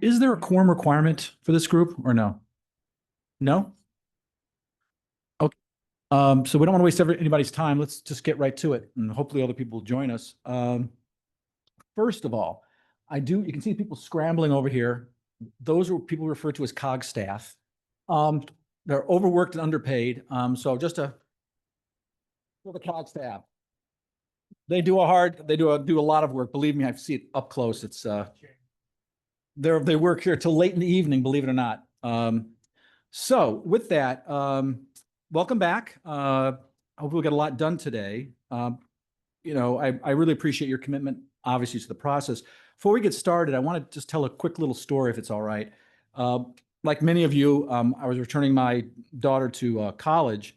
Is there a quorum requirement for this group or no? No? Okay. So we don't want to waste anybody's time. Let's just get right to it and hopefully other people will join us. First of all, you can see people scrambling over here. Those are people referred to as COG staff. They're overworked and underpaid. So just for the COG staff. They do a lot of work. Believe me, I see it up close. It's they work here till late in the evening, believe it or not. So with that, welcome back. I hope we'll get a lot done today. I really appreciate your commitment, obviously, to the process. Before we get started, I want to just tell a quick little story, if it's all right. Like many of you, I was returning my daughter to college,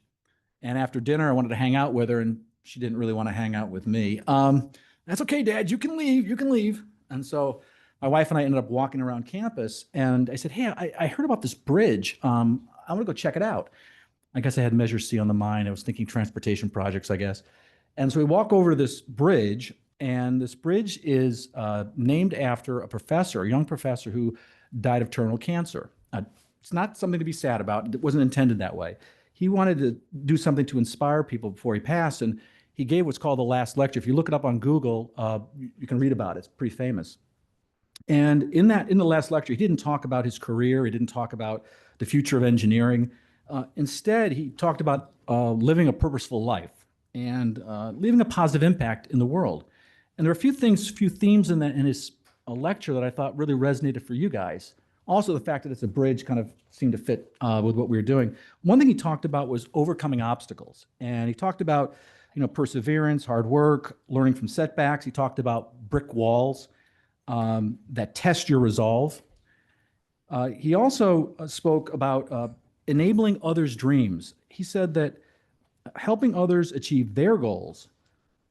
and after dinner, I wanted to hang out with her, and she didn't really want to hang out with me. That's okay, Dad. You can leave. You can leave. And so my wife and I ended up walking around campus, and I said, "Hey, I heard about this bridge. I want to go check it out." I guess I had Measure C on the mind. I was thinking transportation projects, I guess. And so we walk over to this bridge, and this bridge is named after a young professor who died of terminal cancer. It's not something to be sad about. It wasn't intended that way. He wanted to do something to inspire people before he passed, and he gave what's called the last lecture. If you look it up on Google, you can read about it. It's pretty famous. And in the last lecture, he didn't talk about his career. He didn't talk about the future of engineering. Instead, he talked about living a purposeful life and leaving a positive impact in the world. And there are a few themes in his lecture that I thought really resonated for you guys. Also, the fact that it's a bridge kind of seemed to fit with what we were doing. One thing he talked about was overcoming obstacles. And he talked about, perseverance, hard work, learning from setbacks. He talked about brick walls that test your resolve. He also spoke about enabling others' dreams. He said that helping others achieve their goals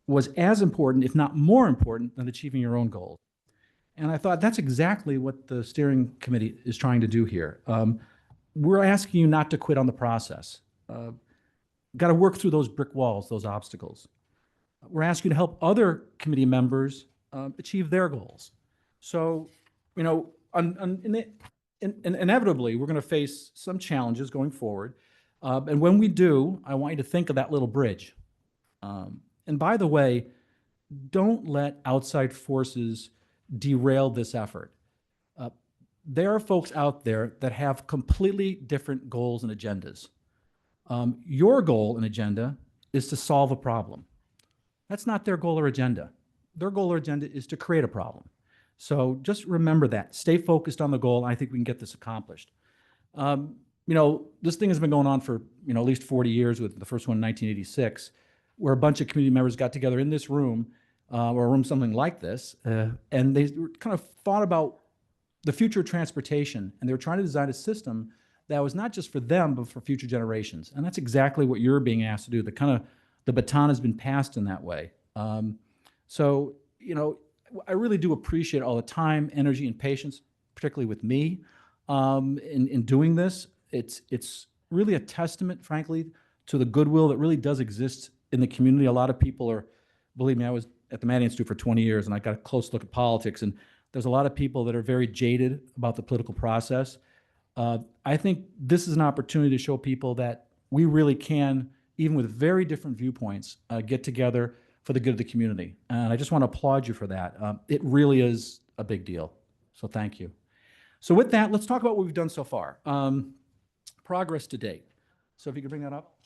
was as important, if not more important, than achieving your own goals. And I thought that's exactly what the steering committee is trying to do here. We're asking you not to quit on the process. Got to work through those brick walls, those obstacles. We're asking you to help other committee members achieve their goals. So, inevitably, we're going to face some challenges going forward. And when we do, I want you to think of that little bridge. And by the way, don't let outside forces derail this effort. There are folks out there that have completely different goals and agendas. Your goal and agenda is to solve a problem. That's not their goal or agenda. Their goal or agenda is to create a problem. So just remember that. Stay focused on the goal. I think we can get this accomplished. This thing has been going on for at least 40 years, with the first one in 1986, where a bunch of community members got together in this room, or a room something like this, and they kind of thought about the future of transportation, and they were trying to design a system that was not just for them, but for future generations. And that's exactly what you're being asked to do. The baton has been passed in that way. I really do appreciate all the time, energy, and patience, particularly with me, in doing this. It's really a testament, frankly, to the goodwill that really does exist in the community. A lot of people believe me, I was at the Manny Institute for 20 years, and I got a close look at politics, and there's a lot of people that are very jaded about the political process. I think this is an opportunity to show people that we really can, even with very different viewpoints, get together for the good of the community. And I just want to applaud you for that. It really is a big deal. So thank you. So with that, let's talk about what we've done so far. Progress to date. So if you could bring that up.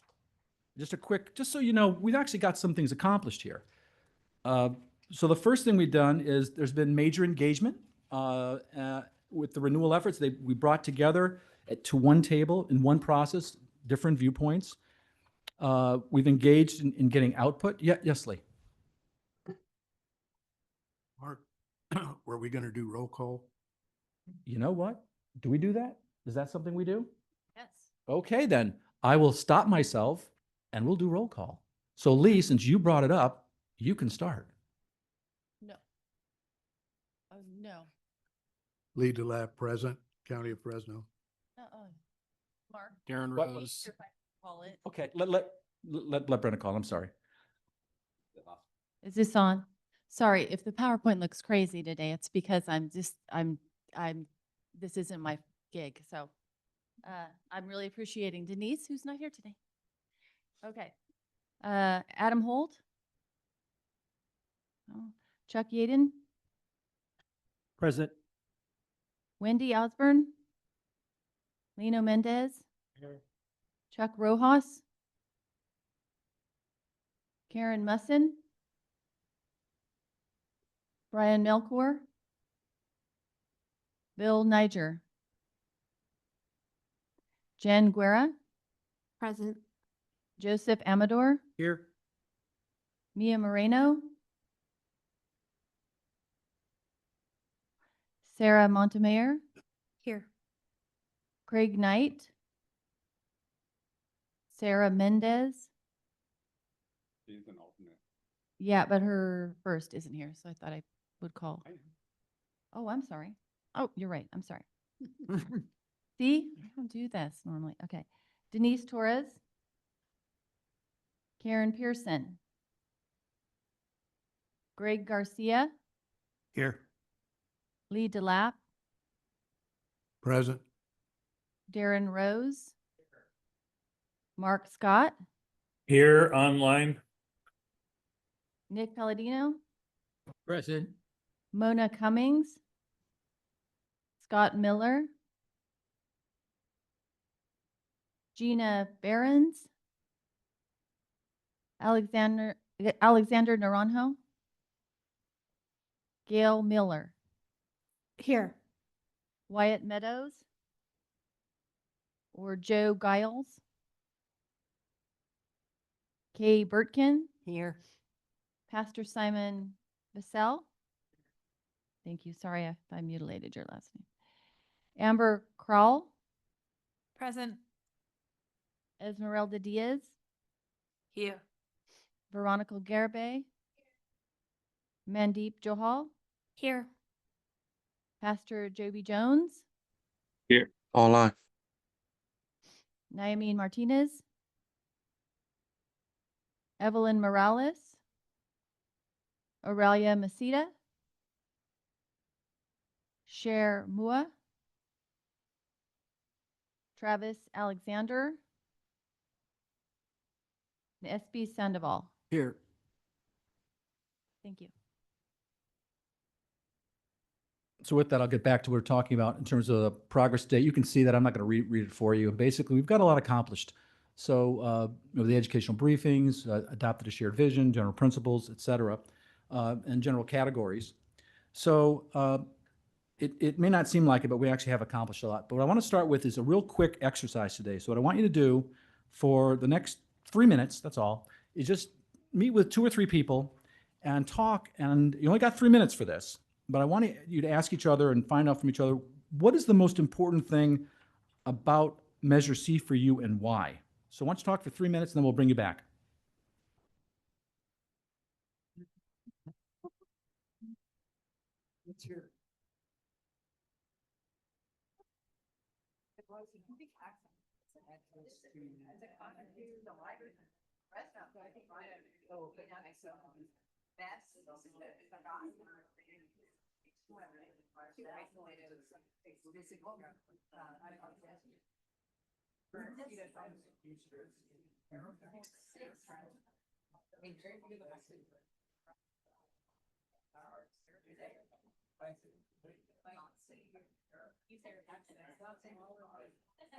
Just so you know, we've actually got some things accomplished here. So the first thing we've done is there's been major engagement with the renewal efforts. We brought together to one table in one process, different viewpoints. We've engaged in getting output. Yes, Lee. Mark, were we going to do roll call? You know what? Do we do that? Is that something we do? Yes. Okay, then I will stop myself and we'll do roll call. So Lee, since you brought it up, you can start. No. No. Lee DeLapp, present, County of Fresno. Mark. Darren What? Rose. Call it. Okay, let Brenda call. I'm sorry. Is this on? Sorry, if the PowerPoint looks crazy today, it's because I'm this isn't my gig, so I'm really appreciating Denise, who's not here today. Okay. Adam Holt. Oh, Chuck Yaden, Present. Wendy Osborne, Lino Mendez, Chuck Rojas, Karen Musson, Brian Melkor, Bill Niger, Jen Guerra, Present. Joseph Amador, Here. Mia Moreno, Sarah Montemayor, Here. Craig Knight, Sarah Mendez. She's an alternate. Yeah, but her first isn't here, so I thought I would call. Oh, I'm sorry. Oh, you're right. I'm sorry. See, I don't do this normally. Okay. Denise Torres, Karen Pearson, Greg Garcia, Here. Lee DeLapp, Present. Darren Rose, Mark Scott, Here online. Nick Palladino, Present. Mona Cummings, Scott Miller, Gina Behrens, Alexander Naranjo, Gail Miller, Here. Wyatt Meadows, or Joe Giles, Kay Burtkin, Here. Pastor Simon Vassell. Thank you. Sorry if I mutilated your last name. Amber Krall, Present. Esmeralda Diaz, Here. Veronica Garibay, Mandeep Johal, Here. Pastor Joby Jones, Online. Naomi Martinez, Evelyn Morales, Aurelia Masita, Cher Mua, Travis Alexander, and SB Sandoval. Here. Thank you. So with that, I'll get back to what we're talking about in terms of the progress date. You can see that I'm not going to read it for you. Basically, we've got a lot accomplished. So the educational briefings, adopted a shared vision, general principles, et cetera, and general categories. So it may not seem like it, but we actually have accomplished a lot. But what I want to start with is a real quick exercise today. So what I want you to do for the next 3 minutes, that's all, is just meet with 2 or 3 people and talk. And you only got 3 minutes for this. But I want you to ask each other and find out from each other, what is the most important thing about Measure C for you and why? So why don't you talk for 3 minutes and then we'll bring you back.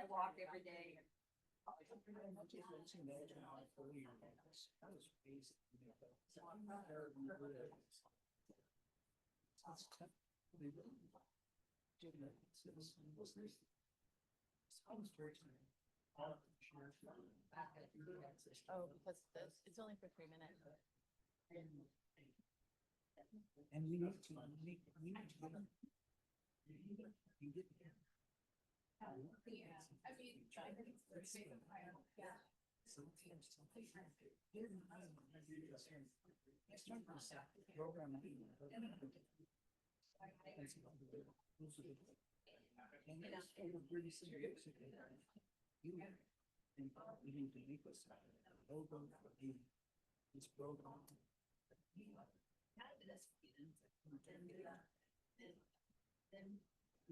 I walk every day. Oh, because it's only for 3 minutes. And we need to, we need to.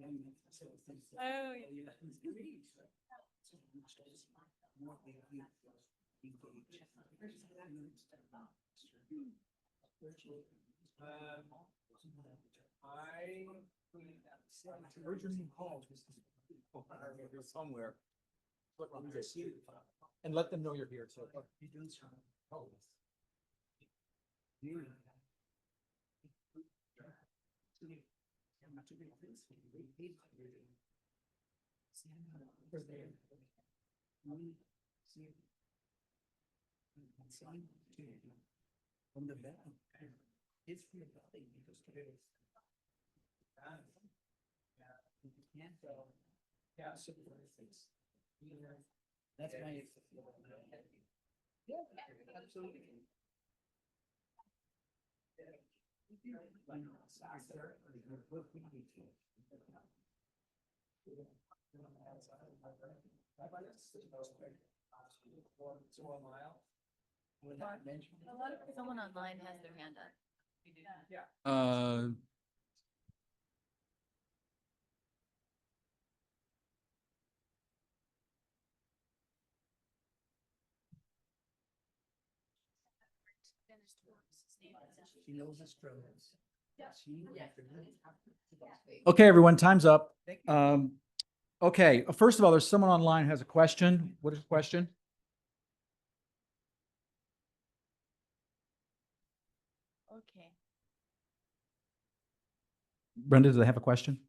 Oh, Somewhere. And let them know you're here too. From the back. It's from the belly. It goes to the- You can't go. Yeah. That's my. Yeah, absolutely. Someone online has their hand up. She knows the struggles. Okay, everyone, time's up. Okay, first of all, there's someone online who has a question. What is the question? Okay. Brenda, do they have a question?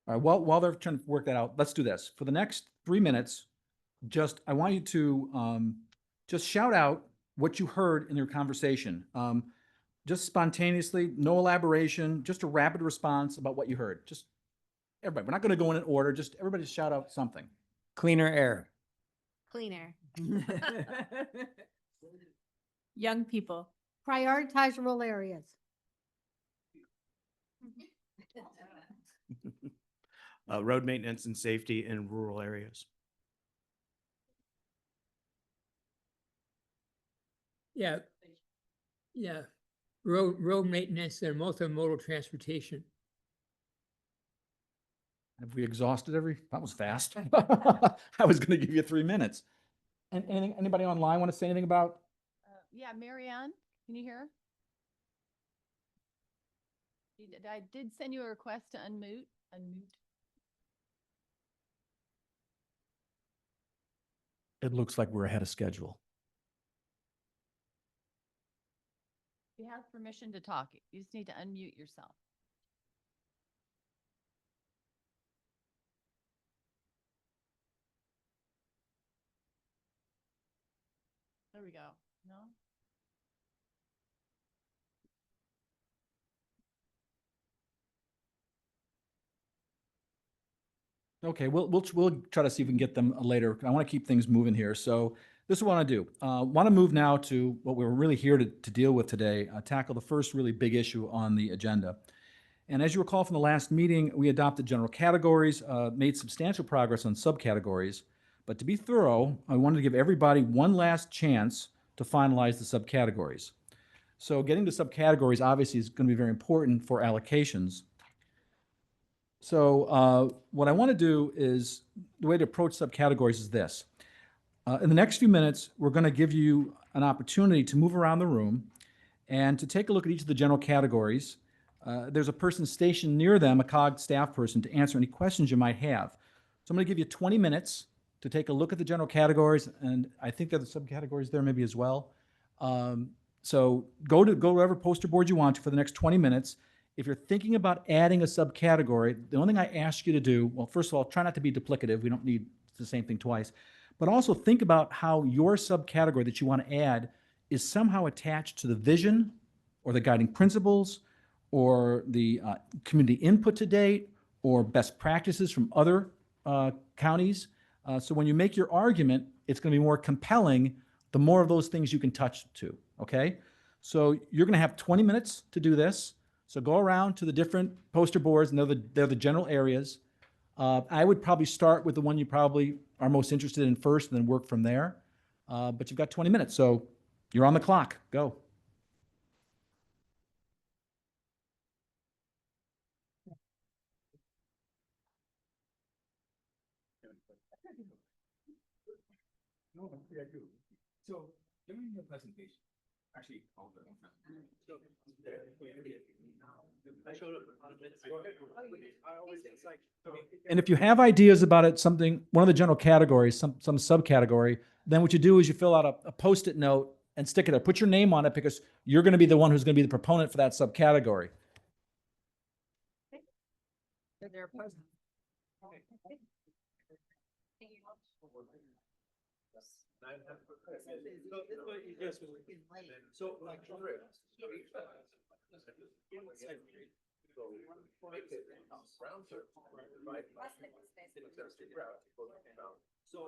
All right, while they're trying to work that out, let's do this. For the next 3 minutes, I want you to just shout out what you heard in your conversation. Just spontaneously, no elaboration, just a rapid response about what you heard. Just everybody, we're not going to go in order, just everybody shout out something. Cleaner air. Cleaner. Young people. Prioritize rural areas. Road maintenance and safety in rural areas. Yeah. Yeah. Road maintenance and multimodal transportation. Have we exhausted that was fast. I was going to give you 3 minutes. And anybody online want to say anything about? Yeah, Marianne, can you hear? I did send you a request to unmute. It looks like we're ahead of schedule. You have permission to talk. You just need to unmute yourself. There we go. No? Okay, we'll try to see if we can get them later. I want to keep things moving here. So this is what I want to do. Want to move now to what we're really here to deal with today, tackle the first really big issue on the agenda. And as you recall from the last meeting, we adopted general categories, made substantial progress on subcategories. But to be thorough, I wanted to give everybody one last chance to finalize the subcategories. So getting to subcategories obviously is going to be very important for allocations. So what I want to do is, the way to approach subcategories is this. In the next few minutes, we're going to give you an opportunity to move around the room and to take a look at each of the general categories. There's a person stationed near them, a COG staff person, to answer any questions you might have. So I'm going to give you 20 minutes to take a look at the general categories, and I think there are the subcategories there maybe as well. So go wherever poster board you want to for the next 20 minutes. If you're thinking about adding a subcategory, the only thing I ask you to do, well, first of all, try not to be duplicative. We don't need the same thing twice. But also think about how your subcategory that you want to add is somehow attached to the vision or the guiding principles or the community input to date or best practices from other counties. So when you make your argument, it's going to be more compelling the more of those things you can touch to, okay? So you're going to have 20 minutes to do this. So go around to the different poster boards, and they're the general areas. I would probably start with the one you probably are most interested in first and then work from there. but you've got 20 minutes, so you're on the clock. Go. So during your presentation, actually, all the. And if you have ideas about it, something, one of the general categories, some subcategory, then what you do is you fill out a Post-it note and stick it there. Put your name on it because you're going to be the one who's going to be the proponent for that subcategory.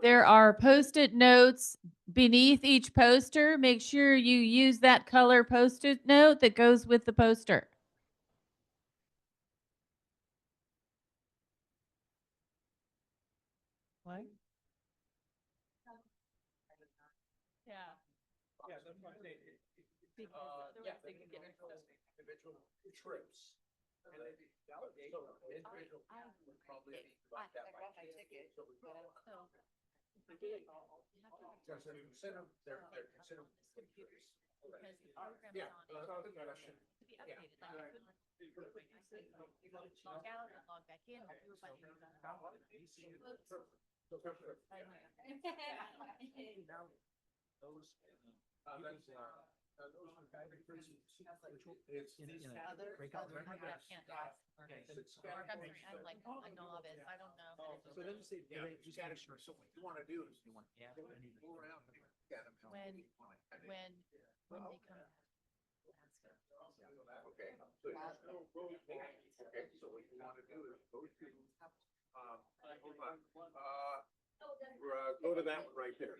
There are Post-it notes beneath each poster. Make sure you use that color Post-it note that goes with the poster. What? Yeah. Yeah, that's why I say it. Otherwise they could get it. Individual trips. And then individual would probably be like that by ticket. So we don't- Because they're considered, they're considered computers. Because the program's Yeah, on that's a good question. to be updated. Like you couldn't log out and log back in. Or do it by I'm like a novice. I don't know. So then you say, you gotta show, so what you wanna do is you want. Go around and look at 'em how When many you want. when they come. Okay, so okay, so what you wanna do is go to, hold on, go to that one right there.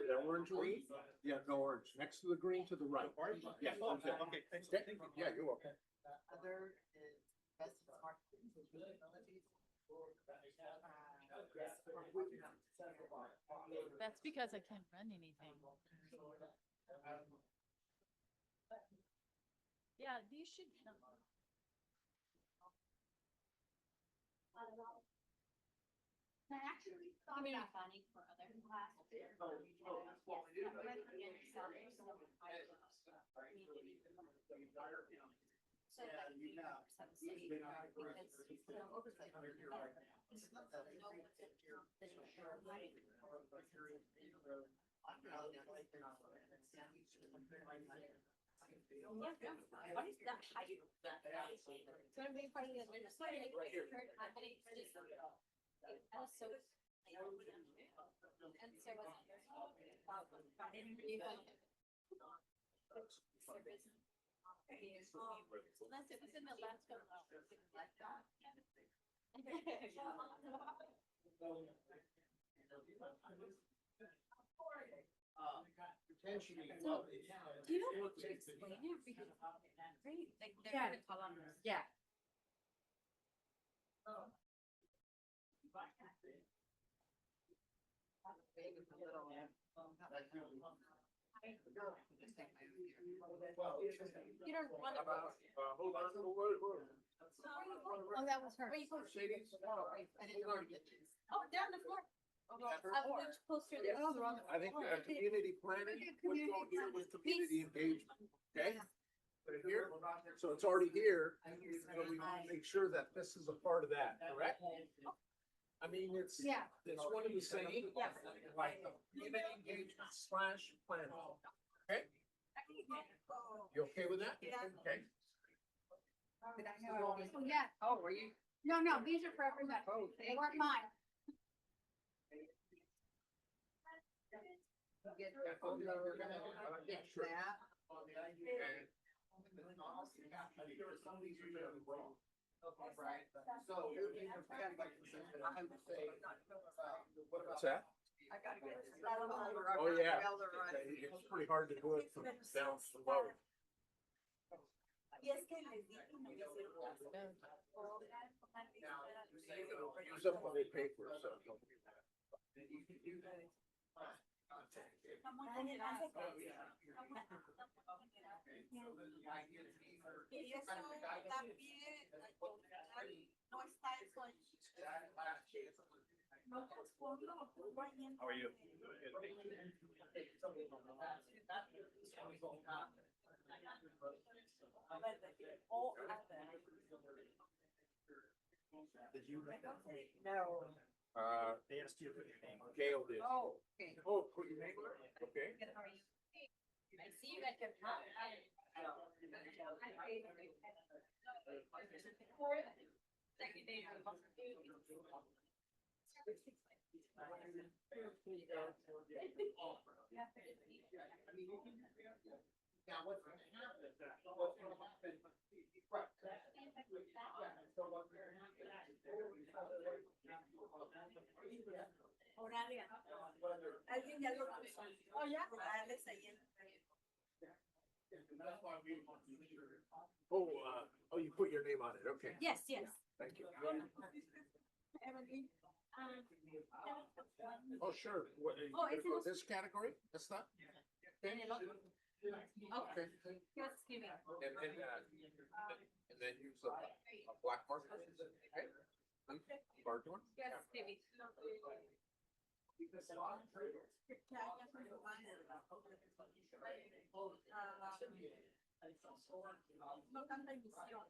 The orange one? Yeah, no orange, next to the green to the right. Yeah, okay. Yeah, you're welcome. Other is best smart capabilities. That's because I can't run anything. Yeah, these should. I actually thought that funny for other classes. So that you have some safety, because oversight. What is that height? So I'm being funny, we're just like, I'm getting just. And so. Unless it was in the last one. Like that. So, do you know what to explain it? Because, right, like, they're gonna call on us. Yeah. You don't want to. Hold on, Oh, that was her. Mercedes, I didn't know where to get these. Oh, down the floor. Which poster? I think community planning would go here with community engagement, okay? Put it here, so it's already here, so we want to make sure that this is a part of that, correct? I mean, it's Yeah. one of the same, like community engagement slash planning, okay? You okay with that? Okay. Oh, yeah. Oh, were you? No, these are for everybody. They weren't mine. Get Yeah, sure. that. Right. So, I would say, What's that? I gotta get this. Oh, yeah. It's pretty hard to do it from down below. Yes, can I? Use up all the paper, so. Y eso también no está eso allí. How are you? No. They asked you to put your name. Gail did. Oh, okay. Oh, put your name on it? Okay. I see you guys have. Now, what's gonna happen, what's gonna happen? Right. So what's gonna Horaria. Alguien ya lo puso. Oh, ya. Alex ahí. Oh, you put your name on it, okay. Yes, yes. Thank you. Evelyn. Oh, sure. What, are you Oh, gonna ese go no- this category? That's not? En el otro. Okay. Yes, give me. And then use a black marker. Okay. Mark one? Yes, give me. No tanta emisión.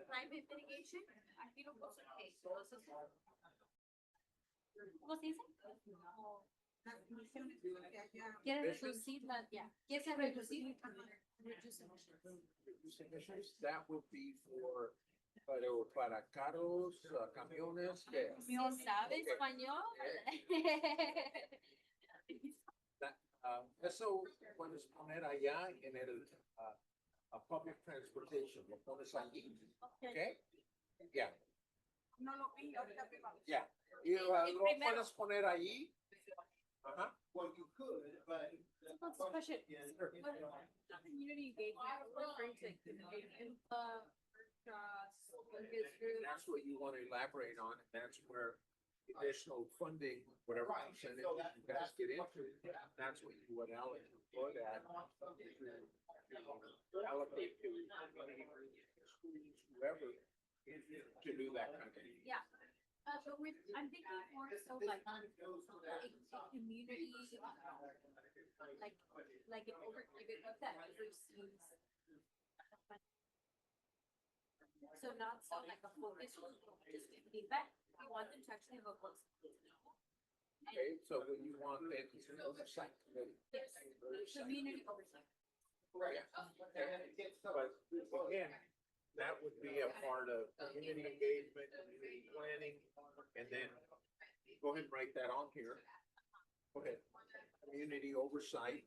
Climate mitigation, aquí lo puse. ¿Cómo se dice? ¿Quieres reducir la, ya, quieres reducir? Reduce emissions. That would be for, para carros, camiones, que. Si sabe español. Eso puedes poner allá en el, public transportation, lo pones allí, ¿ok? Ya, No lo vi, ahorita vi. ya. Y lo primero. puedes poner allí. Ajá. Well, you could, but. Let's push it. Community engagement, referring to That's what you want to elaborate on, and that's where additional funding, whatever percentage you guys get into, that's what you would allocate for that. Allocate to schools, whoever, to do that kind of thing. Yeah. But with, I'm thinking more so like on a community, like an that oversees. So not so like a focus on just feedback, we want them to actually have a close. Okay, so when you want that, it's an oversight committee. Yes, community oversight. Right. But again, that would be a part of community engagement, community planning, and then go ahead and write that on here. Go ahead, community oversight.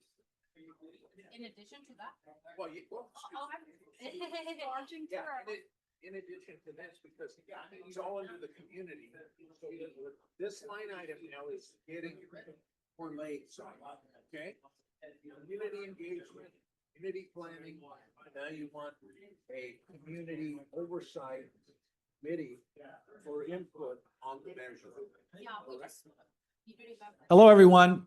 In addition to that. Well, you, well, Launching yeah, in addition to this, because it's all under the community. So this line item now is getting for late, okay? Community engagement, community planning, now you want a community oversight committee for input on the measure. Yeah, we just. You do remember. Hello, everyone.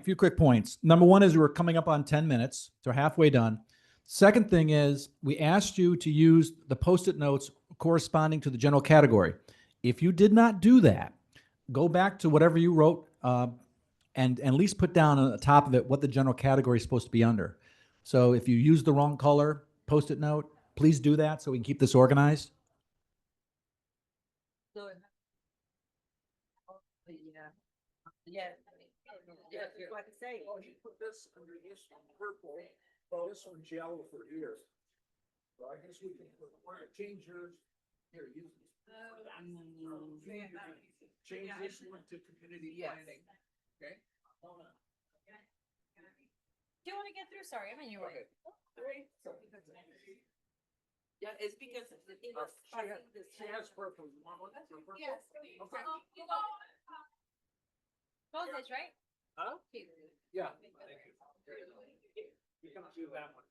Few quick points. Number one is we're coming up on 10 minutes. So we're halfway done. Second thing is we asked you to use the Post-it notes corresponding to the general category. If you did not do that, go back to whatever you wrote and at least put down on the top of it what the general category is supposed to be under. So if you use the wrong color Post-it note, please do that so we can keep this organized. Yeah. Yeah, like I say. Oh, you put this under this one purple, this one's yellow for here. So I guess we can change yours. Here, use this. Change this one to community planning, okay? Do you want to get through? Sorry, I'm in your way. Okay. Yeah, it's because it was passing this. She has purple. You want one? Purple? Yes. Okay. Both is right? Huh? Yeah. You can do that one.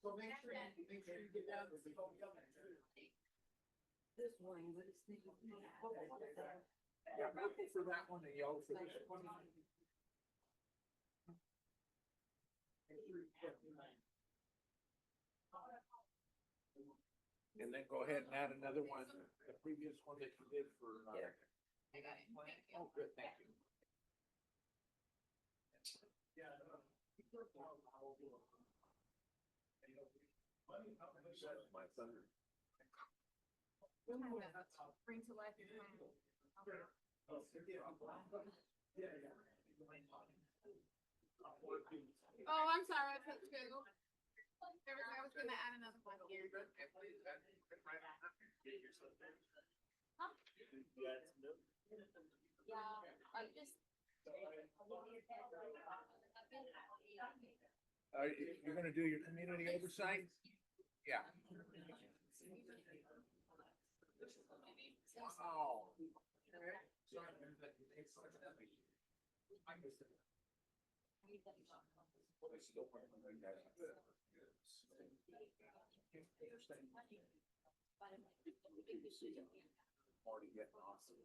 So make sure you get down to the. This one, but it's the. Yeah, purple for that one and yellow for this one. And then go ahead and add another one, the previous one that you did for. Oh, good, thank you. My thunder. Bring to life. Oh, I'm sorry, I put two. I was gonna add another one here. Yeah, I just. You're gonna do your community oversight? Yeah. Wow. Already getting awesome.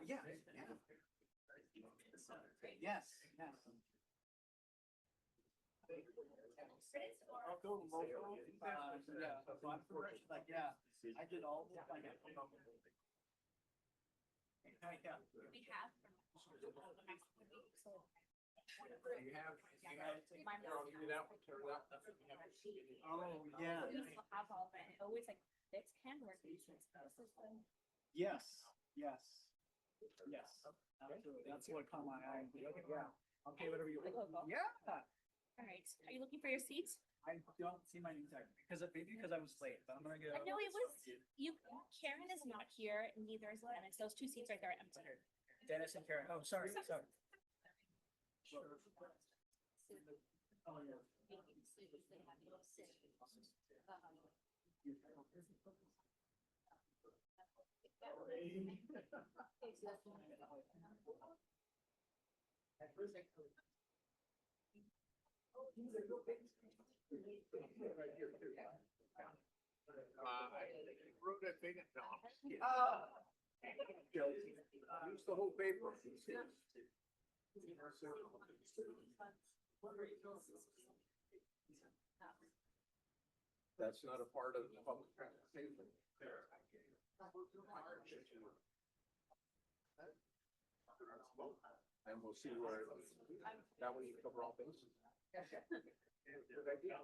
Yeah. Yes, yes. I'll go local, yeah, so I'm first, like, yeah, I did all the, like. We have. You have, Carol, you did that one, tear it up. Oh, yeah. We still have all of it. It always like, it's handwork. This is the. Yes, yes, yes, absolutely, that's what caught my eye, yeah, okay, whatever you. Like logo. Yeah, All right, are you looking for your seats? I don't see my name tag, maybe because I was late, but I'm gonna get. No, it was, you, Karen is not here, and neither is Dennis. Those two seats right there are empty. Dennis and Karen, oh, sorry, sorry. Oh, yeah. I wrote that thing at Dom's. Use the whole paper. That's not a part of the public transportation. And we'll see where, that way you cover all bases. Good idea.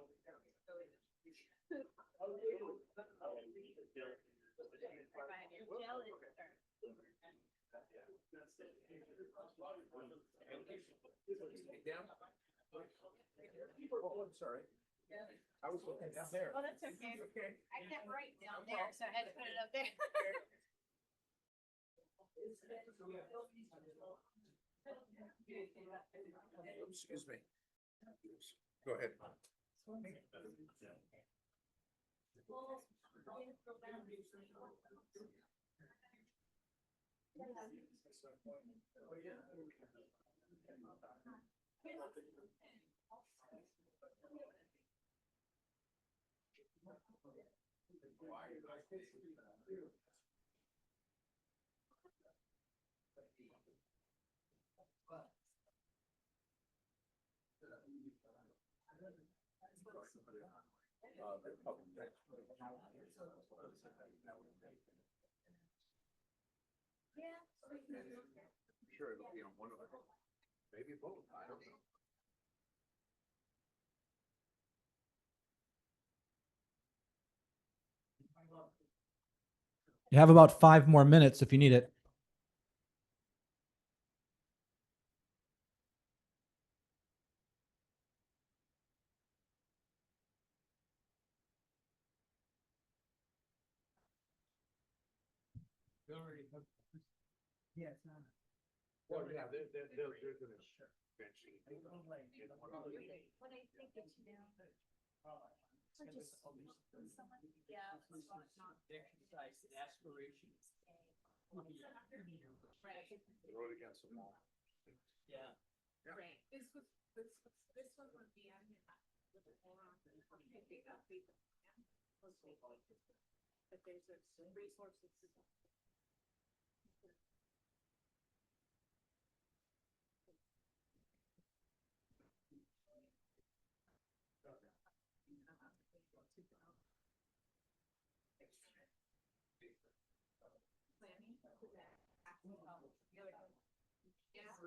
Down. Oh, I'm sorry. I was looking down there. Oh, that's okay. I can't write down there, so I had to put it up there. Excuse me. Go ahead. I'm sure it'll be on one of them. Maybe both, I don't know. You have about 5 more minutes if you need it. Yeah, it's not. Well, yeah, they're gonna eventually. When I think it's now. Yeah. Exercise aspirations. The road against the wall. Yeah. Right, this one would be, I mean, with the forum, but there's a resources.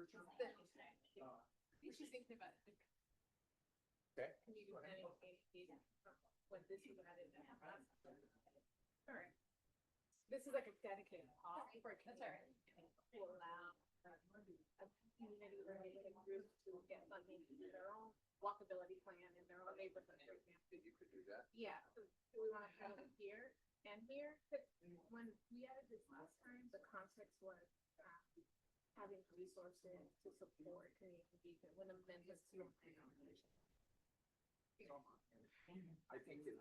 Planning. Yeah. You should think about it. Okay. Can you do planning when this is added? Alright. This is like a dedicated talk for a community to allow a community related group to get funding in their own walkability plan in their own neighborhood, for example. You could do that. Yeah, so do we wanna have it here and here? 'Cause when we added this last time, the context was, having resources to support community engagement when amendments to your plan. I think that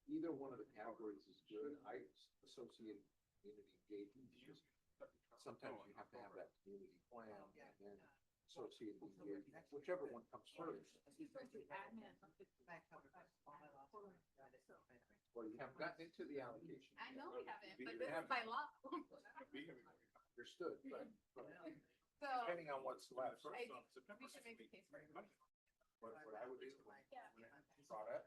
either one of the categories is good. I associate community engagement because sometimes you have to have that community plan and then associate the engagement, whichever one comes first. Well, you haven't gotten into the allocation. I know we haven't, but You this is haven't. by law. Understood, but So, depending on what's left. I think we should make the case for it. What I would do. Yeah. Saw that.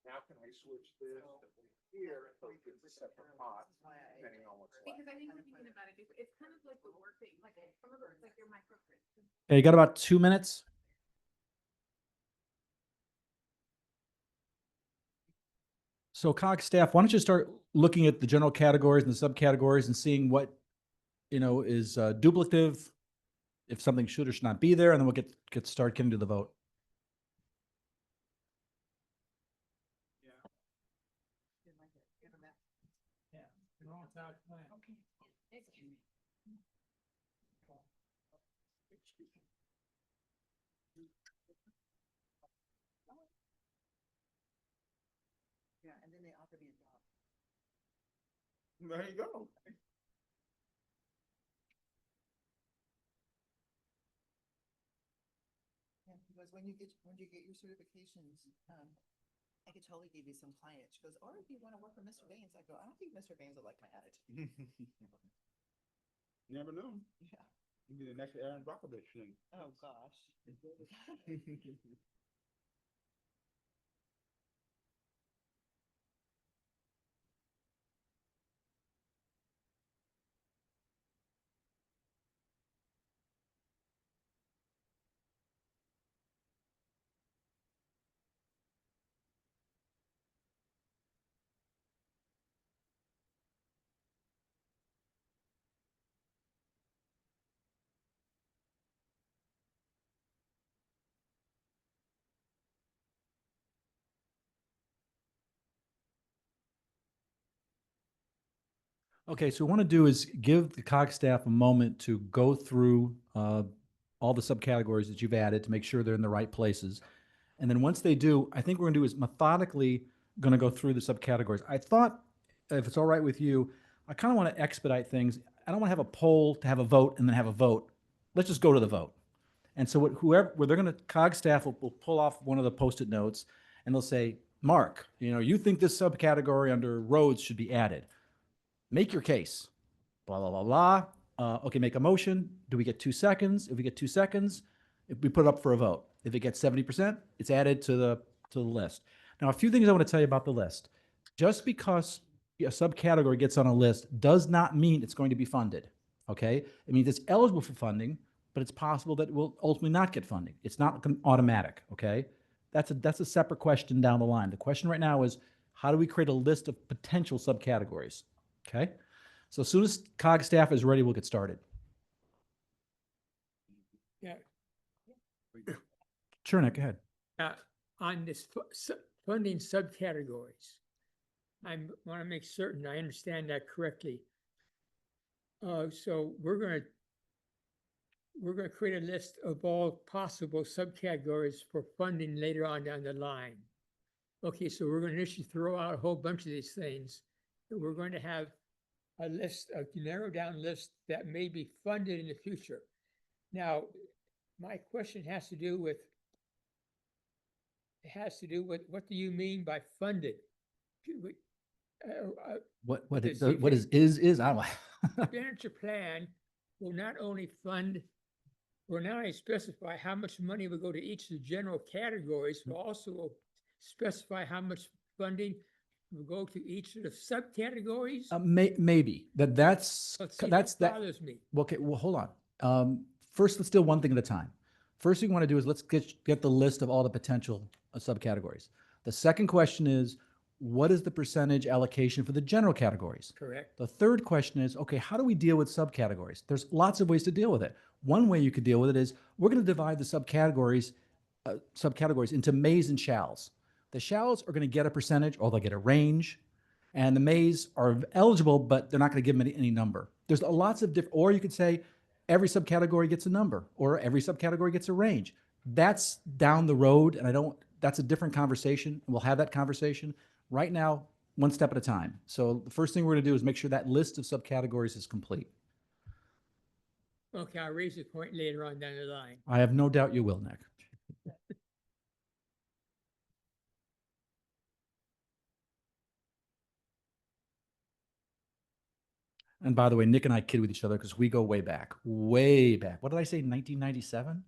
Now can I switch this here and it's a separate pot, depending on what's left. Because I think we're thinking about it, it's kind of like the work thing, like, remember, it's like your microgrid. Okay, you got about 2 minutes. So COG staff, why don't you start looking at the general categories and the subcategories and seeing what, is duplicative, if something should or should not be there, and then we'll start getting to the vote. Yeah, and then they offer me a job. There you go. Yeah, because when you get your certifications, I could totally give you some clients. She goes, or if you want to work for Mr. Baines, I go, I don't think Mr. Baines will like my attitude. Never know. Yeah. You be the next Aaron Brockovich thing. Oh, gosh. Okay, so what we want to do is give the COG staff a moment to go through all the subcategories that you've added to make sure they're in the right places. And then once they do, I think what we're going to do is methodically going to go through the subcategories. I thought, if it's all right with you, I kind of want to expedite things. I don't want to have a poll to have a vote and then have a vote. Let's just go to the vote. And so where they're going to, COG staff will pull off one of the Post-it notes and they'll say, Mark, you think this subcategory under roads should be added. Make your case. Blah, blah, blah, blah. Okay, make a motion. Do we get 2 seconds? If we get 2 seconds, if we put it up for a vote. If it gets 70%, it's added to the list. Now, a few things I want to tell you about the list. Just because a subcategory gets on a list does not mean it's going to be funded. Okay? It means it's eligible for funding, but it's possible that it will ultimately not get funding. It's not automatic. Okay? That's a separate question down the line. The question right now is, how do we create a list of potential subcategories? Okay? So as soon as COG staff is ready, we'll get started. Yeah. Sure, Nick, go ahead. On this funding subcategories, I want to make certain I understand that correctly. So we're going to we're gonna create a list of all possible subcategories for funding later on down the line. Okay, so we're gonna initially throw out a whole bunch of these things, but we're going to have a list, a narrowed down list that may be funded in the future. Now, my question has to do with what do you mean by funded? What Does is, what CPA is, I don't. The manager plan will not only specify how much money will go to each of the general categories, but also will specify how much funding will go to each of the subcategories. Maybe, that's, Let's see, that's, that that, bothers me. okay, well, hold on. First, let's do one thing at a time. First thing we want to do is let's get the list of all the potential subcategories. The second question is, what is the percentage allocation for the general categories? Correct. The third question is, okay, how do we deal with subcategories? There's lots of ways to deal with it. One way you could deal with it is we're going to divide the subcategories into mays and shalls. The shalls are going to get a percentage, or they'll get a range, and the mays are eligible, but they're not going to give them any number. There's lots of different, or you could say every subcategory gets a number, or every subcategory gets a range. That's down the road, and that's a different conversation. We'll have that conversation. Right now, one step at a time. So the first thing we're going to do is make sure that list of subcategories is complete. Okay, I'll raise the point later on down the line. I have no doubt you will, Nick. And by the way, Nick and I kid with each other because we go way back, way back. What did I say, 1997?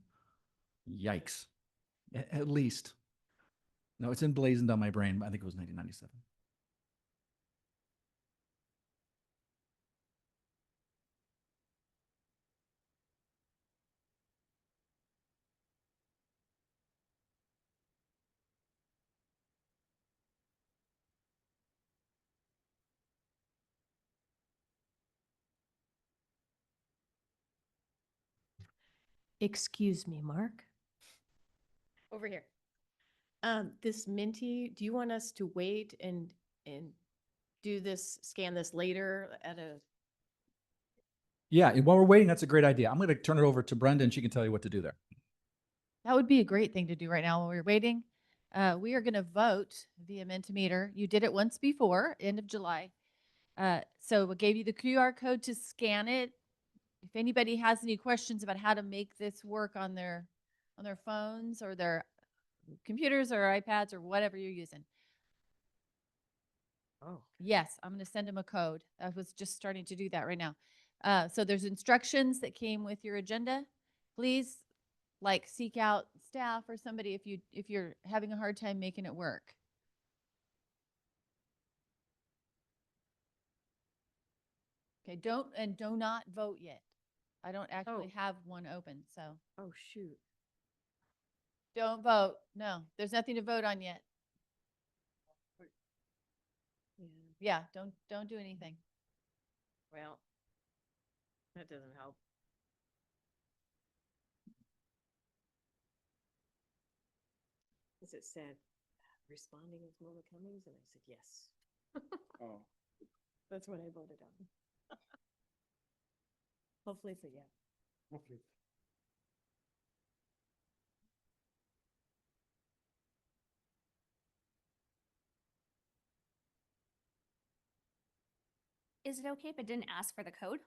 Yikes. At least. No, it's emblazoned on my brain. I think it was 1997. Excuse me, Mark. Over here. This Minty, do you want us to wait and do this, scan this later at a? Yeah, and while we're waiting, that's a great idea. I'm going to turn it over to Brenda and she can tell you what to do there. That would be a great thing to do right now while we're waiting. We are going to vote via Mentimeter. You did it once before, end of July. So we gave you the QR code to scan it. If anybody has any questions about how to make this work on their phones or their computers or iPads or whatever you're using. Oh. Yes, I'm going to send them a code. I was just starting to do that right now. So there's instructions that came with your agenda. Please seek out staff or somebody if you're having a hard time making it work. Okay, do not vote yet. I don't actually have one open, so Oh, shoot. don't vote. No, there's nothing to vote on yet. Yeah, Yeah, don't do anything. well, that doesn't help. As it said, responding with Mona Cummings, and I said, yes. Oh. That's what I voted on. Hopefully it's a yeah. Okay. Is it okay if it didn't ask for the code?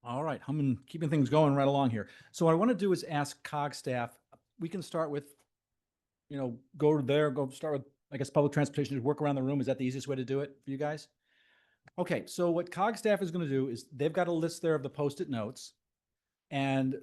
All right, I'm keeping things going right along here. So what I want to do is ask COG staff, we can start with, go start with, I guess, public transportation, just work around the room. Is that the easiest way to do it for you guys? Okay, so what COG staff is going to do is they've got a list there of the Post-it notes. And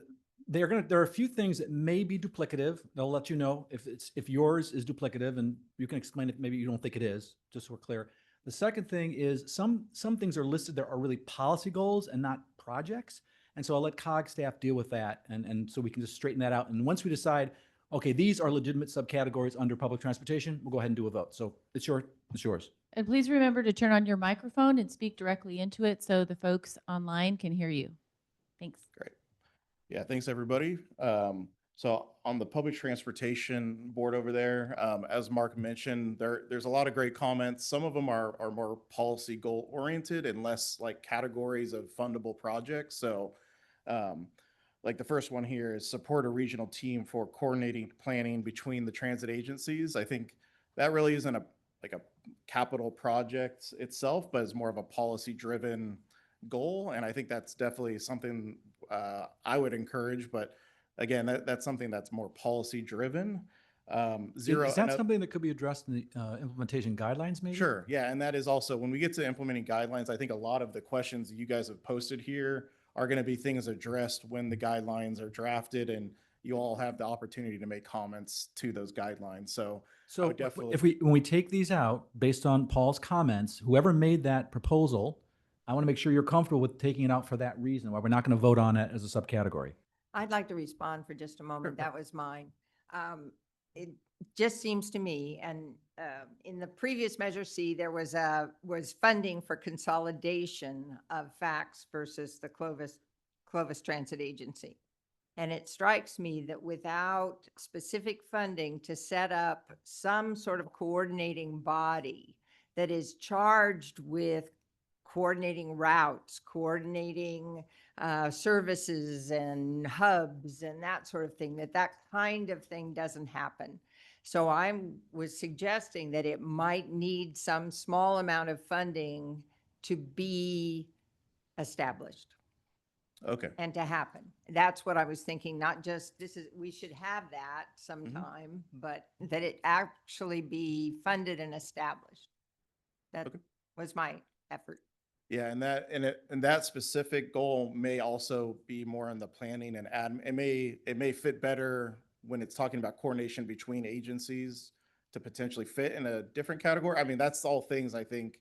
there are a few things that may be duplicative. They'll let you know if yours is duplicative, and you can explain if maybe you don't think it is, just so we're clear. The second thing is some things are listed there are really policy goals and not projects. And so I'll let COG staff deal with that. And so we can just straighten that out. And once we decide, okay, these are legitimate subcategories under public transportation, we'll go ahead and do a vote. So it's yours. And please remember to turn on your microphone and speak directly into it so the folks online can hear you. Thanks. Great. Yeah, thanks, everybody. So on the public transportation board over there, as Mark mentioned, there's a lot of great comments. Some of them are more policy goal oriented and less like categories of fundable projects. So like the first one here is support a regional team for coordinating planning between the transit agencies. I think that really isn't a capital project itself, but is more of a policy driven goal. And I think that's definitely something I would encourage, but again, that's something that's more policy driven. Is that something that could be addressed in the implementation guidelines maybe? Sure. Yeah. And that is also, when we get to implementing guidelines, I think a lot of the questions that you guys have posted here are going to be things addressed when the guidelines are drafted, and you all have the opportunity to make comments to those guidelines. So I would definitely, when we take these out, based on Paul's comments, whoever made that proposal, I want to make sure you're comfortable with taking it out for that reason, why we're not going to vote on it as a subcategory. I'd like to respond for just a moment. That was mine. It just seems to me, and in the previous Measure C, there was funding for consolidation of FACTS versus the Clovis Transit Agency. And it strikes me that without specific funding to set up some sort of coordinating body that is charged with coordinating routes, coordinating services and hubs and that sort of thing, that kind of thing doesn't happen. So I was suggesting that it might need some small amount of funding to be established. okay. And to happen. That's what I was thinking, not just we should have that sometime, but that it actually be funded and established. That was my effort. Yeah, and that specific goal may also be more on the planning and admin. It may fit better when it's talking about coordination between agencies to potentially fit in a different category. I mean, that's all things I think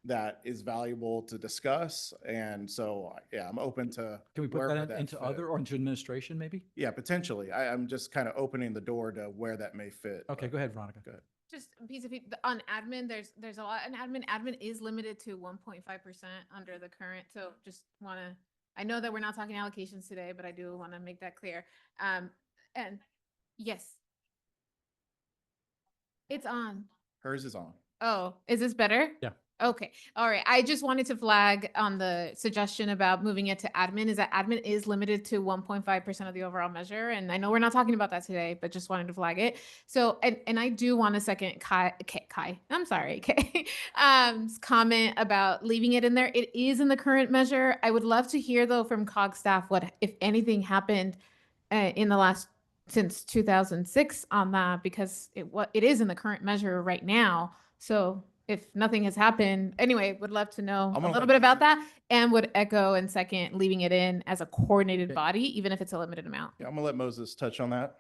that is valuable to discuss. And so, yeah, I'm open to. Can we put that into fit. other or into administration maybe? Yeah, potentially. I'm just kind of opening the door to where that may fit. Okay, go ahead, Veronica. Go ahead. Just a piece of on admin, there's a lot, and admin is limited to 1.5% under the current. So just want to, I know that we're not talking allocations today, but I do want to make that clear. And yes, it's on. Hers is on. Oh, is this better? Yeah. Okay. All right. I just wanted to flag on the suggestion about moving it to admin is that admin is limited to 1.5% of the overall measure. And I know we're not talking about that today, but just wanted to flag it. So, and I do want to second Kai, I'm sorry, Kay, comment about leaving it in there. It is in the current measure. I would love to hear though from COG staff, what, if anything happened in the last, since 2006 on that, because it is in the current measure right now. So if nothing has happened, anyway, would love to know a little bit about that, and would echo and second leaving it in as a coordinated body, even if it's a limited amount. Yeah, I'm gonna let Moses touch on that.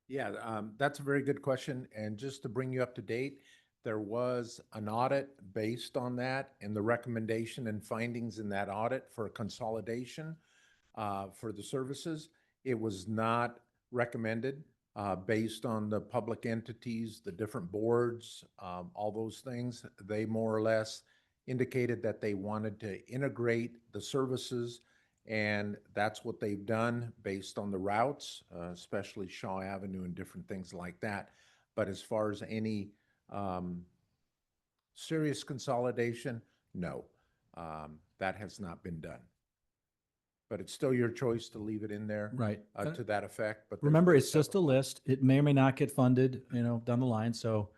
Yeah, that's a very good question. And just to bring you up to date, there was an audit based on that and the recommendation and findings in that audit for consolidation for the services. It was not recommended based on the public entities, the different boards, all those things. They more or less indicated that they wanted to integrate the services, and that's what they've done based on the routes, especially Shaw Avenue and different things like that. But as far as any serious consolidation, no, that has not been done. But it's still your choice to leave it in there. Right. To that effect. But Remember, it's just a list. It may or may not get funded, down the line. So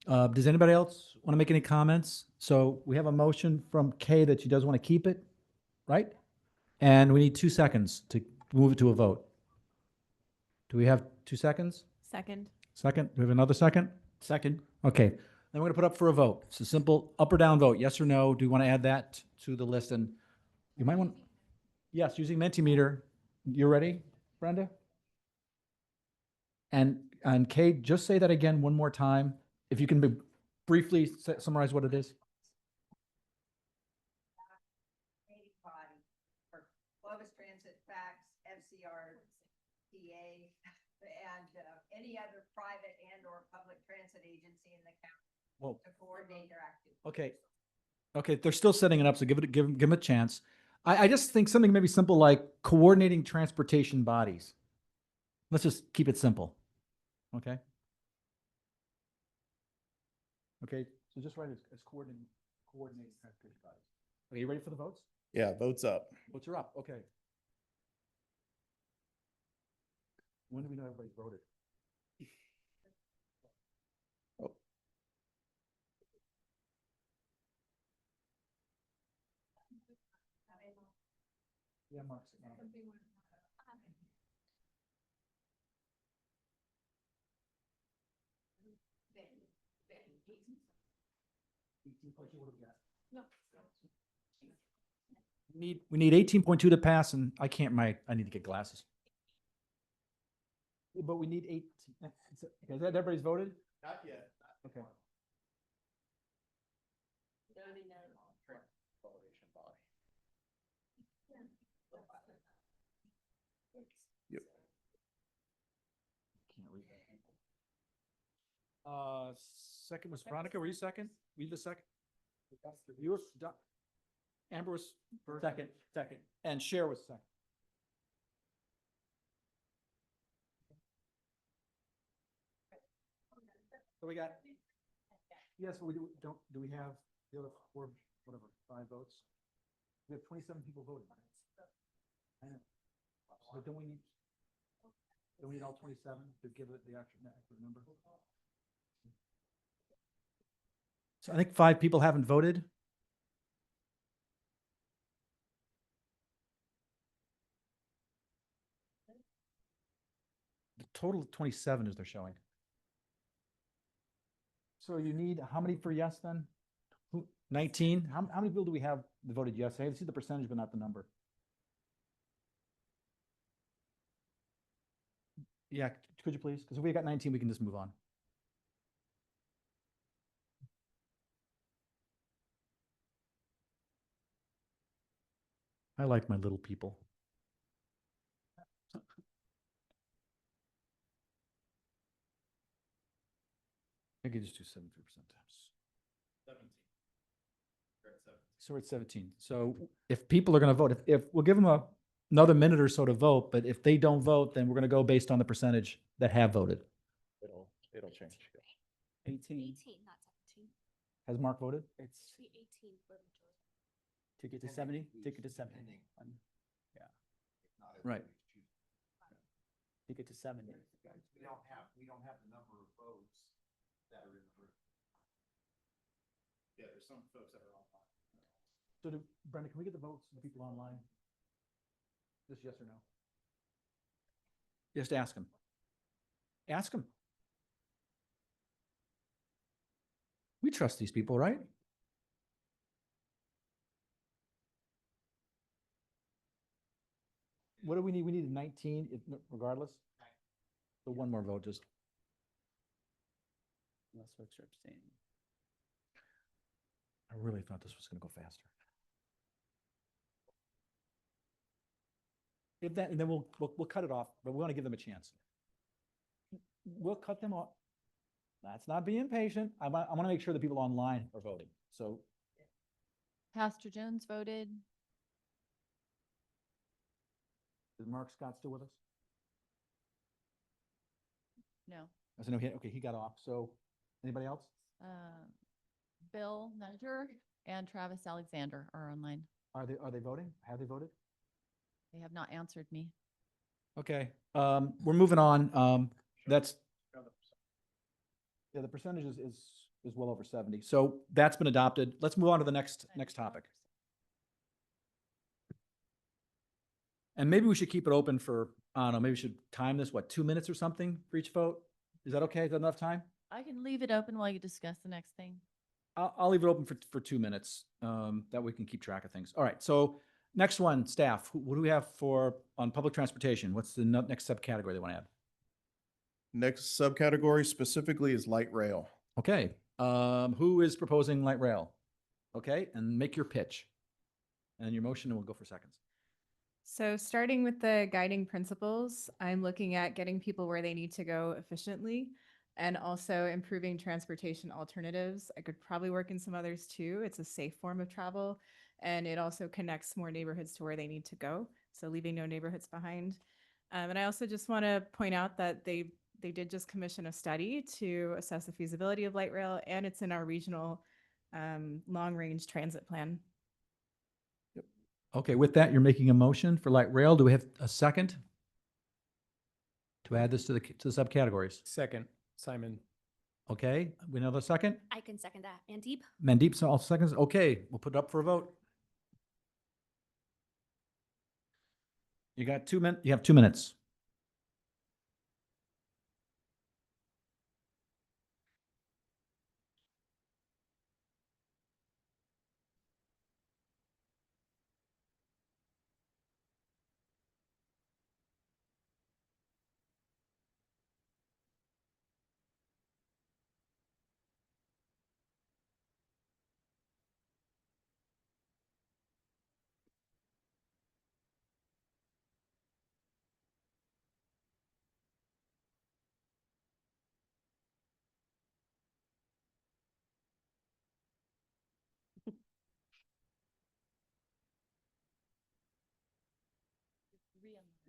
does anybody else want to make any comments? So we have a motion from Kay that she does want to keep it, right? And we need 2 seconds to move it to a vote. Do we have 2 seconds? Second. Second? Do we have another second? Second. Okay. Then we're going to put up for a vote. It's a simple up or down vote, yes or no. Do you want to add that to the list? And you might want, yes, using Mentimeter. You ready, Brenda? And Kate, just say that again one more time. If you can briefly summarize what it is. Native body for Clovis Transit, Fax, FCR, TA, and any other private and or public transit agency in the county Whoa. to coordinate their activities. Okay. Okay, they're still setting it up, so give them a chance. I just think something maybe simple like coordinating transportation bodies. Let's just keep it simple. Okay? Okay, so just write as coordinating transportation bodies. Okay, you ready for the votes? Yeah, votes up. Votes are up, okay. When do we know everybody's voted? Oh. Yeah, Mark. We need 18.2 to pass, and I can't, I need to get glasses. But we need 18. Is that everybody's voted? Not yet. Okay. Yep. Can't read that. Second was Veronica. Were you second? Were you the second? You were, Amber was second, and Cher was second. So we got, yes, but we do we have the other four, whatever, 5 votes? We have 27 people voting. I know. But don't we need all 27 to give it the accurate number? So I think 5 people haven't voted. The total of 27 is they're showing. So you need, how many for yes then? 19? How many people do we have that voted yes? I see the percentage, but not the number. Yeah, could you please? Because if we got 19, we can just move on. I like my little people. I could just do 73% times. 17. So we're at 17. So if people are going to vote, if we'll give them another minute or so to vote, but if they don't vote, then we're going to go based on the percentage that have voted. It'll change. 18. 18, not 17. Has Mark voted? It's 18 for majority. Take it to 70? Take it to 70. Yeah. Right. Take it to 70. We don't have the number of votes that are in the room. Yeah, there's some folks that are online. So Brenda, can we get the votes from the people online? Just yes or no? Just ask them. Ask them. We trust these people, right? What do we need? We need 19 regardless. So one more vote, just. Unless folks are abstaining. I really thought this was going to go faster. If that, and then we'll cut it off, but we want to give them a chance. We'll cut them off. That's not being patient. I want to make sure the people online are voting. So Pastor Jones voted. is Mark Scott still with us? No. I said, no, he got off. So anybody else? Bill Nudger and Travis Alexander are online. Are they voting? Have they voted? They have not answered me. Okay, we're moving on. That's, yeah, the percentage is well over 70. So that's been adopted. Let's move on to the next topic. And maybe we should keep it open for, I don't know, maybe we should time this, 2 minutes or something for each vote? Is that okay? Is that enough time? I can leave it open while you discuss the next thing. I'll leave it open for 2 minutes. That we can keep track of things. All right, so next one, staff, what do we have on public transportation? What's the next subcategory they want to add? Next subcategory specifically is light rail. Okay, who is proposing light rail? Okay, and make your pitch. And your motion, and we'll go for seconds. So starting with the guiding principles, I'm looking at getting people where they need to go efficiently and also improving transportation alternatives. I could probably work in some others too. It's a safe form of travel and it also connects more neighborhoods to where they need to go. So leaving no neighborhoods behind. And I also just want to point out that they did just commission a study to assess the feasibility of light rail, and it's in our regional long-range transit plan. Okay, with that, you're making a motion for light rail. Do we have a second? To add this to the subcategories? Second, Simon. Okay, we know the second? I can second that. Mandeep? Mandeep, so all seconds. Okay, we'll put it up for a vote. You got 2 minutes. You have 2 minutes.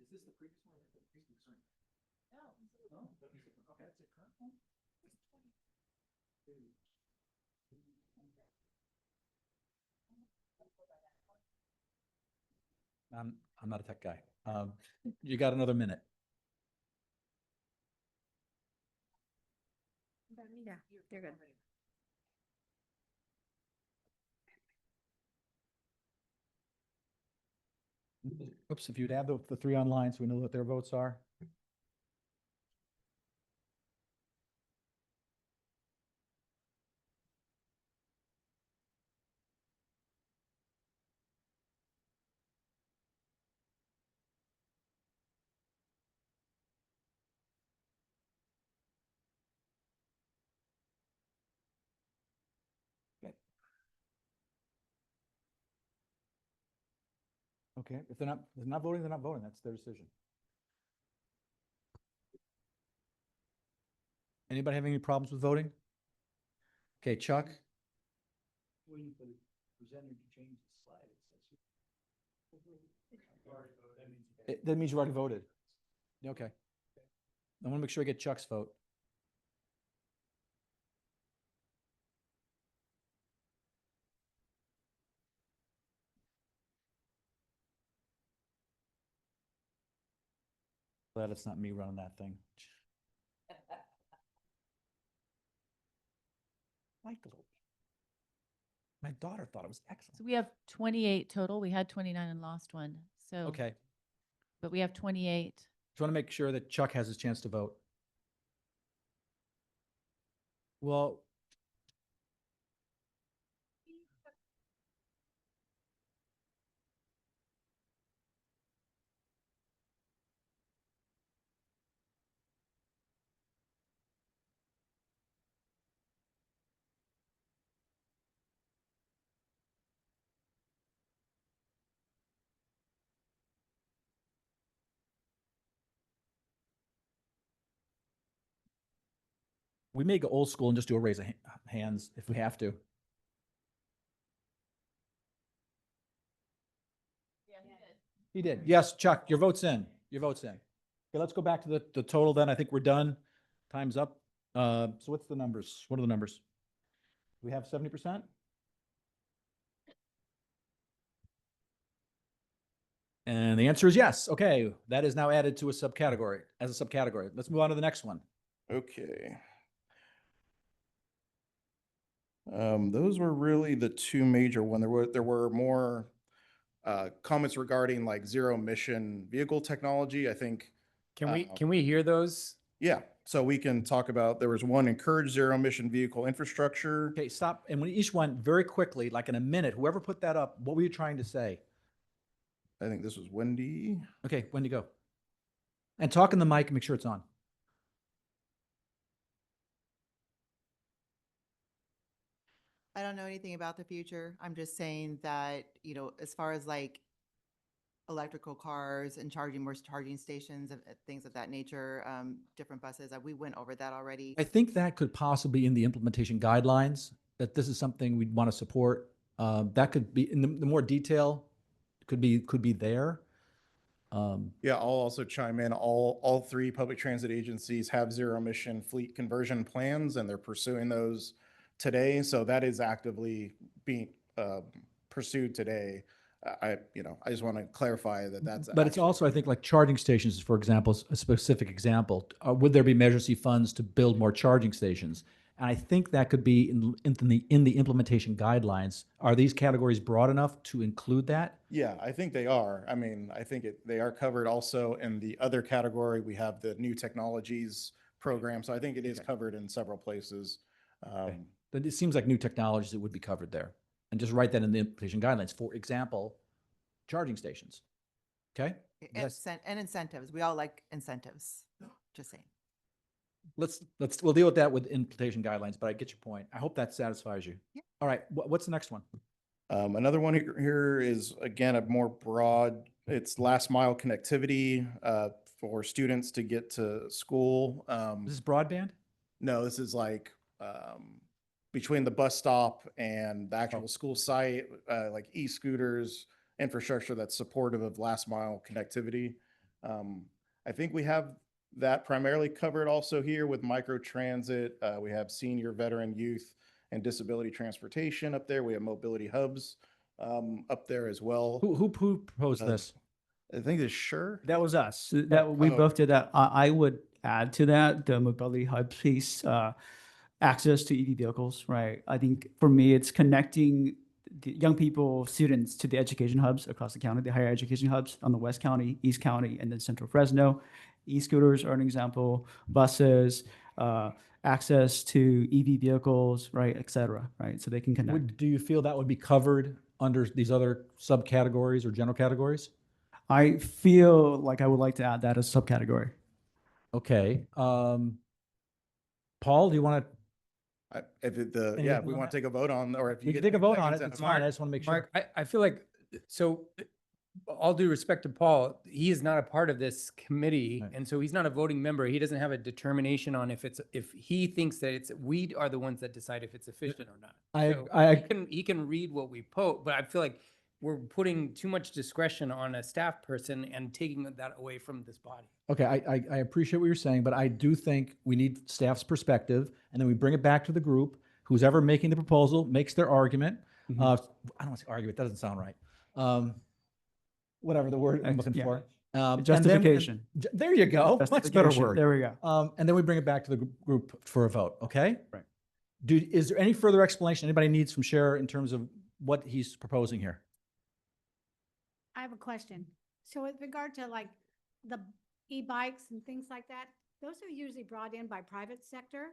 Is this the previous one? No. Okay, that's the current one? I'm not a tech guy. You got another minute. Yeah, you're good. Oops, if you'd add the three online so we know what their votes are. Okay, if they're not voting, they're not voting. That's their decision. Anybody having any problems with voting? Okay, Chuck? Waiting for the presenter to change the slide. That means you already voted. Okay. I want to make sure I get Chuck's vote. Glad it's not me running that thing. Liked it. My daughter thought it was So excellent. we have 28 total. We had 29 and lost one. So, Okay, but we have 28. just want to make sure that Chuck has his chance to vote. Well, we may go old school and just do a raise of hands if we have to. He did. Yes, Chuck, your vote's in. Your vote's in. Okay, let's go back to the total then. I think we're done. Time's up. So what's the numbers? What are the numbers? We have 70%? And the answer is yes. Okay, that is now added to a subcategory, as a subcategory. Let's move on to the next one. Okay. Those were really the two major one. There were more comments regarding like zero emission vehicle technology. I think. Can we hear those? Yeah. So we can talk about, there was one, encourage zero emission vehicle infrastructure. Okay, stop. And when each one, very quickly, like in a minute, whoever put that up, what were you trying to say? I think this was Wendy. Okay, when to go? And talk in the mic and make sure it's on. I don't know anything about the future. I'm just saying that, you know, as far as like electrical cars and charging more charging stations and things of that nature, different buses, we went over that already. I think that could possibly in the implementation guidelines, that this is something we'd want to support. That could be, in the more detail, could be there. Yeah, I'll also chime in. All three public transit agencies have zero emission fleet conversion plans and they're pursuing those today. So that is actively being pursued today. I just want to clarify that that's. But it's also, I think, like charging stations, for example, is a specific example. Would there be Measure C funds to build more charging stations? And I think that could be in the implementation guidelines. Are these categories broad enough to include that? Yeah, I think they are. I mean, I think they are covered also in the other category. We have the new technologies program. So I think it is covered in several places. But it seems like new technologies that would be covered there. And just write that in the implementation guidelines. For example, charging stations. Okay? And incentives. We all like incentives, just saying. We'll deal with that with implementation guidelines, but I get your point. I hope that satisfies you. Yeah. All right, what's the next one? Another one here is, again, a more broad, it's last mile connectivity for students to get to school. This is broadband? No, this is like between the bus stop and the actual school site, like e-scooters, infrastructure that's supportive of last mile connectivity. I think we have that primarily covered also here with microtransit. We have senior, veteran, youth, and disability transportation up there. We have mobility hubs up there as well. Who proposed this? I think it's Sure. That was us. That we Oh. both did that. I would add to that the mobility hub piece, access to EV vehicles, right? I think for me, it's connecting the young people, students to the education hubs across the county, the higher education hubs on the West County, East County, and then Central Fresno. E-scooters are an example, buses, access to EV vehicles, right, et cetera, right? So they can connect. Do you feel that would be covered under these other subcategories or general categories? I feel like I would like to add that as a subcategory. Okay. Paul, do you want to? If we on want to take a vote on, or if You can take a vote on it. It's fine. I just want to make sure. Mark, I feel like, so all due respect to Paul, he is not a part of this committee. Right. And so he's not a voting member. He doesn't have a determination on if he thinks that we are the ones that decide if it's efficient or not. So he can read what we post, but I feel like we're putting too much discretion on a staff person and taking that away from this body. Okay, I appreciate what you're saying, but I do think we need staff's perspective, and then we bring it back to the group. Who's ever making the proposal makes their argument. I don't want to say argument, that doesn't sound right. Whatever the word I'm looking for. And then- Justification. There you go. Much better Justification. word. There we go. And then we bring it back to the group for a vote, okay? Right. Is there any further explanation anybody needs from Cher in terms of what he's proposing here? I have a question. So with regard to like the e-bikes and things like that, those are usually brought in by private sector.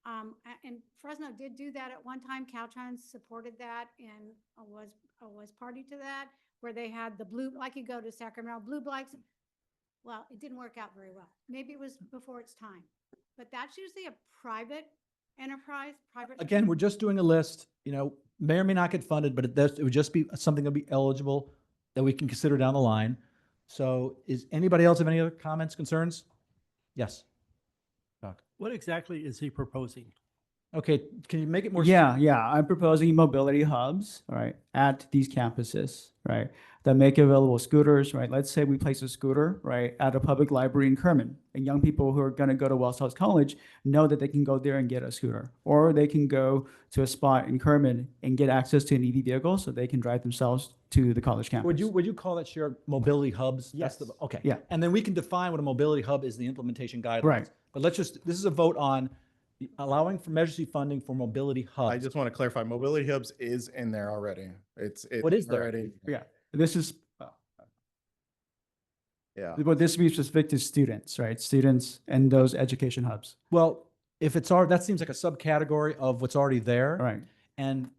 And Fresno did do that at one time. Caltrans supported that and was party to that, where they had the blue, like you go to Sacramento, blue bikes. Well, it didn't work out very well. Maybe it was before its time, but that's usually a private enterprise, private. Again, we're just doing a list, may or may not get funded, but it would just be something that'll be eligible that we can consider down the line. So is anybody else have any other comments, concerns? Yes. Doc. What exactly is he proposing? Okay, can you make it more? Yeah, I'm proposing mobility hubs, right, at these campuses, right, that make available scooters, right? Let's say we place a scooter, right, at a public library in Kerman, and young people who are going to go to Wells House College know that they can go there and get a scooter, or they can go to a spot in Kerman and get access to an EV vehicle so they can drive themselves to the college campus. Would you call that shared mobility hubs? Yes. Okay. Yeah. And then we can define what a mobility hub is in the implementation guidelines. Right. But this is a vote on allowing for Measure C funding for mobility hubs. I just want to clarify, mobility hubs is in there already. It's What is there? already. Yeah, this is, Yeah. But this be specific to students, right? Students and those education hubs. Well, if it's already, that seems like a subcategory of what's already there. Right. And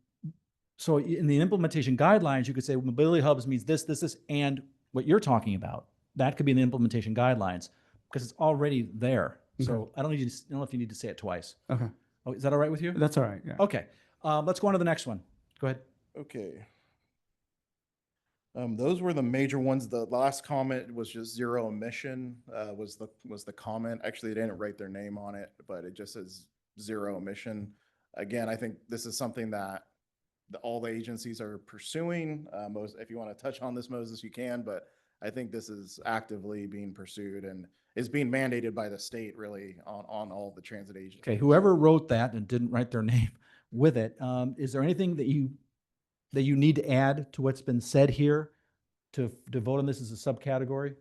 so in the implementation guidelines, you could say mobility hubs means this, and what you're talking about. That could be in the implementation guidelines because it's already there. So I don't know if you need to say it twice. Okay. Oh, is that all right with you? That's all right. Yeah. Okay. Let's go on to the next one. Go ahead. Okay. Those were the major ones. The last comment was just zero emission, was the comment. Actually, they didn't write their name on it, but it just says zero emission. Again, I think this is something that all the agencies are pursuing. If you want to touch on this, Moses, you can, but I think this is actively being pursued and is being mandated by the state really on all the transit agencies. Okay. Whoever wrote that and didn't write their name with it, is there anything that you need to add to what's been said here to vote on this as a subcategory?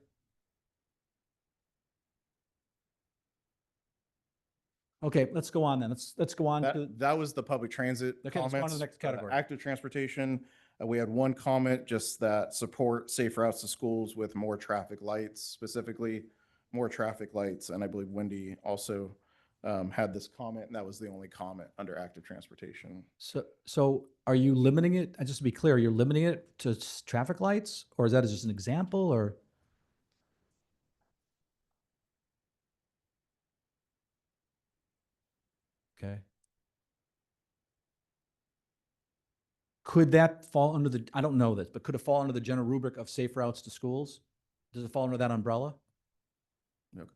Okay, let's go on then. Let's go on to, That was the public transit Okay, let's go on to comments. the next category. Active transportation, we had one comment just that support safe routes to schools with more traffic lights, specifically more traffic lights. And I believe Wendy also had this comment, and that was the only comment under active transportation. so are you limiting it, just to be clear, you're limiting it to traffic lights, or is that just an example, or? Okay. Could that fall under the, I don't know this, but could it fall under the general rubric of safe routes to schools? Does it fall under that umbrella? No.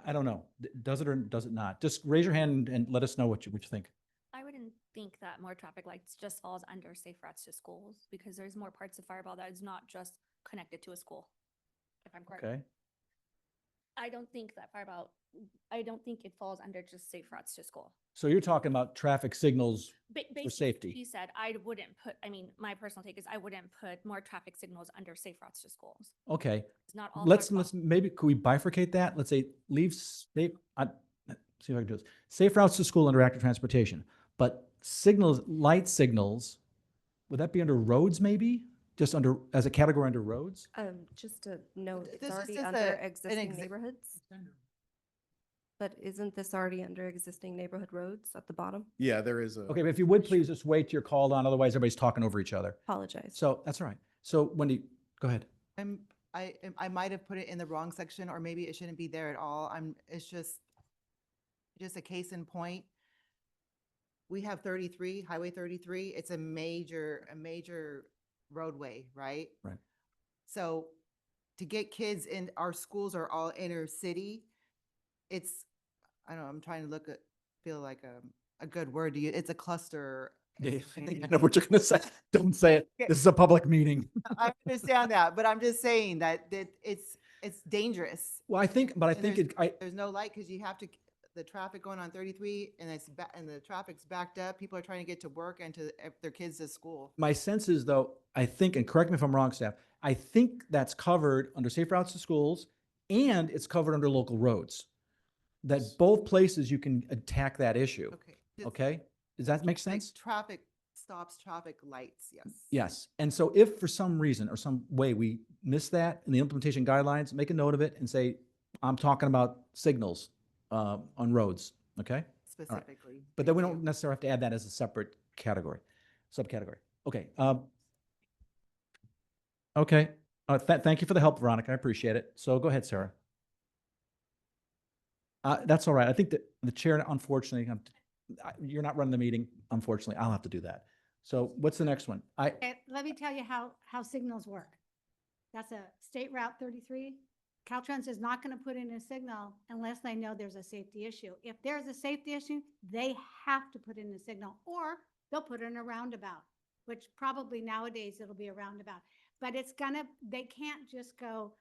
I don't know. Does it or does it not? Just raise your hand and let us know what you think. I wouldn't think that more traffic lights just falls under safe routes to schools because there's more parts of Fireball that is not just connected to a school. If I'm correct. Okay. I don't think that Fireball, I don't think it falls under just safe routes to school. So you're talking about traffic signals Basically, for safety. He said, I wouldn't put, I mean, my personal take is I wouldn't put more traffic signals under safe routes to schools. Okay. It's not all. Let's Fireball. maybe could we bifurcate that? Let's say leave safe. See if I can do this. Safe routes to school under active transportation, but signals, light signals, would that be under roads? Maybe just under as a category under roads. Just to note, This it's is already just under an existing neighborhoods. But isn't this already under existing neighborhood roads at the bottom? Yeah, there is a. Okay, but if you would please just wait till you're called on, otherwise everybody's talking over each other. Apologize. So that's all right. So Wendy, go ahead. I might have put it in the wrong section, or maybe it shouldn't be there at all. It's just a case in point. We have 33, Highway 33. It's a major roadway, right? Right. So to get kids in, our schools are all inner city. I don't know, I'm trying to feel like a good word to use. It's a cluster. I think I know what you're going to say. Don't say it. This is a public meeting. I understand that, but I'm just saying that it's dangerous. Well, I think There's no light because you have the traffic going on 33 and and the traffic's backed up. People are trying to get to work and to their kids to school. my sense is though, I think, and correct me if I'm wrong, staff, I think that's covered under safe routes to schools and it's covered under local roads. That both places you can attack that issue. Okay. Just Okay? Does that make like sense? traffic stops, traffic lights, yes. Yes. And so if for some reason or some way we miss that in the implementation guidelines, make a note of it and say, I'm talking about signals on roads. Okay? All right. Specifically. But then we Thank don't you. necessarily have to add that as a separate category, subcategory. Okay. Okay. Thank you for the help, Veronica. I appreciate it. So go ahead, Sarah. That's all right. I think that the chair, unfortunately, you're not running the meeting. Unfortunately, I'll have to do that. So what's the next one? Let me tell you how signals work. That's a State Route 33. Caltrans is not going to put in a signal unless they know there's a safety issue. If there's a safety issue, they have to put in a signal, or they'll put in a roundabout, which probably nowadays it'll be a roundabout. But they can't just go,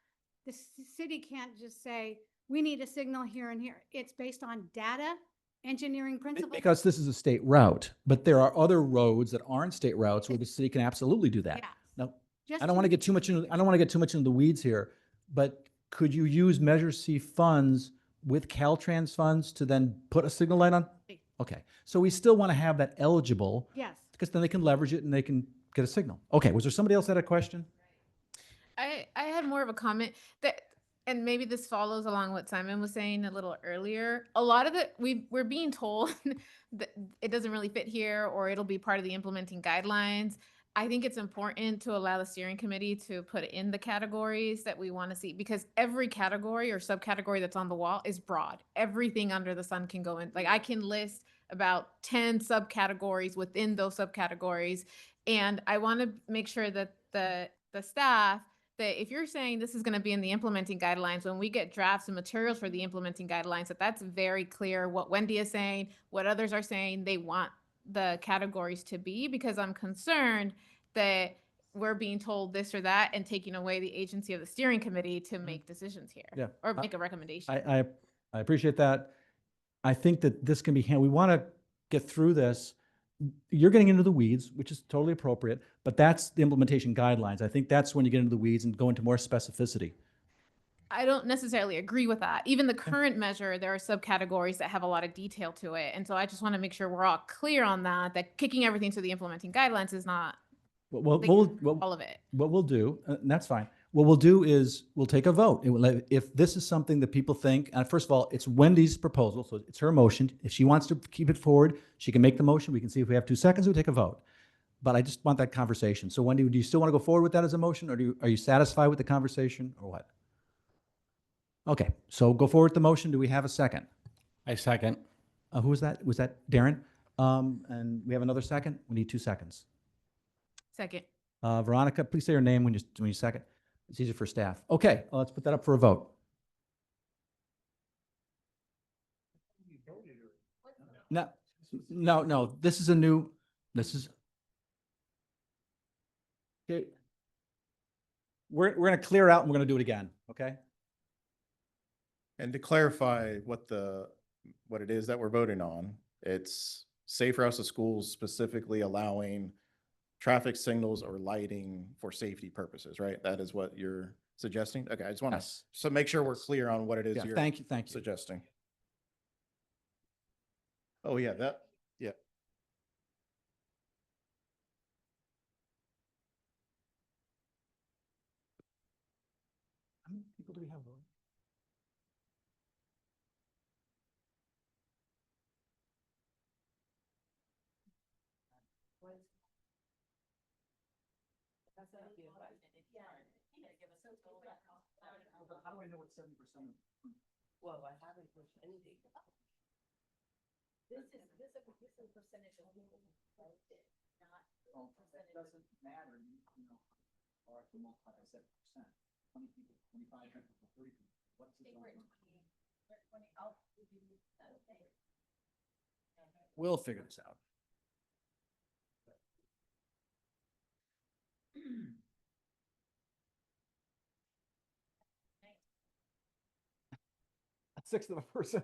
the city can't just say, we need a signal here and here. It's based on data, engineering principles. Because this is a state route, but there are other roads that aren't state routes where the city can absolutely do that. Yeah. Now, Just I don't want to get too much into, I don't want to get too much into the weeds here, but could you use Measure C funds with Caltrans funds to then put a signal light on? Okay, so we still want to have that eligible. Yes. Because then they can leverage it and they can get a signal. Okay, was there somebody else that had a question? I have had more of a comment that, and maybe this follows along what Simon was saying a little earlier. A lot of we're being told that it doesn't really fit here, or it'll be part of the implementing guidelines. I think it's important to allow the steering committee to put in the categories that we want to see, because every category or subcategory that's on the wall is broad. Everything under the sun can go in. Like, I can list about 10 subcategories within those subcategories. And I want to make sure that the staff, that if you're saying this is going to be in the implementing guidelines, when we get drafts and materials for the implementing guidelines, that's very clear what Wendy is saying, what others are saying they want the categories to be, because I'm concerned that we're being told this or that and taking away the agency of the steering committee to make decisions here. Yeah. Or make a recommendation. I appreciate that. I think that this can be, we want to get through this. You're getting into the weeds, which is totally appropriate, but that's the implementation guidelines. I think that's when you get into the weeds and go into more specificity. I don't necessarily agree with that. Even the current measure, there are subcategories that have a lot of detail to it. And so I just want to make sure we're all clear on that kicking everything to the implementing guidelines is not all of it. What we'll do, and that's fine. What we'll do is we'll take a vote. If this is something that people think, and first of all, it's Wendy's proposal, so it's her motion. If she wants to keep it forward, she can make the motion. We can see if we have 2 seconds, we'll take a vote. But I just want that conversation. So Wendy, do you still want to go forward with that as a motion, or are you satisfied with the conversation, or what? Okay, so go forward with the motion. Do we have a second? I second. Who was that? Was that Darren? And we have another second? We need 2 seconds. Second. Veronica, please say your name when you second. It's easier for staff. Okay, let's put that up for a vote. No, this is okay. We're going to clear out and we're going to do it again, okay? And to clarify what it is that we're voting on, it's Safe Routes to Schools specifically allowing traffic signals or lighting for safety purposes, right? That is what you're suggesting? Okay, I just want to, Yes. so make sure we're clear on what it is Yeah, you're thank you. suggesting. Oh, yeah, yeah. How many people do we have voting? How do I know what 70%? Well, I haven't pushed anything. This is percentage of people who voted, not That doesn't matter, or if you multiply by 7%, 20 people, 25 people, 30 people. What's the We'll figure this out. A sixth of a person.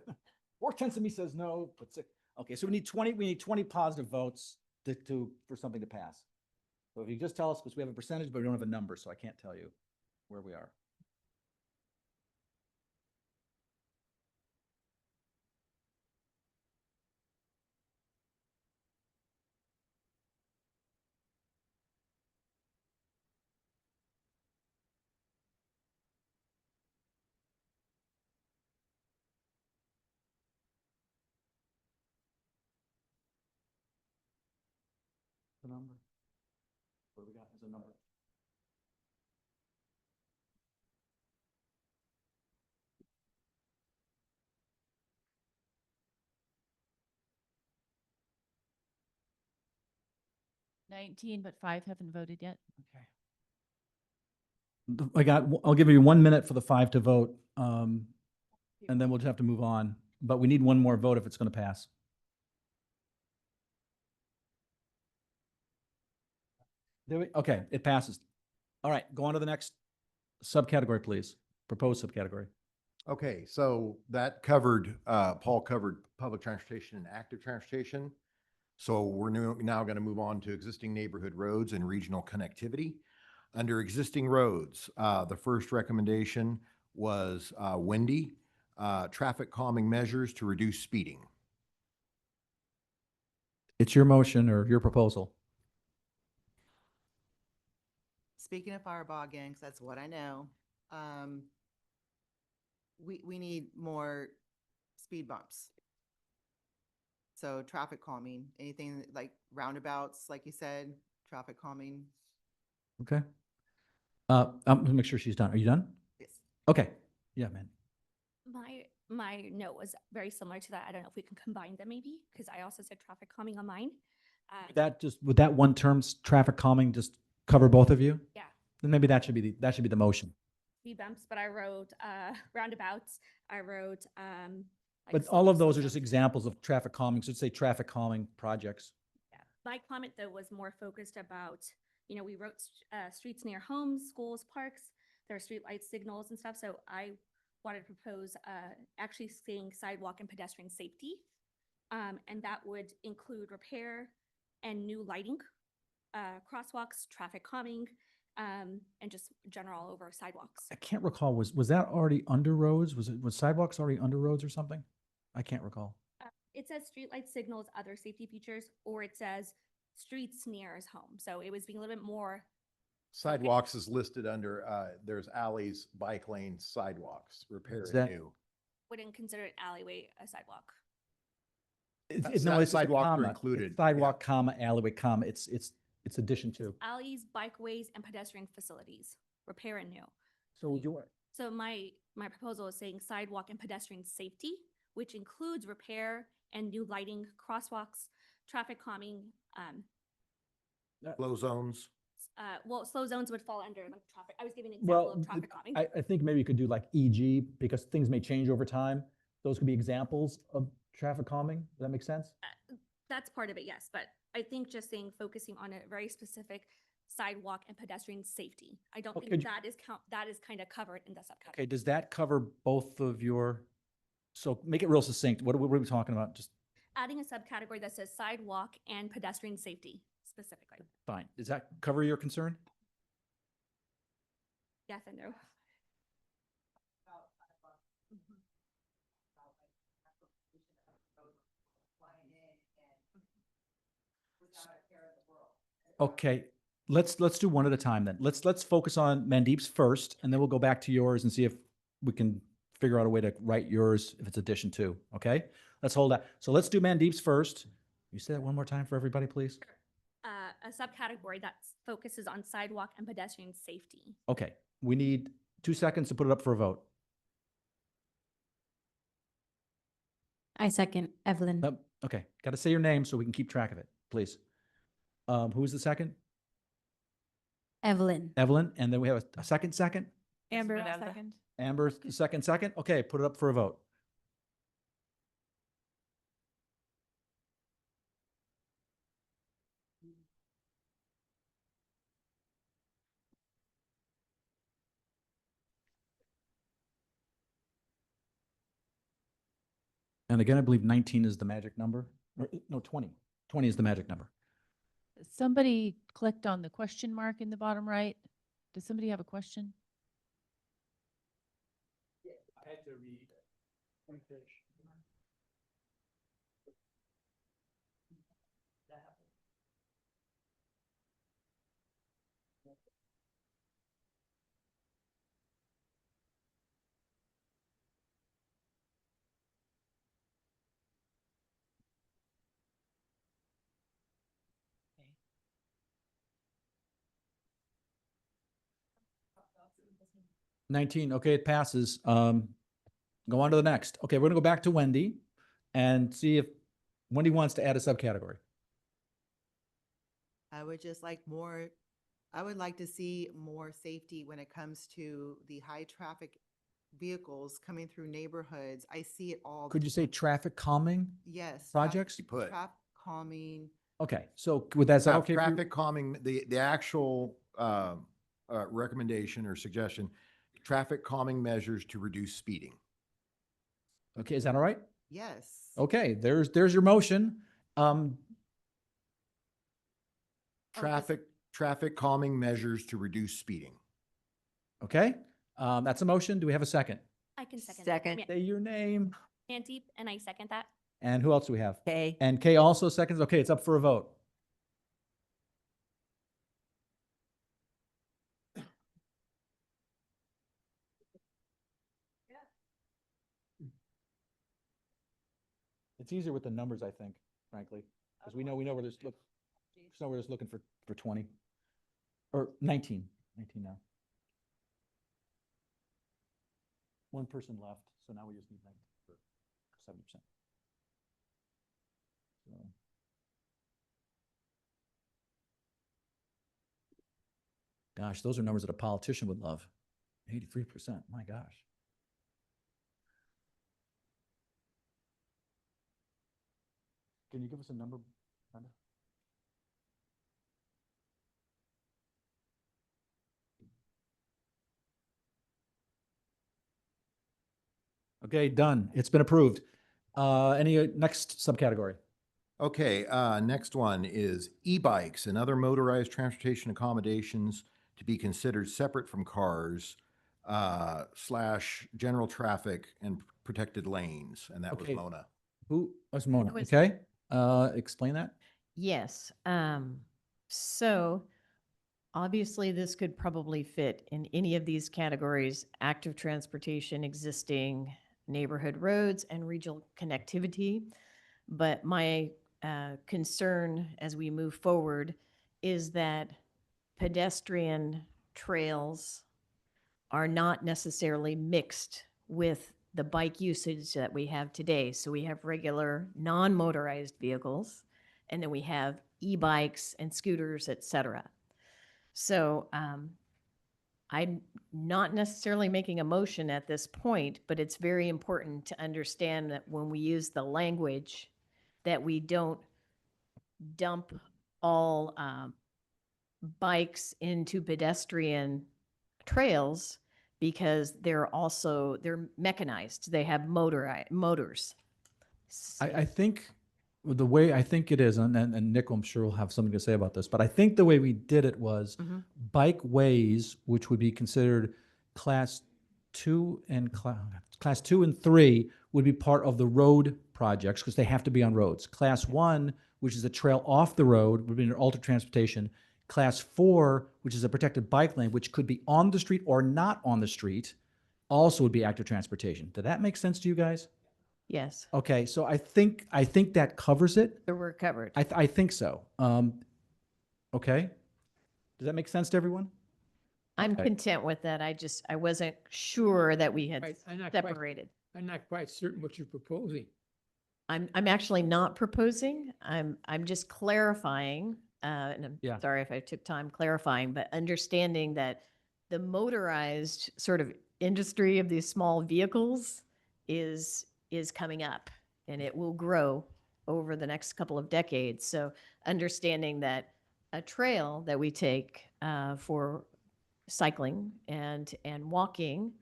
4/10 of me says no, but six. Okay, so we need 20 positive votes for something to pass. So if you just tell us, because we have a percentage, but we don't have a number, so I can't tell you where we are. The number. What do we got as a number? $19, but 5 haven't voted yet. Okay. I'll give you 1 minute for the 5 to vote, and then we'll just have to move on. But we need one more vote if it's going to pass. Okay, it passes. All right, go on to the next subcategory, please. Proposed subcategory. Okay, so that covered, Paul covered public transportation and active transportation. So we're now going to move on to existing neighborhood roads and regional connectivity. Under existing roads, the first recommendation was Wendy, traffic calming measures to reduce speeding. It's your motion or your proposal. Speaking of Fireball again, 'cause that's what I know. we need more speed bumps. So traffic calming, anything like roundabouts, like you said, traffic calming. Okay. I'm gonna make sure she's done. Are you done? Yes. Okay. Yeah, man. My note was very similar to that. I don't know if we can combine them maybe, because I also said traffic calming on mine. Would that one term's traffic calming just cover both of you? Yeah, Then maybe that should be the motion. speed bumps, but I wrote roundabouts. I wrote like But all of slow those are just zones. examples of traffic calming. So say traffic calming projects. Yeah. My comment though was more focused about, we wrote streets near homes, schools, parks. There are street light signals and stuff. So I wanted to propose actually saying sidewalk and pedestrian safety. And that would include repair and new lighting, crosswalks, traffic calming, and just general over sidewalks. I can't recall, was that already under roads? Was sidewalks already under roads or something? I can't recall. It says streetlight signals, other safety features, or it says streets near his home. So it was being a little bit more, Sidewalks is listed under, there's alleys, bike lanes, sidewalks, repair Is and that- new. wouldn't consider it alleyway a sidewalk. No, it's a Sidewalks are comma. included, It's sidewalk, comma, alleyway, comma. It's addition to. Alleys, bikeways, and pedestrian facilities, repair and new. So would you, So my proposal is saying sidewalk and pedestrian safety, which includes repair and new lighting, crosswalks, traffic calming. Flow zones. Well, slow zones would fall under like traffic. I was giving an example well, of traffic calming. I think maybe you could do like EG because things may change over time. Those could be examples of traffic calming. Does that make sense? That's part of it, yes, but I think just saying focusing on a very specific sidewalk and pedestrian safety. I don't Okay, think j- that is kind of covered in the subcategory. Okay, does that cover both of your, so make it real succinct. What are we talking about? Just Adding a subcategory that says sidewalk and pedestrian safety specifically. fine. Does that cover your concern? Yes and no. Okay, let's do one at a time then. Let's focus on Mandeep's first, and then we'll go back to yours and see if we can figure out a way to write yours if it's addition to, okay? Let's hold that. So let's do Mandeep's first. You say that one more time for everybody, please? A subcategory that focuses on sidewalk and pedestrian safety. Okay, we need 2 seconds to put it up for a vote. I second Evelyn. Okay, got to say your name so we can keep track of it, please. Who was the second? Evelyn. Evelyn, and then we have a second? Amber, Esmeralda. second. Amber, the second? Okay, put it up for a vote. And again, I believe 19 is the magic number. Or, no, 20. 20 is the magic number. Somebody clicked on the question mark in the bottom right. Does somebody have a question? I had to read. Okay. 19, okay, it passes. Go on to the next. Okay, we're gonna go back to Wendy and see if Wendy wants to add a subcategory. I would just like more, I would like to see more safety when it comes to the high traffic vehicles coming through neighborhoods. I see it all. Could you say traffic calming Yes. projects? Put. Traffic calming. Okay, so with that, is that okay? for you? Traffic calming, the actual recommendation or suggestion, traffic calming measures to reduce speeding. Okay, is that all right? Yes. Okay, there's your motion. Traffic calming measures to reduce speeding. Okay, that's a motion. Do we have a second? I can second. Second. Say your name. Antique, and I second that. And who else do we have? Okay. And Kay also seconds. Okay, it's up for a vote. It's easier with the numbers, I think, frankly, because we know where there's, look, know we're just looking for 20 or 19 now. One person left, so now we just need 19 for 70%. So. Gosh, those are numbers that a politician would love. 83%, my gosh. Can you give us a number, Brenda? Okay, done. It's been approved. Any next subcategory? Okay, next one is e-bikes and other motorized transportation accommodations to be considered separate from cars, / general traffic and protected lanes, and that was Okay. Mona. Who was Mona? That was- Okay, explain that. Yes, so obviously this could probably fit in any of these categories: active transportation, existing neighborhood roads, and regional connectivity. But my concern as we move forward is that pedestrian trails are not necessarily mixed with the bike usage that we have today. So we have regular non-motorized vehicles, and then we have e-bikes and scooters, et cetera. So I'm not necessarily making a motion at this point, but it's very important to understand that when we use the language, that we don't dump all bikes into pedestrian trails, because they're mechanized. They have motors. I think the way I think it is, and Nick, I'm sure will have something to say about this, but I think the way we did it was bike ways, which would be considered class 2 and class 2 and 3 would be part of the road projects because they have to be on roads. Class 1, which is a trail off the road, would be under altered transportation. Class 4, which is a protected bike lane, which could be on the street or not on the street, also would be active transportation. Did that make sense to you guys? Yes, Okay, so I think that covers it. so we're covered. I think so. Okay. Does that make sense to everyone? I'm Okay. content with that. I wasn't sure that we had Right, I'm not quite- separated. I'm not quite certain what you're proposing. I'm actually not proposing. I'm just clarifying, and I'm Yeah. sorry if I took time clarifying, but understanding that the motorized sort of industry of these small vehicles is coming up, and it will grow over the next couple of decades. So understanding that a trail that we take for cycling and walking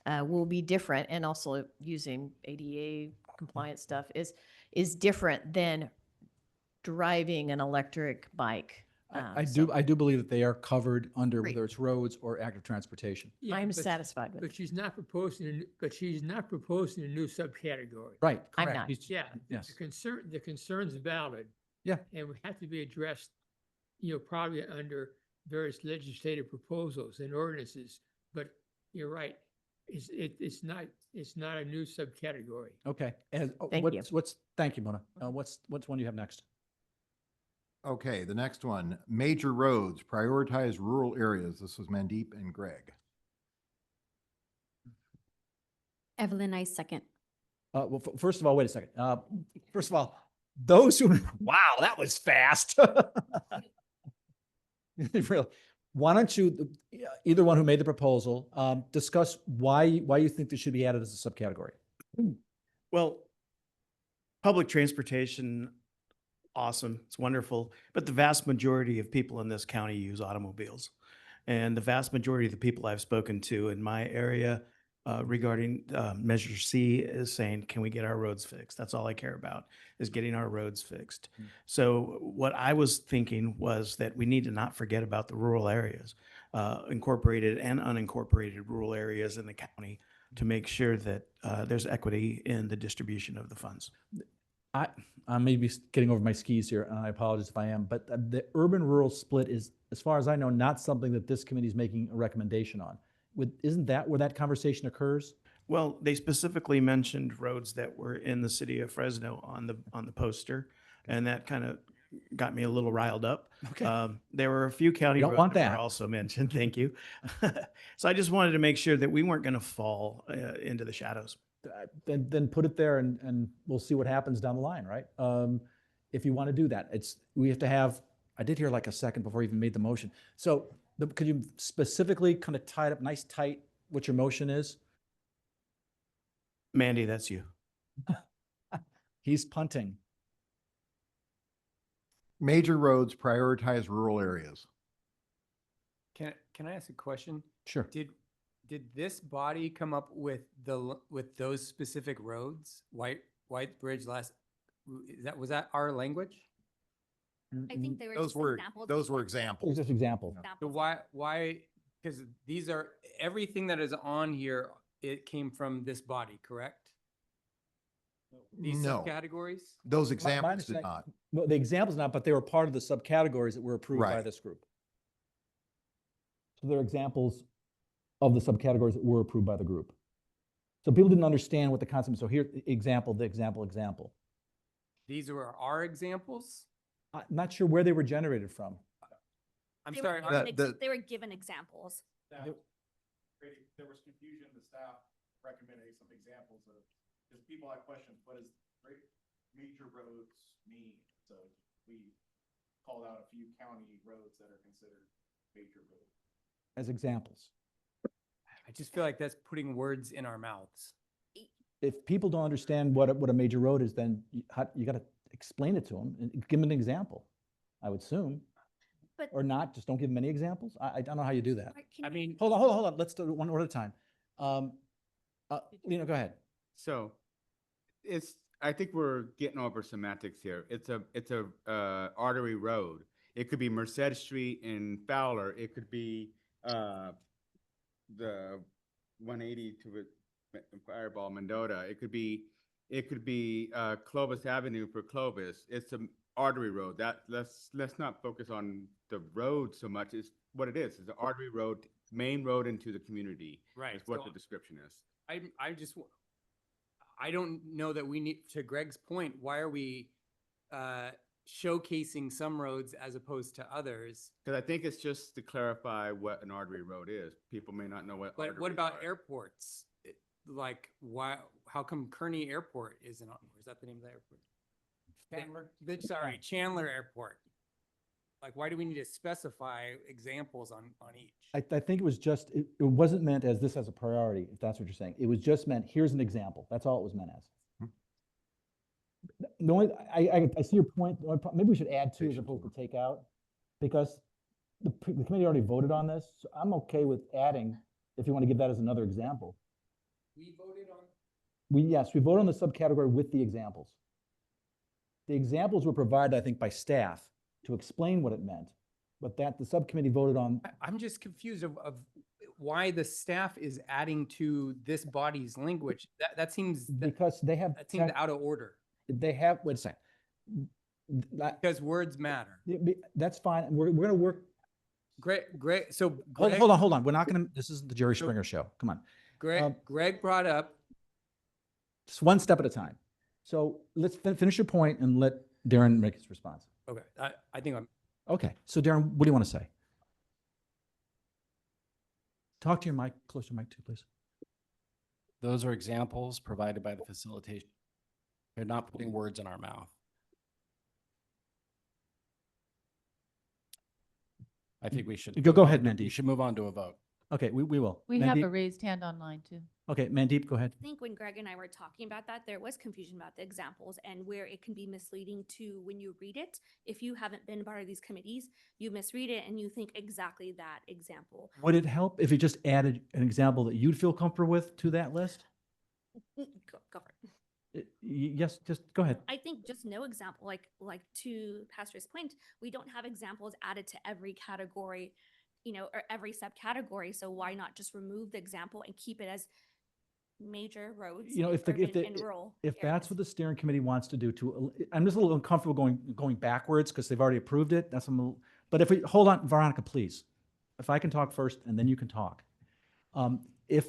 will be different, and also using ADA compliant stuff is different than driving an electric bike. I So do believe that they are covered under Great. whether it's roads or active transportation. Yeah, I'm but- satisfied with But it. she's not proposing, but she's not proposing a new subcategory. Right. I'm correct. not. He's- Yeah, Yes. the concern's valid. Yeah. And we have to be addressed, probably under various legislative proposals and ordinances. But you're right, it's not a new subcategory. Okay. And Thank you. Thank you, Mona. What's one you have next? Okay, the next one, major roads, prioritize rural areas. This was Mandeep and Greg. Evelyn, I second. Well, first of all, wait a second. First of all, those who, wow, that was fast. Really. Why don't you, either one who made the proposal, discuss why you think this should be added as a subcategory? Well, public transportation, awesome, it's wonderful, but the vast majority of people in this county use automobiles. And the vast majority of the people I've spoken to in my area regarding Measure C is saying, can we get our roads fixed? That's all I care about, is getting our roads fixed. So what I was thinking was that we need to not forget about the rural areas, incorporated and unincorporated rural areas in the county, to make sure that there's equity in the distribution of the funds. I may be getting over my skis here, and I apologize if I am, but the urban-rural split is, as far as I know, not something that this committee is making a recommendation on. Isn't that where that conversation occurs? Well, they specifically mentioned roads that were in the city of Fresno on the poster, and that kind of got me a little riled up. Okay. There were a few county don't roads want that were that. also mentioned. Thank you. So I just wanted to make sure that we weren't going to fall into the shadows. Then put it there and we'll see what happens down the line, right? If you want to do that, we have to have, I did hear like a second before you even made the motion. So could you specifically kind of tie it up nice, tight, what your motion is? Mandy, that's you. He's punting. Major roads prioritize rural areas. Can I ask a question? Sure. Did this body come up with with those specific roads? White Bridge was that our language? I think they were Those just were, examples. those were It's examples. just example. So Examples. why, because these are, everything that is on here, it came from this body, correct? These No, subcategories? those My examples did understanding- not. Well, the examples not, but they were part of the subcategories that were approved by Right. this group. So they're examples of the subcategories that were approved by the group. So people didn't understand what the concept, so here, example. These were our examples? I'm not sure where they were generated from. I'm They were sorry. given they were given examples. There was confusion, the staff recommended some examples of, because people had questions, what does major roads mean? So we called out a few county roads that are considered major roads. As examples. I just feel like that's putting words in our mouths. If people don't understand what a major road is, then you got to explain it to them and give them an example, I would assume. But Or not, just don't give them any examples? I don't know how you do that. Right, can I you- mean, Hold on. Let's do it one at a time. Lena, go ahead. So I think we're getting over semantics here. It's a artery road. It could be Merced Street in Fowler. It could be the 180 to Fireball Mendota. It could be Clovis Avenue for Clovis. It's an artery road. Let's not focus on the road so much. It's what it is. It's an artery road, main road into the community. Right, Is what so the description is. I don't know that we need, to Greg's point, why are we showcasing some roads as opposed to others? Because I think it's just to clarify what an artery road is. People may not know what. But what arteries about are. airports? Like, how come Kearney Airport isn't on, or is that the name of the airport? Chandler Airport. Like, why do we need to specify examples on each? I think it was just, it wasn't meant as this as a priority, if that's what you're saying. It was just meant, here's an example. That's all it was meant as. The only, I see your point. The only maybe we should add to as opposed to take out, because the committee already voted on this. So I'm okay with adding, if you want to give that as another example. We voted on. Yes, we voted on the subcategory with the examples. The examples were provided, I think, by staff to explain what it meant, but that the subcommittee voted on. I'm just confused of why the staff is adding to this body's language. That seems, Because they have. that seems out of order. They have, wait a second. Because words matter. That's fine. We're going to work. Greg, so. Hold on. We're not going to, this isn't the Jerry Springer show. Come on. Greg brought up. Just one step at a time. So let's finish your point and let Darren make his response. Okay, I think I'm. Okay, so Darren, what do you want to say? Talk to your mic, closer mic too, please. Those are examples provided by the facilitation. They're not putting words in our mouth. I think we should. Go ahead, We Mandeep. should move on to a vote. Okay, we will. We have a Mandeep? raised hand online too. Okay, Mandeep, go ahead. I think when Greg and I were talking about that, there was confusion about the examples and where it can be misleading to when you read it. If you haven't been part of these committees, you misread it and you think exactly that example. Would it help if you just added an example that you'd feel comfortable with to that list? Go for it. Yes, just go ahead. I think just no example, like to Pastor's point, we don't have examples added to every category, or every subcategory. So why not just remove the example and keep it as major roads? If rural that's what the steering committee wants to do I'm just a little uncomfortable going backwards because they've already approved it. But if we, hold on, Veronica, please. If I can talk first and then you can talk. If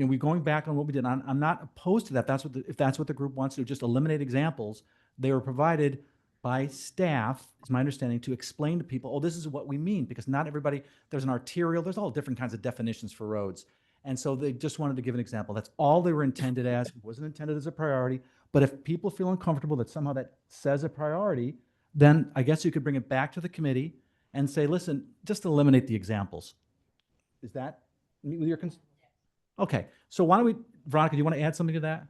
you know, we're going back on what we did. I'm not opposed to that. That's what, if that's what the group wants to do, just eliminate examples. They were provided by staff, is my understanding, to explain to people, oh, this is what we mean, because not everybody, there's an arterial, there's all different kinds of definitions for roads. And so they just wanted to give an example. That's all they were intended as. It wasn't intended as a priority. But if people feel uncomfortable that somehow that says a priority, then I guess you could bring it back to the committee and say, listen, just eliminate the examples. Is that meet with your Okay, so why don't we, Veronica, do you want to add something to that?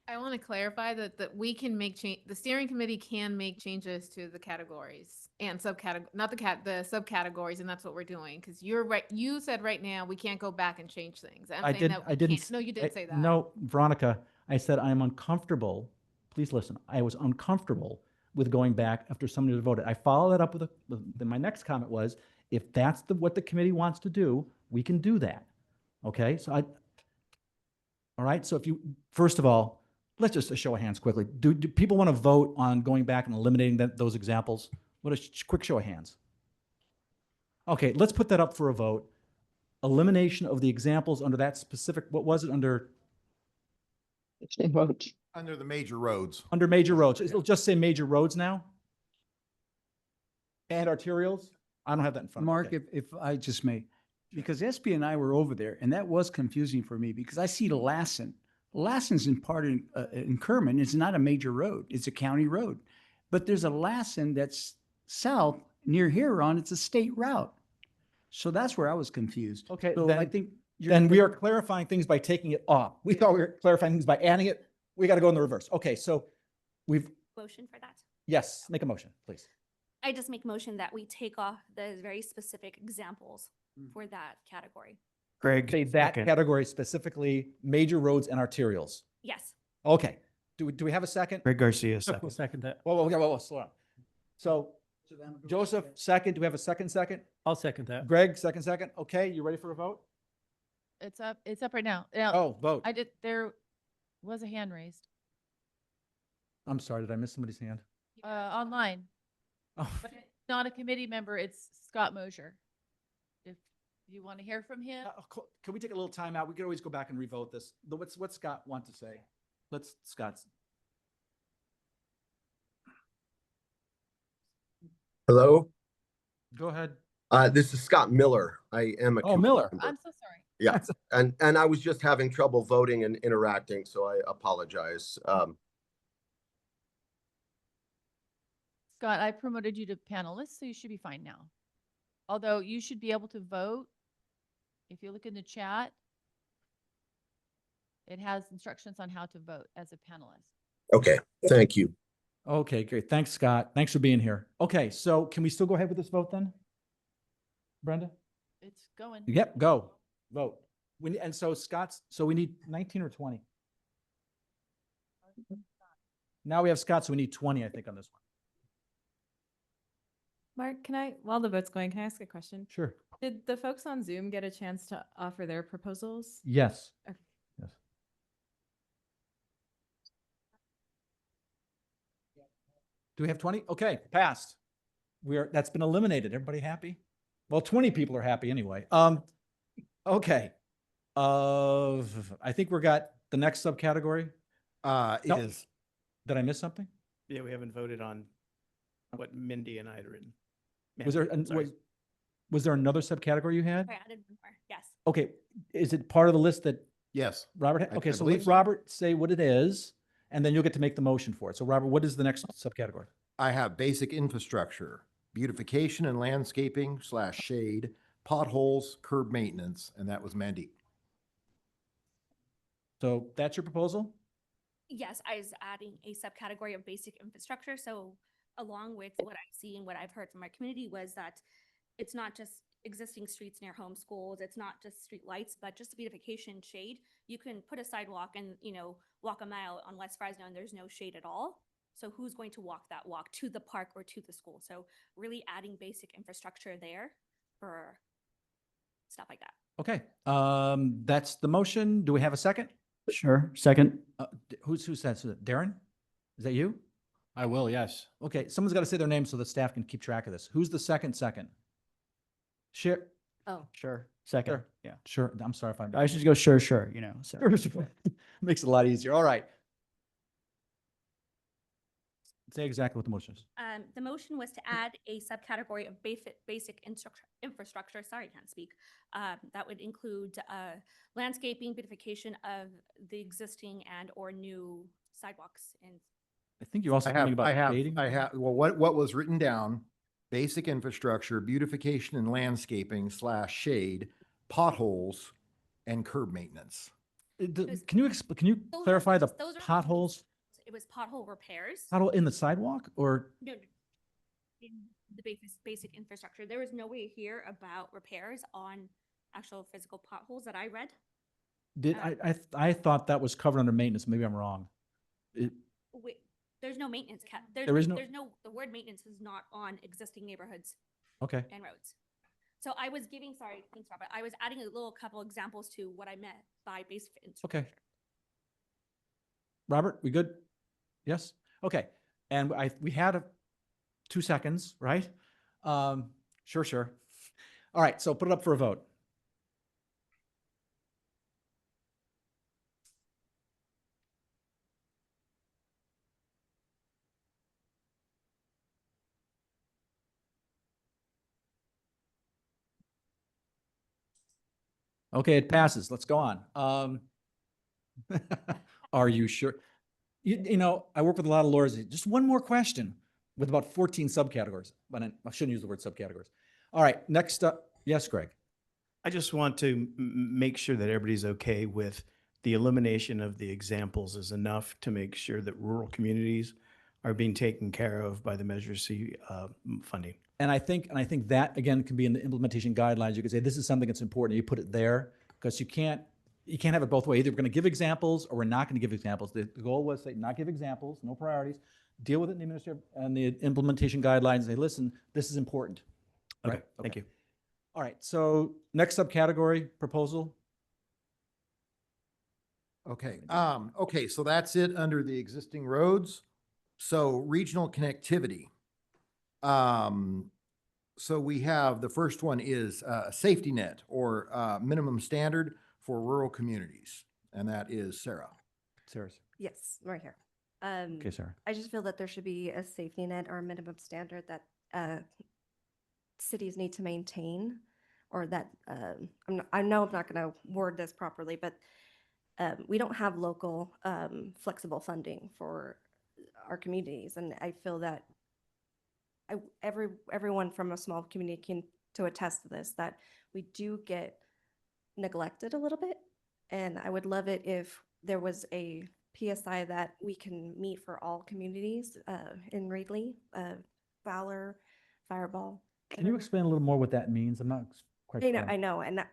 I want to clarify that we can make change, the steering committee can make changes to the categories and subcategory, not the subcategories, and that's what we're doing. Because you're right, you said right now, we can't go back and change things. I'm saying that we didn't. can't. No, you didn't say that. No, Veronica, I said I am uncomfortable. Please listen. I was uncomfortable with going back after somebody had voted. I followed that up then my next comment was, if that's what the committee wants to do, we can do that. Okay, so all right, so if you, first of all, let's just a show of hands quickly. Do people want to vote on going back and eliminating those examples? What a quick show of hands. Okay, let's put that up for a vote. Elimination of the examples under that specific, what was it under? Under the major roads. Under major roads. It'll just say major roads now? And arterials? I don't have that in front of me. Mark, Okay. if I just may, because SB and I were over there, and that was confusing for me because I see Lassen. Lassen's in part in Kerman. It's not a major road. It's a county road. But there's a Lassen that's south near Huron. It's a state route. So that's where I was confused. Okay, So then, I think then we are clarifying things by taking it off. We thought we were clarifying things by adding it. We got to go in the reverse. Okay, so we've, Motion for that. yes, make a motion, please. I just make motion that we take off the very specific examples for that category. Greg, Say that second. category specifically, major roads and arterials. Yes. Okay, do we have a second? Greg Garcia, We'll second. second that. Whoa, slow down. So Joseph, second. Do we have a second? I'll second that. Greg, second. Okay, you ready for a vote? It's up right now. Now, Oh, vote. there was a hand raised, I'm sorry, did I miss somebody's hand? online. Oh, But it's not a committee member, it's Scott Mosier. If you want to hear from him. Can we take a little time out? We could always go back and revote this. What's Scott want to say? Scott's. Hello, Go ahead. this is Scott Miller. I am a. Oh, committee Miller. member. I'm so sorry. Yeah, and I was just having trouble voting and interacting, so I apologize. Scott, I promoted you to panelist, so you should be fine now. Although you should be able to vote. If you look in the chat, it has instructions on how to vote as a panelist. Okay, thank you. Okay, great. Thanks, Scott. Thanks for being here. Okay, so can we still go ahead with this vote then? Brenda? It's going. Yep, go. Vote. And so so we need 19 or 20? Now we have Scott, so we need 20, I think, on this one. Mark, while the vote's going, can I ask a question? Sure. Did the folks on Zoom get a chance to offer their proposals? Yes. Okay. Yes. Do we have 20? Okay, passed. That's been eliminated. Everybody happy? Well, 20 people are happy anyway. Okay. I think we got the next subcategory. Nope. Is Did I miss something? Yeah, we haven't voted on what Mindy and I had written. Was there, Sorry. was there another subcategory you had? I added more, yes. Okay, is it part of the list that yes. Robert had? I Okay, so believe let so. Robert say what it is, and then you'll get to make the motion for it. So Robert, what is the next subcategory? I have basic infrastructure, beautification and landscaping / shade, potholes, curb maintenance, and that was Mandy. So that's your proposal? Yes, I was adding a subcategory of basic infrastructure. So along with what I see and what I've heard from my community was that it's not just existing streets near home schools, it's not just street lights, but just beautification, shade. You can put a sidewalk and, walk a mile on West Fresno and there's no shade at all. So who's going to walk that walk to the park or to the school? So really adding basic infrastructure there for stuff like that. Okay, that's the motion. Do we have a second? Sure, second. Who said, Darren? Is that you? I will, yes. Okay, someone's got to say their name so the staff can keep track of this. Who's the second? Oh. Sure. Second, Sure. yeah. Sure, I'm sorry if I'm. I should go sure, sure, you know, so. Makes it a lot easier. All right. Say exactly what the motion is. The motion was to add a subcategory of basic infrastructure, sorry, I can't speak. That would include landscaping, beautification of the existing and or new sidewalks and I think you're also thinking about shading. Well, what was written down, basic infrastructure, beautification and landscaping / shade, potholes and curb maintenance. Can you can you Those are clarify the just- those are- potholes? it was pothole repairs. Pothole in the sidewalk or? No, in the basic infrastructure. There was no way here about repairs on actual physical potholes that I read. Did I thought that was covered under maintenance. Maybe I'm wrong. Wait, there's no maintenance There is no- the word maintenance is not on existing neighborhoods Okay. and roads. So I was giving, sorry, thanks, Robert. I was adding a little couple examples to what I meant by basic infrastructure. Okay. Robert, we good? Yes? Okay. And we had 2 seconds, right? Sure, sure. All right, so put it up for a vote. Okay, it passes. Let's go on. Are you sure? You know, I work with a lot of lawyers. Just one more question with about 14 subcategories, but I shouldn't use the word subcategories. All right, next up. Yes, Greg. I just want to make sure that everybody's okay with the elimination of the examples is enough to make sure that rural communities are being taken care of by the Measure C funding. And I think that again can be in the implementation guidelines. You could say this is something that's important. You put it there because you can't have it both ways. Either we're going to give examples or we're not going to give examples. The goal was to not give examples, no priorities, deal with it in the administrative and the implementation guidelines and say, listen, this is important. Okay, Right? thank you. All right, so next subcategory proposal. Okay, okay, so that's it under the existing roads. So regional connectivity. So we have, the first one is safety net or minimum standard for rural communities. And that is Sarah. Sarah's. Yes, right here. Okay, Sarah. I just feel that there should be a safety net or a minimum standard that cities need to maintain, or that I know I'm not going to word this properly, but we don't have local flexible funding for our communities, and I feel that everyone from a small community can to attest to this, that we do get neglected a little bit, and I would love it if there was a PSI that we can meet for all communities in Reedley, Fowler, Fireball. Can you explain a little more what that means? I'm not quite sure. I know, and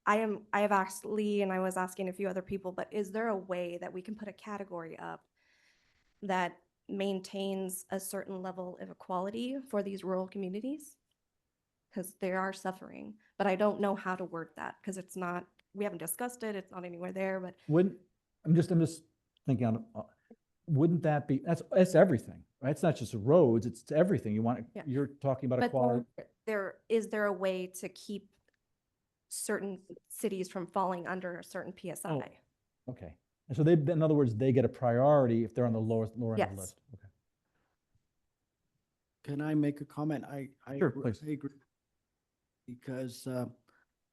I have asked Lee, and I was asking a few other people, but is there a way that we can put a category up that maintains a certain level of equality for these rural communities? Because they are suffering, but I don't know how to word that because it's not, we haven't discussed it. It's not anywhere there, but I'm just thinking on, wouldn't that be, that's everything, right? It's not just the roads, it's everything. Yeah. You're talking about but equality. is there a way to keep certain cities from falling under a certain PSI? Oh. Okay. And so in other words, they get a priority if they're on the lower end of the Yes. list. Okay. Can I make a comment? Sure, please. I agree. Because a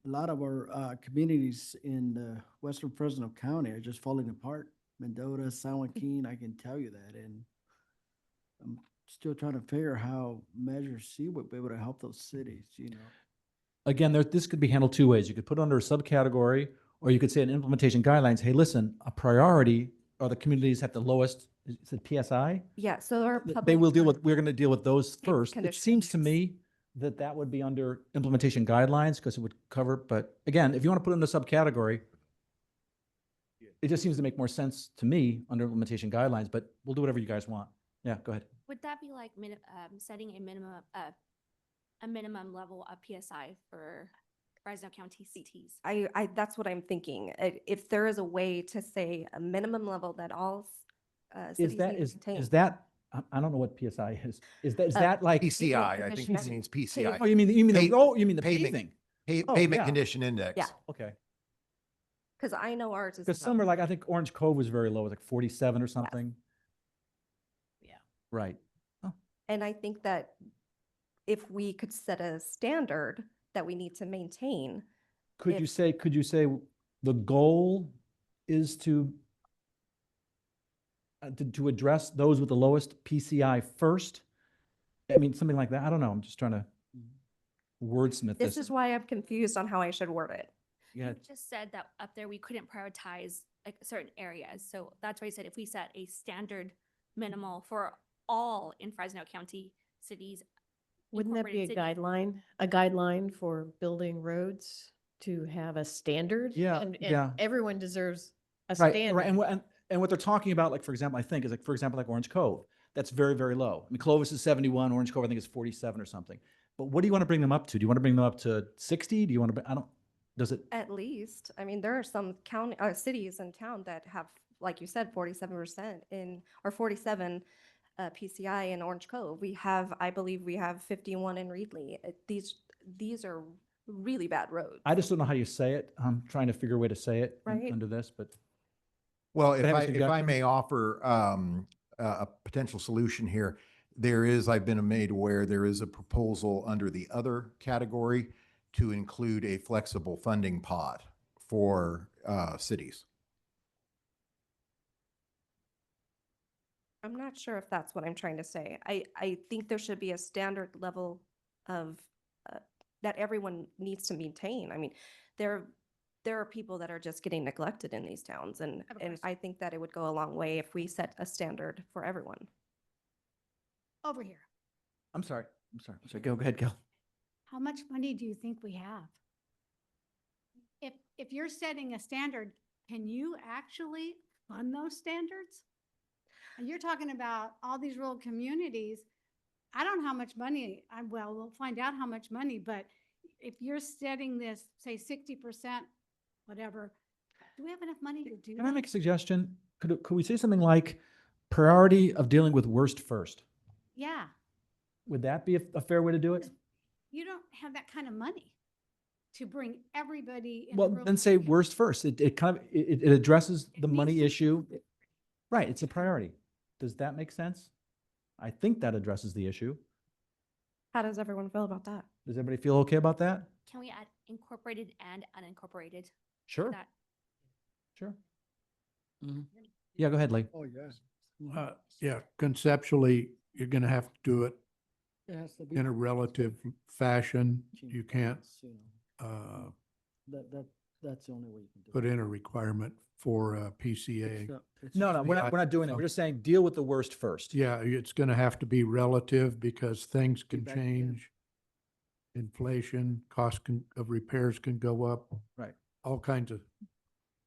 lot of our communities in western Fresno County are just falling apart. Mendota, San Joaquin, I can tell you that. And I'm still trying to figure how Measure C would be able to help those cities, you know? Again, this could be handled two ways. You could put it under a subcategory, or you could say in implementation guidelines, hey, listen, a priority are the communities at the lowest, is it PSI? Yeah, so our They will public- we're going to deal with those first. It conditions. seems to me that would be under implementation guidelines because it would cover, but again, if you want to put it in a subcategory, it just seems to make more sense to me under implementation guidelines, but we'll do whatever you guys want. Yeah, go ahead. Would that be like setting a minimum level of PSI for Fresno County CTs? I that's what I'm thinking. If there is a way to say a minimum level that all cities need to maintain. Is that, I don't know what PSI is. Is that like? PCI, I think it means PCI. Oh, you mean the Pa- road, you mean the paving. paving? Oh, Pavement yeah. condition index. Yeah. Okay. Because I know ours is. Because some are like, I think Orange Cove was very low, it was like 47 or something. Yeah. Right. And I think that if we could set a standard that we need to maintain. Could if- you say the goal is to address those with the lowest PCI first? I mean, something like that. I don't know. I'm just trying to wordsmith This this. is why I'm confused on how I should word it. Yeah. You just said that up there we couldn't prioritize like certain areas. So that's why I said if we set a standard minimal for all in Fresno County cities. Wouldn't that be a incorporated cities. guideline for building roads to have a standard? Yeah, And yeah. everyone deserves a Right, standard. right. And what they're talking about, like, for example, I think is like, for example, like Orange Cove, that's very, very low. I mean, Clovis is 71, Orange Cove, I think is 47 or something. But what do you want to bring them up to? Do you want to bring them up to 60? Do you want to, I don't, does it? At least, I mean, there are some county, cities in town that have, like you said, 47% or 47 PCI in Orange Cove. We have, I believe we have 51 in Reedley. These are really bad roads. I just don't know how you say it. I'm trying to figure a way to say it Right. under this, but. Well, They have a if I suggestion? may offer a potential solution here, I've been made aware, there is a proposal under the other category to include a flexible funding pot for cities. I'm not sure if that's what I'm trying to say. I think there should be a standard level of, that everyone needs to maintain. I mean, there are people that are just getting neglected in these towns, and I think that it would go a long way if we set a standard for everyone. Over here. I'm sorry. Go ahead, Kel. How much money do you think we have? If you're setting a standard, can you actually fund those standards? And you're talking about all these rural communities. I don't know how much money, we'll find out how much money, but if you're setting this, say 60%, whatever, do we have enough money to do Can I that? make a suggestion? Could we say something like priority of dealing with worst first? Yeah, Would that be a fair way to do it? you don't have that kind of money to bring everybody in. the Well, rural then say community. worst first. It kind of, it addresses the needs money to be issue. Right, it's a priority. Does that make sense? I think that addresses the issue. How does everyone feel about that? Does everybody feel okay about that? Can we add incorporated and unincorporated? to Sure. that? Sure. Yeah, go ahead, Lee. Oh, yes. Yeah, conceptually, you're gonna have to do it It has to be. in a relative fashion. change You can't, plans, you know. That's the only way you can do it. put in a requirement for PCA. No, we're not doing that. We're just saying deal with the worst first. Yeah, it's gonna have to be relative because things can back, yeah. change. Inflation, of repairs can go up. Right. All kinds of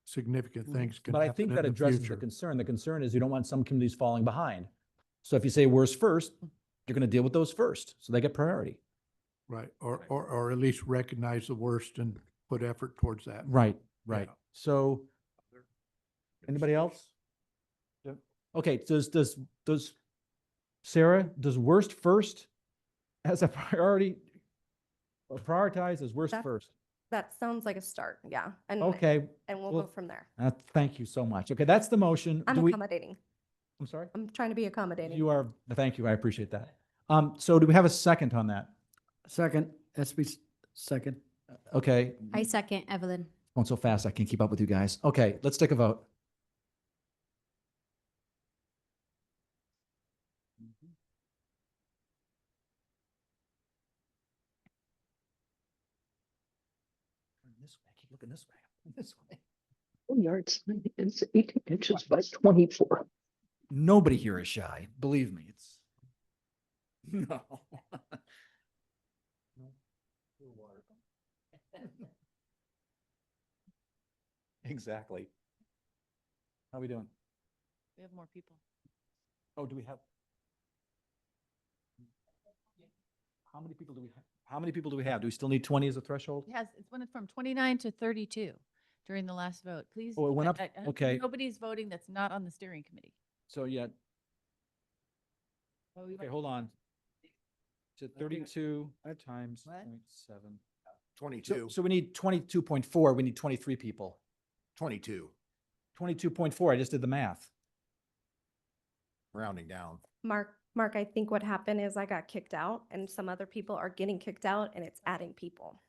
significant things can But I happen think in that the addresses the future. concern. The concern is you don't want some communities falling behind. So if you say worst first, you're going to deal with those first, so they get priority. Right, or at least recognize the worst and put effort towards that. Right, right. Yeah. So, anybody else? Okay, does Sarah, does worst first as a priority, or prioritize as worst That- first? That sounds like a start, yeah. And Okay. And we'll well, go from there. Thank you so much. Okay, that's the motion. I'm Do we- accommodating. I'm sorry? I'm trying to be accommodating. You are, thank you, I appreciate that. So do we have a second on that? Second, SB second. Okay, I second Evelyn. going so fast, I can't keep up with you guys. Okay, let's take a vote. This way, I keep looking this way, this way. Yards is 18 inches by 24. Nobody here is shy, believe me, it's. No. Exactly. How we doing? We have more people. Oh, do we have? How many people do we have? How many people do we have? Do we still need 20 as a threshold? It went from 29 to 32 during the last vote. Please. Oh, it went up? Okay. Nobody's voting that's not on the steering committee. So yeah, Well, we okay, might- hold on. So 32 times What? 0.7. 22, So we need 22.4, we need 23 people. 22, 22.4, I just did the math. rounding down. Mark, I think what happened is I got kicked out and some other people are getting kicked out and it's adding people.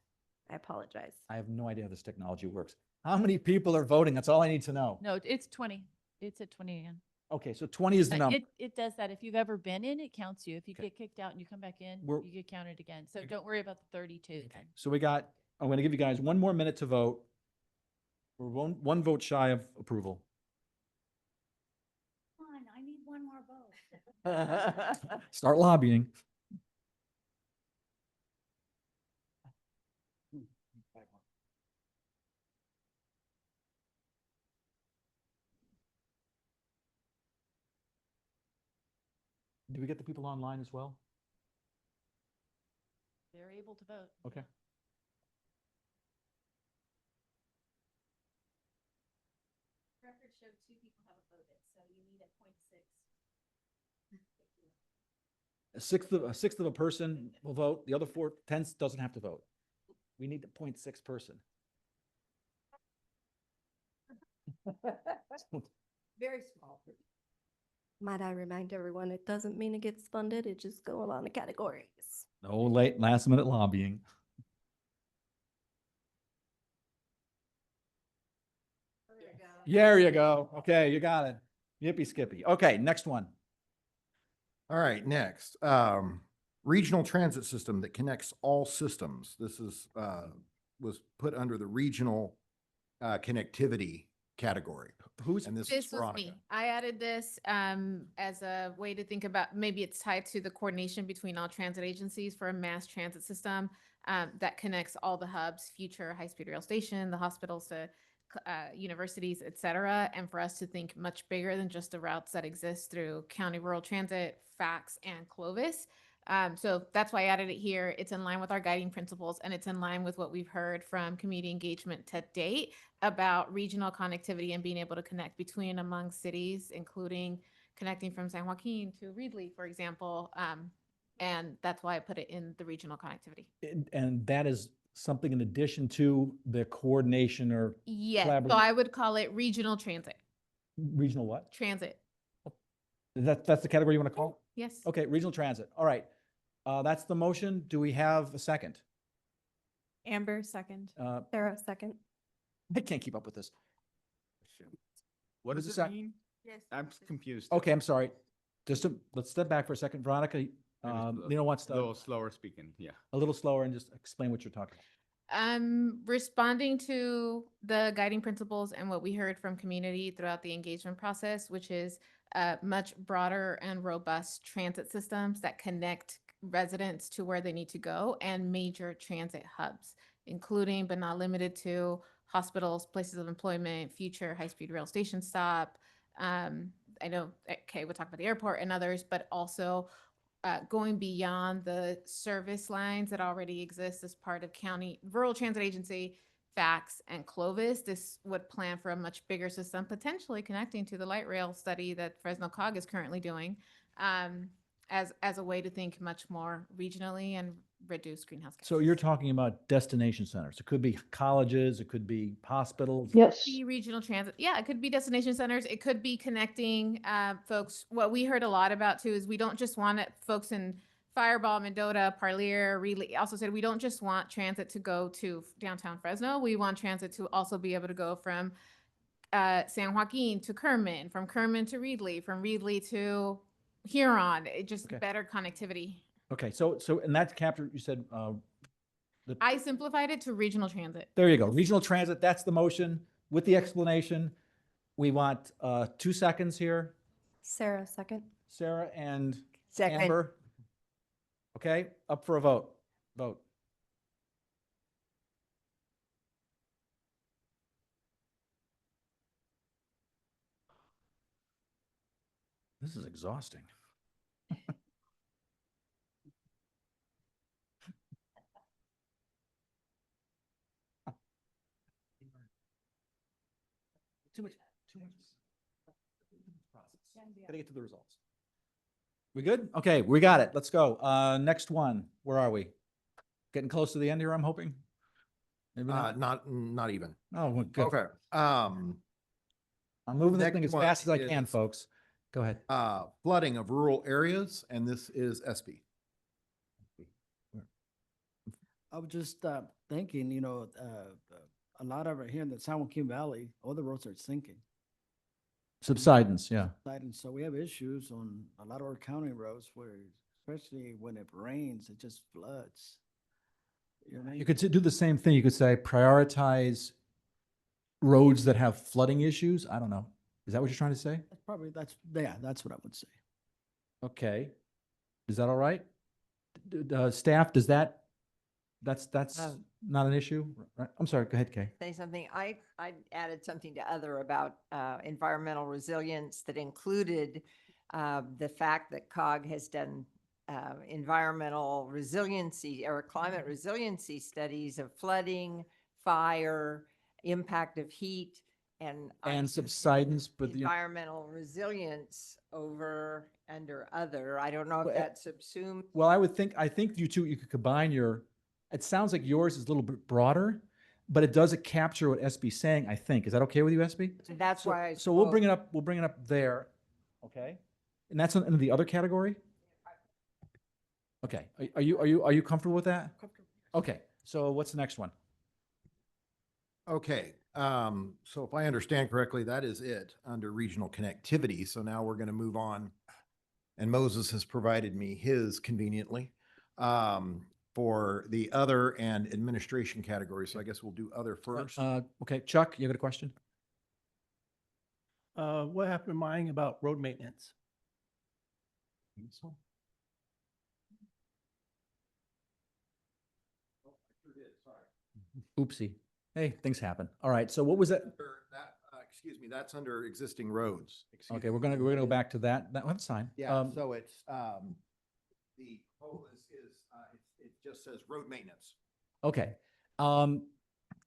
I apologize. I have no idea how this technology works. How many people are voting? That's all I need to know. No, it's 20. It's at 20 again. Okay, so 20 is the number. It does that. If you've ever been in, it counts you. If you Okay. get kicked out and you come back in, We're- you get counted again. So don't worry about the 32 then. So I'm going to give you guys one more minute to vote. We're one vote shy of approval. Come on, I need one more vote. Start lobbying. Do we get the people online as well? They're able to vote. Okay. Record showed 2 people have voted, so you need a 0.6. A sixth of a person will vote. The other 4/10 doesn't have to vote. We need the 0.6 person. Very small. Might I remind everyone, it doesn't mean it gets funded, it just go along the categories. No last minute lobbying. There you go. Okay, you got it. Yippee skippy. Okay, next one. All right, next, regional transit system that connects all systems. This is, was put under the regional, connectivity category. Who's, And this is This was Veronica. me. I added this as a way to think about, maybe it's tied to the coordination between all transit agencies for a mass transit system that connects all the hubs, future high-speed rail station, the hospitals to universities, et cetera, and for us to think much bigger than just the routes that exist through County Rural Transit, FACTS, and Clovis. So that's why I added it here. It's in line with our guiding principles, and it's in line with what we've heard from community engagement to date about regional connectivity and being able to connect between and among cities, including connecting from San Joaquin to Reedley, for example. And that's why I put it in the regional connectivity. and that is something in addition to the coordination or Yes, so collaborative, I would call it regional transit. regional what? Transit, That's the category you want to call it? yes. Okay, regional transit. All right. That's the motion. Do we have a second? Amber, second. Sarah, second. I can't keep up with this. What Does does it it sound- mean? Yes. I'm confused. Okay, I'm sorry. Let's step back for a second. Veronica, Maybe Lena wants a little to, slower speaking, yeah. a little slower and just explain what you're talking about. Responding to the guiding principles and what we heard from community throughout the engagement process, which is much broader and robust transit systems that connect residents to where they need to go and major transit hubs, including but not limited to hospitals, places of employment, future high-speed rail station stop. I know, okay, we'll talk about the airport and others, but also going beyond the service lines that already exist as part of County Rural Transit Agency, FACTS, and Clovis. This would plan for a much bigger system, potentially connecting to the light rail study that Fresno COG is currently doing, as a way to think much more regionally and reduce greenhouse gas. So you're talking about destination centers. It could be colleges, it could be hospitals. Be regional transit. Yeah, it could be destination centers. It could be connecting folks. What we heard a lot about too is we don't just want folks in Fireball, Mendota, Parlier, Reedley. Also said we don't just want transit to go to downtown Fresno. We want transit to also be able to go from San Joaquin to Kerman, from Kerman to Reedley, from Reedley to Huron. It just Okay. better connectivity. Okay, so in that chapter, you said, I simplified it to regional transit. there you go, regional transit, that's the motion with the explanation. We want 2 seconds here, Sarah, second. Sarah and Second. Amber. Okay, up for a vote. Vote. This is exhausting. Too much. Gotta get to the results. We good? Okay, we got it. Let's go. Next one. Where are we? Getting close to the end here, I'm hoping. Maybe not? Not even. Oh, well, good. Okay. I'm moving this next thing as one fast as I can, is, folks. Go ahead. Flooding of rural areas, and this is SB. I was just thinking, a lot of it here in the San Joaquin Valley, all the roads are sinking. Subsidence, yeah. And so we have issues on a lot of our county roads where, especially when it rains, it just floods. You could do the same thing. You could say prioritize roads that have flooding issues. I don't know. Is that what you're trying to say? That's what I would say. Okay. Is that all right? Staff, that's not an issue, right? I'm sorry, go ahead, Kay. Say something. I added something to other about environmental resilience that included the fact that COG has done environmental resiliency or climate resiliency studies of flooding, fire, impact of heat, and subsidence, but environmental resilience under other. I don't know if Well, that's subsumed. Well, I think you could combine it sounds like yours is a little bit broader, but it does capture what SB's saying, I think. Is that okay with you, SB? That's why I So we'll bring it up there, okay? And that's in the other category? Okay, are you comfortable with that? Okay, so what's the next one? Okay, so if I understand correctly, that is it under regional connectivity. So now we're going to move on. And Moses has provided me his conveniently for the other and administration category. So I guess we'll do other first. Okay, Chuck, you got a question? What happened to mine about road maintenance? Oopsie. Hey, things happen. All right, so what was that? Excuse me, that's under existing roads. Okay, we're gonna go back to that. That's fine. Yeah, so it's, the whole it just says road maintenance. Okay.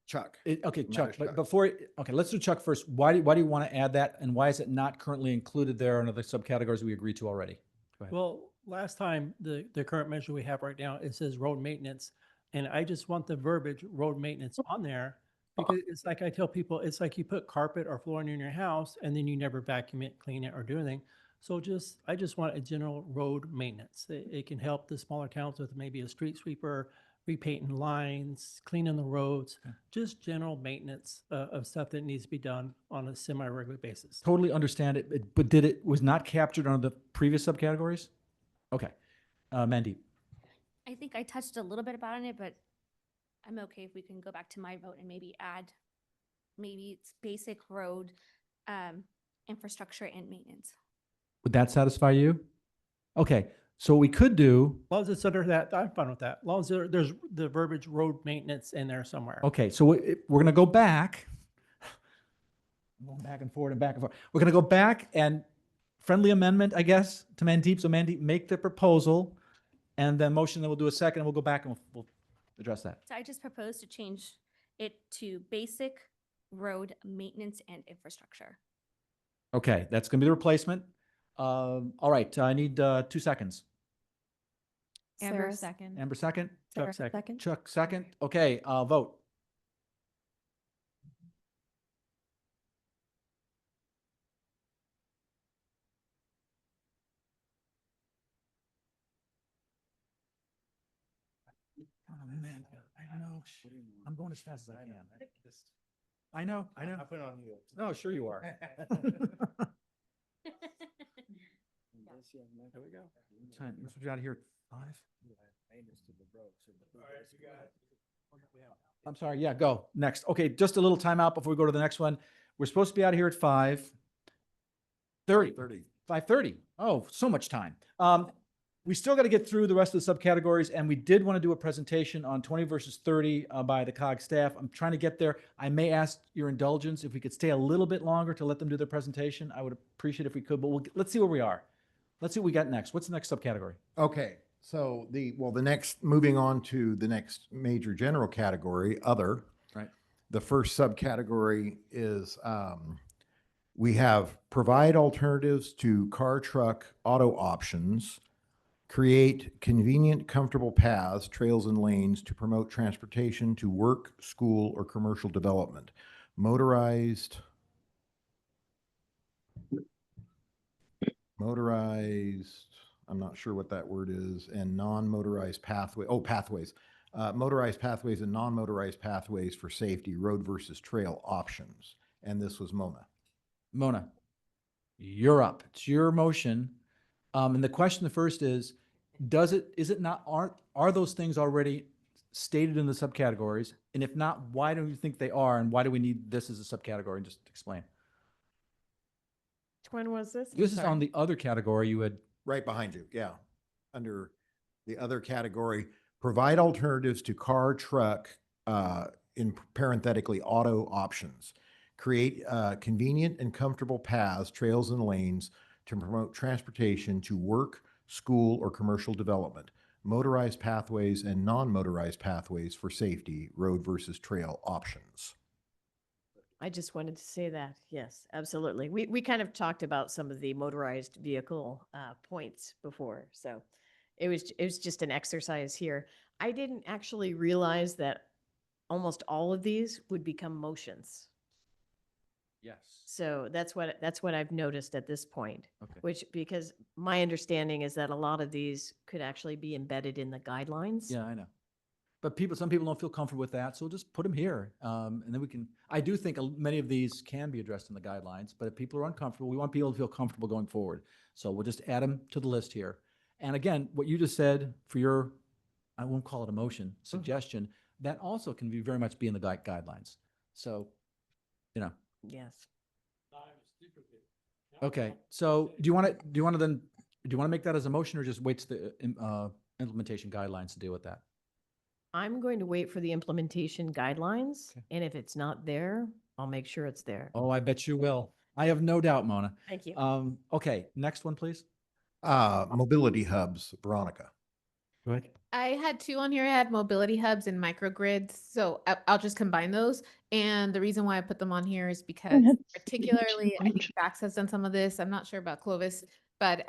Chuck. Okay, Matters Chuck, but Chuck. before, okay, let's do Chuck first. Why do you want to add that? And why is it not currently included there under the subcategories we agreed to already? Go ahead. Well, last time, the current measure we have right now, it says road maintenance. And I just want the verbiage road maintenance on there because it's like I tell people, it's like you put carpet or flooring in your house and then you never vacuum it, clean it, or do anything. So I just want a general road maintenance. It can help the smaller towns with maybe a street sweeper, repainting lines, cleaning the roads, just general maintenance of stuff that needs to be done on a semi-regular basis. Totally understand it, but was not captured under the previous subcategories? Okay. Mandeep. I think I touched a little bit about it, but I'm okay if we can go back to my vote and maybe add, maybe it's basic road infrastructure and maintenance. Would that satisfy you? Okay, so what we could do, As long as it's under that, I'm fine with that. As long as there's the verbiage road maintenance in there somewhere. okay, so we're gonna go back. Going back and forth and back and forth. We're gonna go back and friendly amendment, I guess, to Mandeep. So Mandeep, make the proposal and then motion, then we'll do a second and we'll go back and we'll address that. So I just propose to change it to basic road maintenance and infrastructure. Okay, that's gonna be the replacement. All right, I need 2 seconds. Amber, Sarah, second. Amber, second. Sarah, second. Chuck, second. Okay, vote. Oh, man, I know. I'm going as fast as I can. I know. I put it on you. No, sure you are. There we go. Time, let's be out of here at 5. I'm sorry, yeah, go, next. Okay, just a little timeout before we go to the next one. We're supposed to be out of here at 5:30. 5:30. Oh, so much time. We still got to get through the rest of the subcategories, and we did want to do a presentation on 20 versus 30 by the COG staff. I'm trying to get there. I may ask your indulgence if we could stay a little bit longer to let them do their presentation. I would appreciate if we could, but let's see where we are. Let's see what we got next. What's the next subcategory? Okay, so moving on to the next major general category, other. Right. The first subcategory is, we have provide alternatives to car, truck, auto options Create convenient, comfortable paths, trails, and lanes to promote transportation to work, school, or commercial development. Motorized, I'm not sure what that word is, and non-motorized pathways. Motorized pathways and non-motorized pathways for safety, road versus trail options. And this was Mona. Mona, you're up. It's your motion. And the question, the first is are those things already stated in the subcategories? And if not, why do you think they are? And why do we need this as a subcategory? Just explain. Which one was this? This is on the other category you had. Right behind you, yeah. Under the other category, provide alternatives to car, truck, in parenthetically, auto options. Create convenient and comfortable paths, trails, and lanes to promote transportation to work, school, or commercial development. Motorized pathways and non-motorized pathways for safety, road versus trail options. I just wanted to say that. Yes, absolutely. We kind of talked about some of the motorized vehicle points before. So it was just an exercise here. I didn't actually realize that almost all of these would become motions. Yes. So that's what I've noticed at this point. Okay. Which, because my understanding is that a lot of these could actually be embedded in the guidelines. Yeah, I know. But some people don't feel comfortable with that, so we'll just put them here. And then we can, I do think many of these can be addressed in the guidelines, but if people are uncomfortable, we want people to feel comfortable going forward. So we'll just add them to the list here. And again, what you just said for your, I won't call it a motion, suggestion, that also can be very much be in the guidelines. So, you know. Yes. Okay, so do you want to make that as a motion or just wait to the implementation guidelines to deal with that? I'm going to wait for the implementation guidelines, and if it's not there, I'll make sure it's there. Oh, I bet you will. I have no doubt, Mona. Thank you. Okay, next one, please. Mobility hubs, Veronica. Go ahead. I had two on here. I had mobility hubs and microgrids. So I'll just combine those. And the reason why I put them on here is because particularly, I think Dax has done some of this. I'm not sure about Clovis, but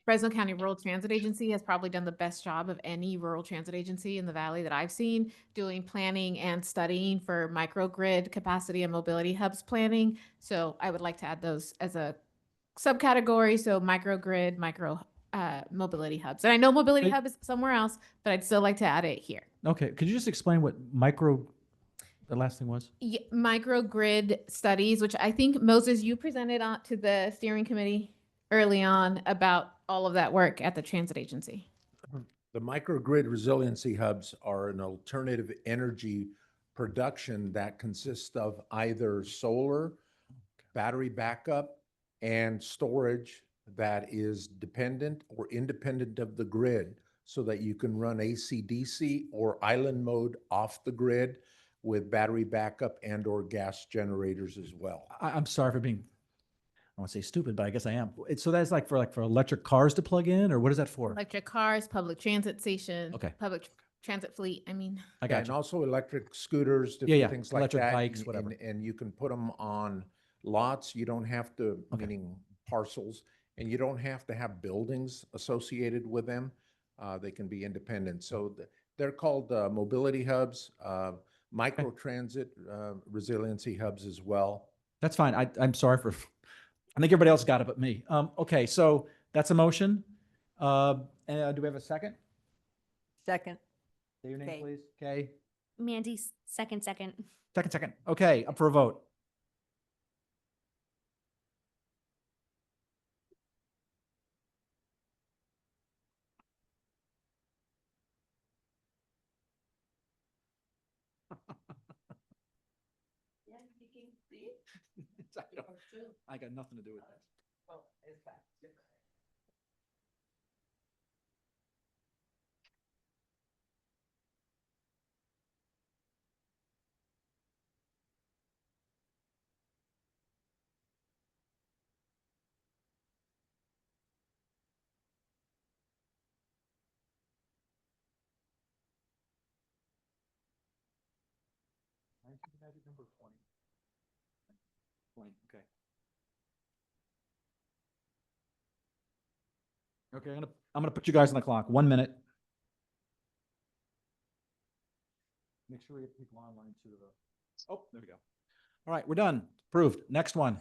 Fresno County Rural Transit Agency has probably done the best job of any rural transit agency in the valley that I've seen, doing planning and studying for microgrid capacity and mobility hubs planning. So I would like to add those as a subcategory. So microgrid, mobility hubs. And I know mobility hub is somewhere else, but I'd still like to add it here. Okay, could you just explain what the last thing was? Microgrid studies, which I think Moses, you presented on to the steering committee early on about all of that work at the transit agency. The microgrid resiliency hubs are an alternative energy production that consists of either solar, battery backup, and storage that is dependent or independent of the grid so that you can run AC/DC or island mode off the grid with battery backup and or gas generators as well. I'm sorry for being, I want to say stupid, but I guess I am. So that's like for electric cars to plug in, or what is that for? Electric cars, public transit station, Okay. public transit fleet. I mean, I got And you. also electric scooters, different things like electric that. bikes, whatever. And you can put them on lots. You don't have to, meaning parcels, and you don't have to have buildings associated with them. They can be independent. So they're called mobility hubs, microtransit resiliency hubs as well. That's fine. I'm sorry for, I think everybody else got it but me. Okay, so that's a motion. And do we have a second? Second. Say your name, Kay. please. Kay. Mandy, second. Second. Okay, up for a vote. I got nothing to do with that. Number 20. 20, okay. Okay, I'm gonna put you guys on the clock. 1 minute. Make sure we get people online to the, oh, there we go. All right, we're done. Approved. Next one.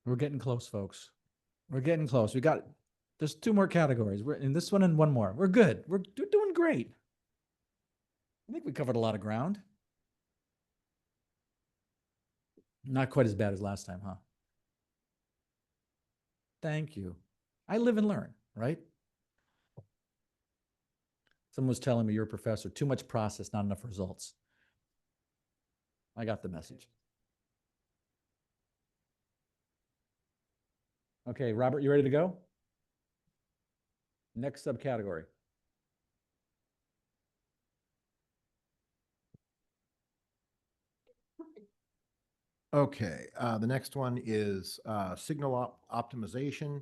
We're getting close, folks. We're getting close. There's 2 more categories. We're in this one and 1 more. We're good. We're doing great. I think we covered a lot of ground. Not quite as bad as last time, huh? Thank you. I live and learn, right? Someone was telling me, you're a professor, too much process, not enough results. I got the message. Okay, Robert, you ready to go? Next subcategory. Okay, the next one is signal optimization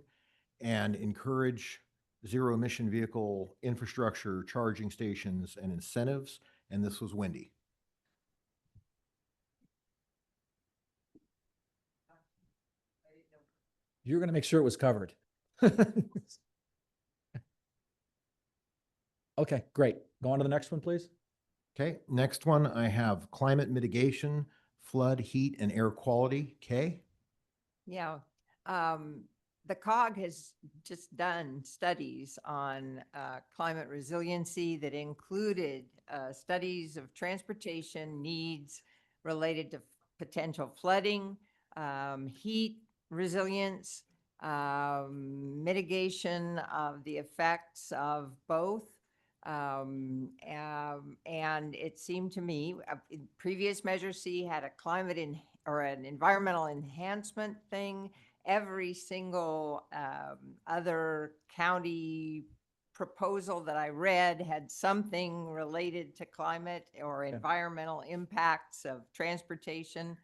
and encourage zero emission vehicle infrastructure, charging stations and incentives. And this was Wendy. You're going to make sure it was covered. Okay, great. Go on to the next one, please. Okay, next one I have climate mitigation, flood, heat and air quality. Kay? Yeah, the COG has just done studies on climate resiliency that included studies of transportation needs related to potential flooding, heat resilience, mitigation of the effects of both. And it seemed to me, previous Measure C had a climate or an environmental enhancement thing. Every single other county proposal that I read had something related to climate or environmental impacts of transportation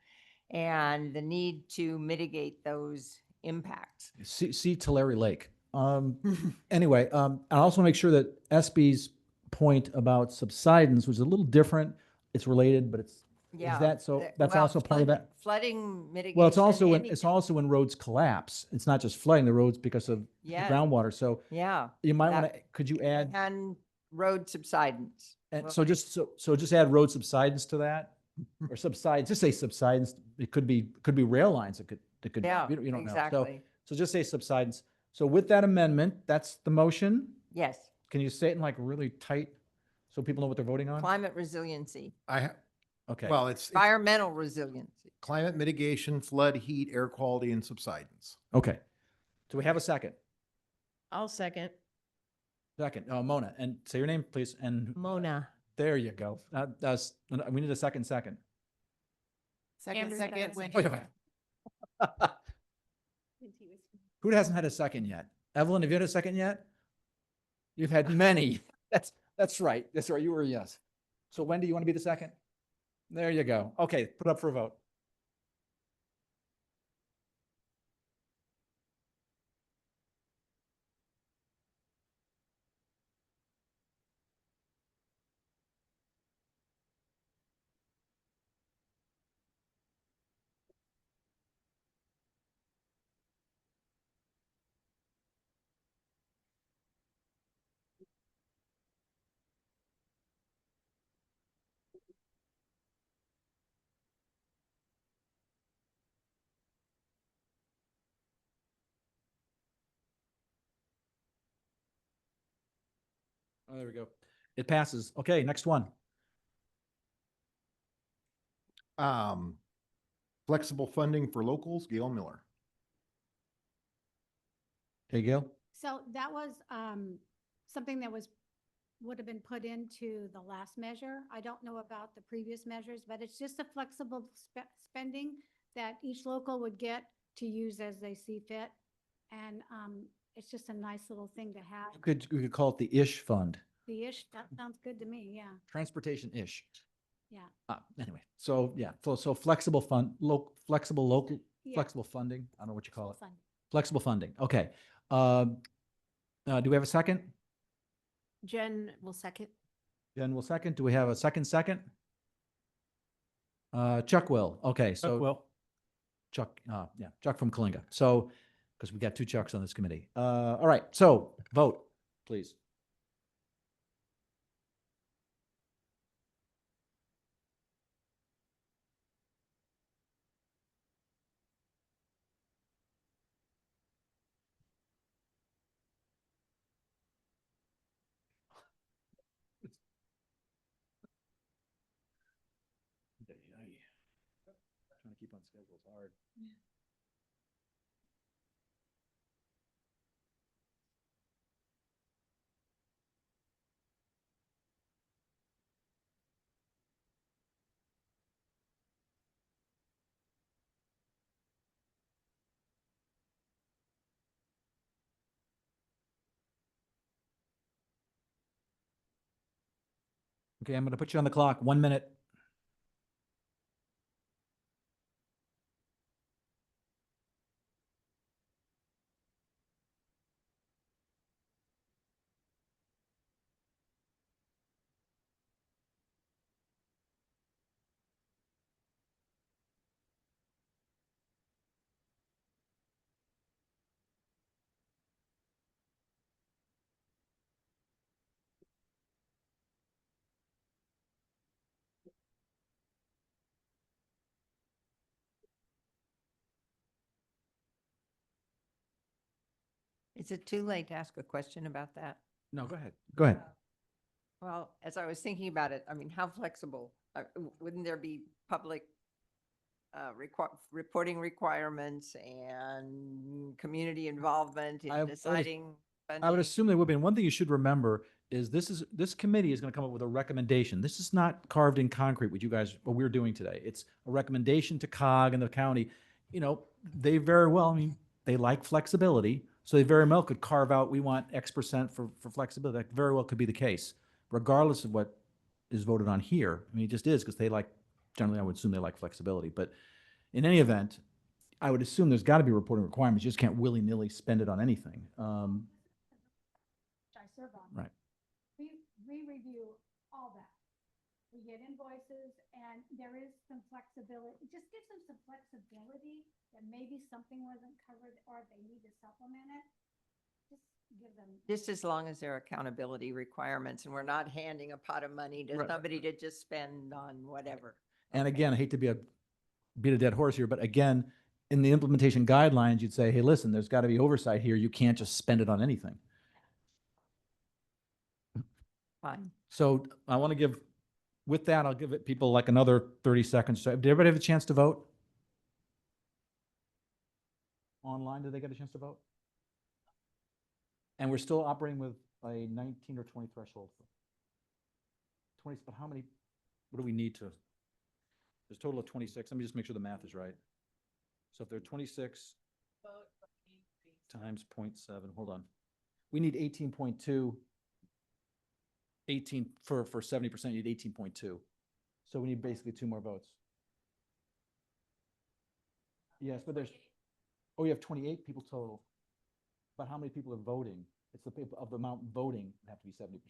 and the need to mitigate those impacts. See Tulare Lake. Anyway, I also want to make sure that SB's point about subsidence was a little different. It's related, but it's, Yeah. is that so? the- That's well, also part of that? Flooding mitigation. Well, it's also when, any- it's also when roads collapse. It's not just flooding the roads because of Yeah. groundwater. So Yeah. you might that- want to, could you add, And road subsidence. and Well, so just add road subsidence to that? Or subside, just say subsidence. It could be rail lines. It could, Yeah, you don't know. exactly. So just say subsidence. So with that amendment, that's the motion. Yes, Can you say it in like really tight so people know what they're voting on? climate resiliency, Okay. Well, it's environmental resiliency. climate mitigation, flood, heat, air quality and subsidence. Okay. Do we have a second? I'll second. Second. Mona, and say your name, please. And Mona. there you go. We need a second. Second, Oh, yeah. Who hasn't had a second yet? Evelyn, have you had a second yet? You've had many. That's right. That's right. You were a yes. So Wendy, you want to be the second? There you go. Okay, put up for a vote. Oh, there we go. It passes. Okay, next one. Flexible funding for locals, Gail Miller. Hey, Gail? So that was something that was would have been put into the last measure. I don't know about the previous measures, but it's just a flexible spending that each local would get to use as they see fit. And it's just a nice little thing to have. We could call it the ish fund, The ish, that sounds good to me, yeah, transportation ish. yeah. Anyway, so yeah, so flexible fund, flexible local, Yeah. flexible funding. I don't know what you call it. Fun. Flexible funding. Okay. Do we have a second? Jen will second. Jen will second. Do we have a second? Chuck will. Okay, so. Well, Chuck, yeah, Chuck from Kalinga. So, because we got two Chucks on this committee. All right, so vote, please. Trying to keep on schedule is hard. Okay, I'm going to put you on the clock. 1 minute. Is it too late to ask a question about that? No, go ahead. Go ahead. Well, as I was thinking about it, I mean, how flexible? Wouldn't there be public reporting requirements and community involvement I in would- deciding? I would funding? assume there would be. And one thing you should remember is this committee is going to come up with a recommendation. This is not carved in concrete what we're doing today. It's a recommendation to COG and the county. You know, they very well, I mean, they like flexibility. So they very well could carve out, we want X% for flexibility. That very well could be the case, regardless of what is voted on here. I mean, it just is because generally I would assume they like flexibility. But in any event, I would assume there's got to be reporting requirements. You just can't willy-nilly spend it on anything. Which I serve on. Right. We review all that. We get invoices and there is some flexibility. It just gives them some flexibility that maybe something wasn't covered or they need to supplement it. Just give them. Just as long as there are accountability requirements and we're not handing a pot of money to Right. somebody to just spend on whatever. And again, I hate to beat a dead horse here, but again, in the implementation guidelines, you'd say, hey, listen, there's got to be oversight here. You can't just spend it on anything. Fine. So I want to with that, I'll give it people like another 30 seconds. So did everybody have a chance to vote? Online, did they get a chance to vote? And we're still operating with a 19 or 20 threshold. 20, but how many, what do we need to? There's a total of 26. Let me just make sure the math is right. So if there are 26 times 0.7, hold on. We need 18.2. 18 for 70%, you need 18.2. So we need basically 2 more votes. Yes, but you have 28 people total. But how many people are voting? It's the people of the amount voting have to be 70%.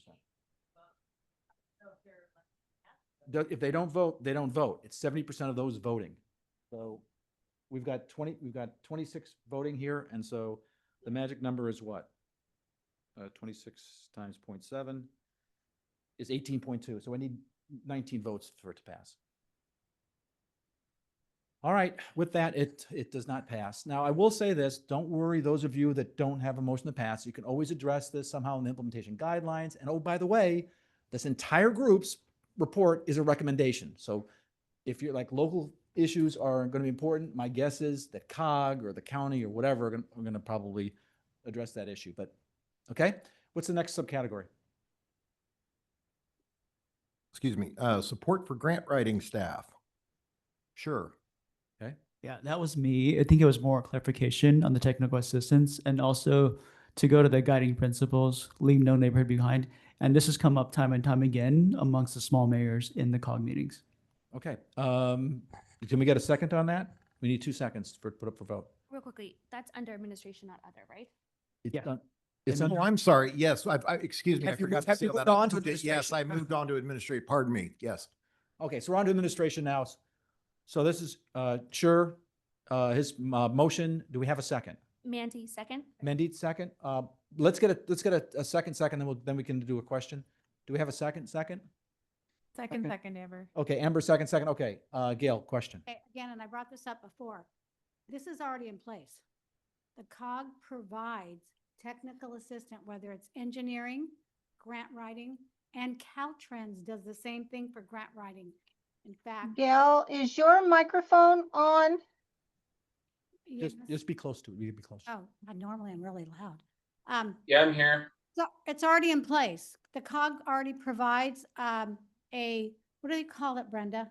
If they don't vote, they don't vote. It's 70% of those voting. So we've got 26 voting here, and so the magic number is what? 26 times 0.7 is 18.2. So I need 19 votes for it to pass. All right, with that, it does not pass. Now, I will say this, don't worry, those of you that don't have a motion to pass, you can always address this somehow in the implementation guidelines. And oh, by the way, this entire group's report is a recommendation. So if you're like local issues are going to be important, my guess is that COG or the county or whatever are going to probably address that issue. But okay, what's the next subcategory? excuse me, support for grant writing staff. Sure. Okay. Yeah, that was me. I think it was more clarification on the technical assistance and also to go to the guiding principles, leave no neighborhood behind. And this has come up time and time again amongst the small mayors in the COG meetings. Okay, can we get a second on that? We need 2 seconds for, put up for vote. Real quickly, that's under administration, not other, right? It's Yeah. done. It's Oh, under, I'm sorry. Yes, excuse me. I Have you forgot moved- to have say you that. moved I on to moved it- Yes, I moved on to administrate. Pardon me. Yes. okay, so we're on to administration now. So this is, sure, his, motion, do we have a second? Mandy, second. Mandeep, second. Let's get a second, then we can do a question. Do we have a second? Second, Okay. second, Amber. Okay, Amber, second. Okay, Gail, question. Again, and I brought this up before, this is already in place. The COG provides technical assistant, whether it's engineering, grant writing, and Caltrans does the same thing for grant writing. In fact. Gail, is your microphone on? yes, Just be close to it. You be close. Oh, normally I'm really loud. Yeah, I'm here. So it's already in place. The COG already provides, what do you call it, Brenda?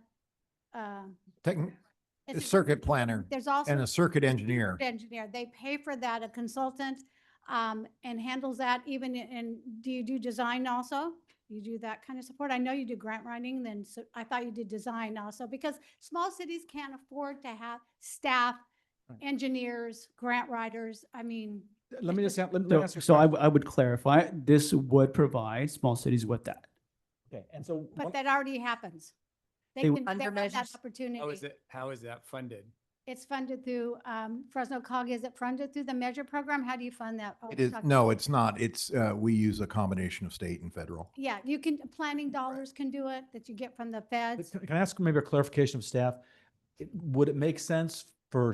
It's a- Circuit planner There's also. and a circuit engineer. Engineer. They pay for that, a consultant, and handles that even do you do design also? You do that kind of support? I know you do grant writing, then so I thought you did design also, because small cities can't afford to have staff, Right. engineers, grant writers. I mean. Let me just, let me So, ask you a so question. I would clarify, this would provide small cities with that. Okay, and so. But that already happens. They They- can, they have that measures? opportunity. How is that funded? It's funded through, Fresno COG. Is it funded through the Measure Program? How do you fund that? Oh, It is, talk- no, it's not. It's, we use a combination of state and federal. Yeah, you can, planning dollars can do it that you get from the feds. Can I ask maybe a clarification of staff? Would it make sense for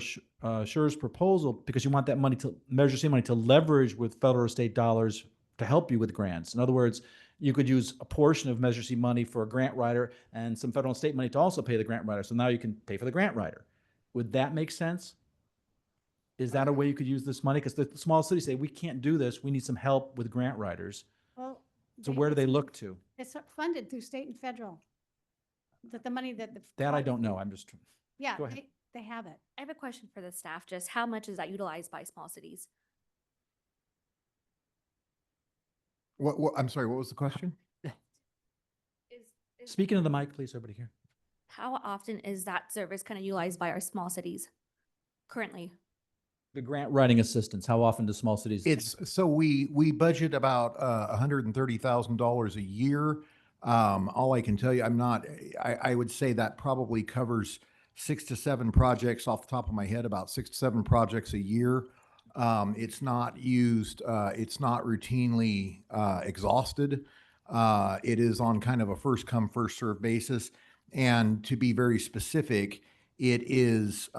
Sure's proposal, because you want that money to, Measure C money to leverage with federal or state dollars to help you with grants? In other words, you could use a portion of Measure C money for a grant writer and some federal and state money to also pay the grant writer. So now you can pay for the grant writer. Would that make sense? Is that a way you could use this money? Because the small cities say, we can't do this. We need some help with grant writers. Well, So where do they look to? It's funded through state and federal. That the money that the. That I don't know. I'm just, Yeah, Go ahead. they have it. I have a question for the staff, just how much is that utilized by small cities? I'm sorry, what was the question? speaking of the mic, please, everybody here. How often is that service kind of utilized by our small cities currently? The grant writing assistance, how often do small cities? It's, so we budget about $130,000 a year. All I can tell you, I would say that probably covers 6 to 7 projects off the top of my head, about 6 to 7 projects a year. It's not used, it's not routinely exhausted. It is on kind of a first come, first served basis. And to be very specific, it is,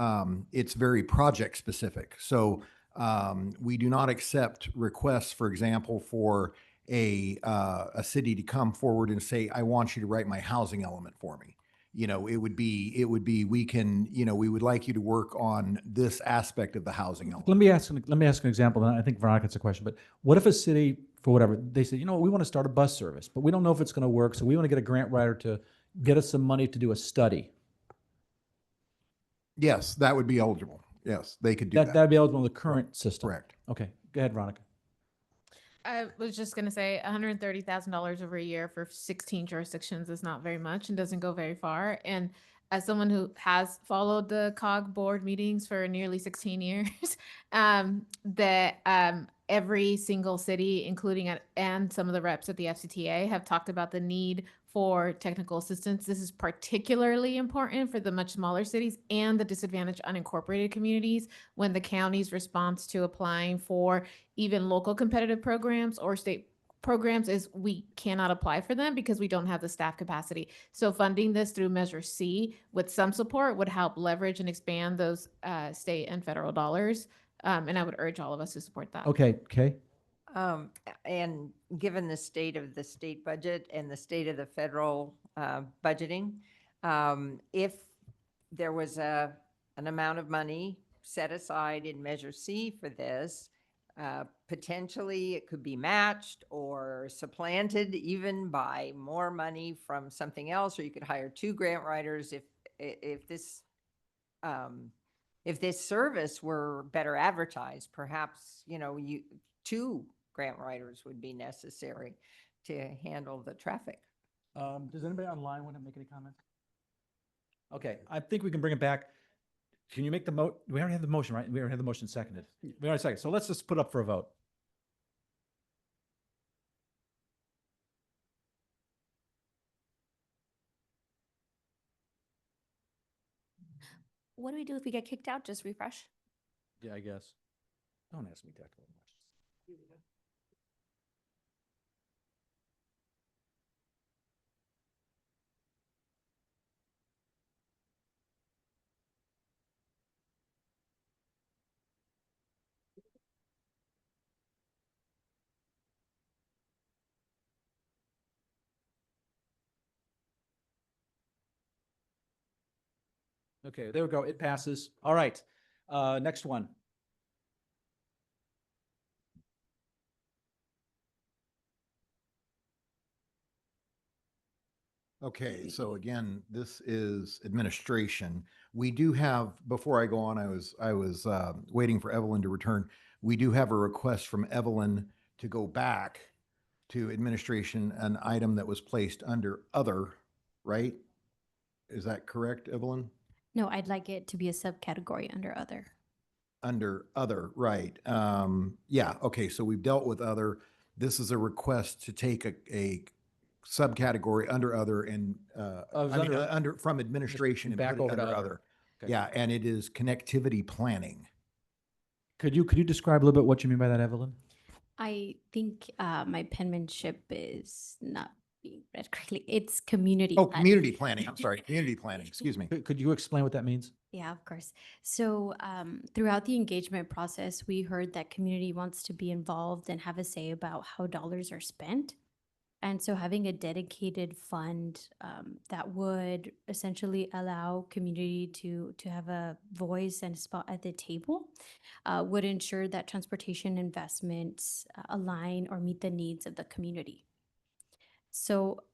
it's very project specific. So we do not accept requests, for example, for a city to come forward and say, I want you to write my housing element for me. You know, it would be, we can, you know, we would like you to work on this aspect of the housing element. Let me ask an example. And I think Veronica has a question, but what if a city, for whatever, they say, you know, we want to start a bus service, but we don't know if it's going to work. So we want to get a grant writer to get us some money to do a study. Yes, that would be eligible. Yes, they could do that. That'd be eligible in the current system. Correct. Okay, go ahead, Veronica. I was just gonna say $130,000 over a year for 16 jurisdictions is not very much and doesn't go very far. And as someone who has followed the COG board meetings for nearly 16 years, every single city, including and some of the reps at the FCTA, have talked about the need for technical assistance. This is particularly important for the much smaller cities and the disadvantaged unincorporated communities when the county's response to applying for even local competitive programs or state programs is we cannot apply for them because we don't have the staff capacity. So funding this through Measure C with some support would help leverage and expand those state and federal dollars. And I would urge all of us to support that. Okay, Kay? And given the state of the state budget and the state of the federal budgeting, if there was an amount of money set aside in Measure C for this, Potentially, it could be matched or supplanted even by more money from something else, or you could hire two grant writers if this service were better advertised, perhaps, two grant writers would be necessary to handle the traffic. Does anybody online want to make any comments? Okay, I think we can bring it back. Can you make the we already have the motion, right? We already have the motion seconded. We already seconded. So let's just put up for a vote. What do we do if we get kicked out? Just refresh? Yeah, I guess. Don't ask me technical questions. Okay, there we go. It passes. All right. Next one. Okay, so again, this is administration. We do have, before I go on, I was waiting for Evelyn to return. We do have a request from Evelyn to go back to administration, an item that was placed under other, right? Is that correct, Evelyn? No, I'd like it to be a subcategory under other. Under other, right. Yeah, okay, so we've dealt with other. This is a request to take a subcategory under other and, under, from administration and back put it over to under other. other. Okay. Yeah, and it is connectivity planning. Could you describe a little bit what you mean by that, Evelyn? I think my penmanship is not being read correctly. It's community. Oh, planning. community planning, I'm sorry, community planning, excuse me. Could you explain what that means? Yeah, of course. So throughout the engagement process, we heard that community wants to be involved and have a say about how dollars are spent. And so having a dedicated fund that would essentially allow community to have a voice and spot at the table would ensure that transportation investments align or meet the needs of the community. So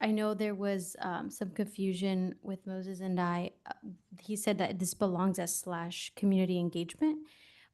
I know there was some confusion with Moses and I. He said that this belongs as / community engagement.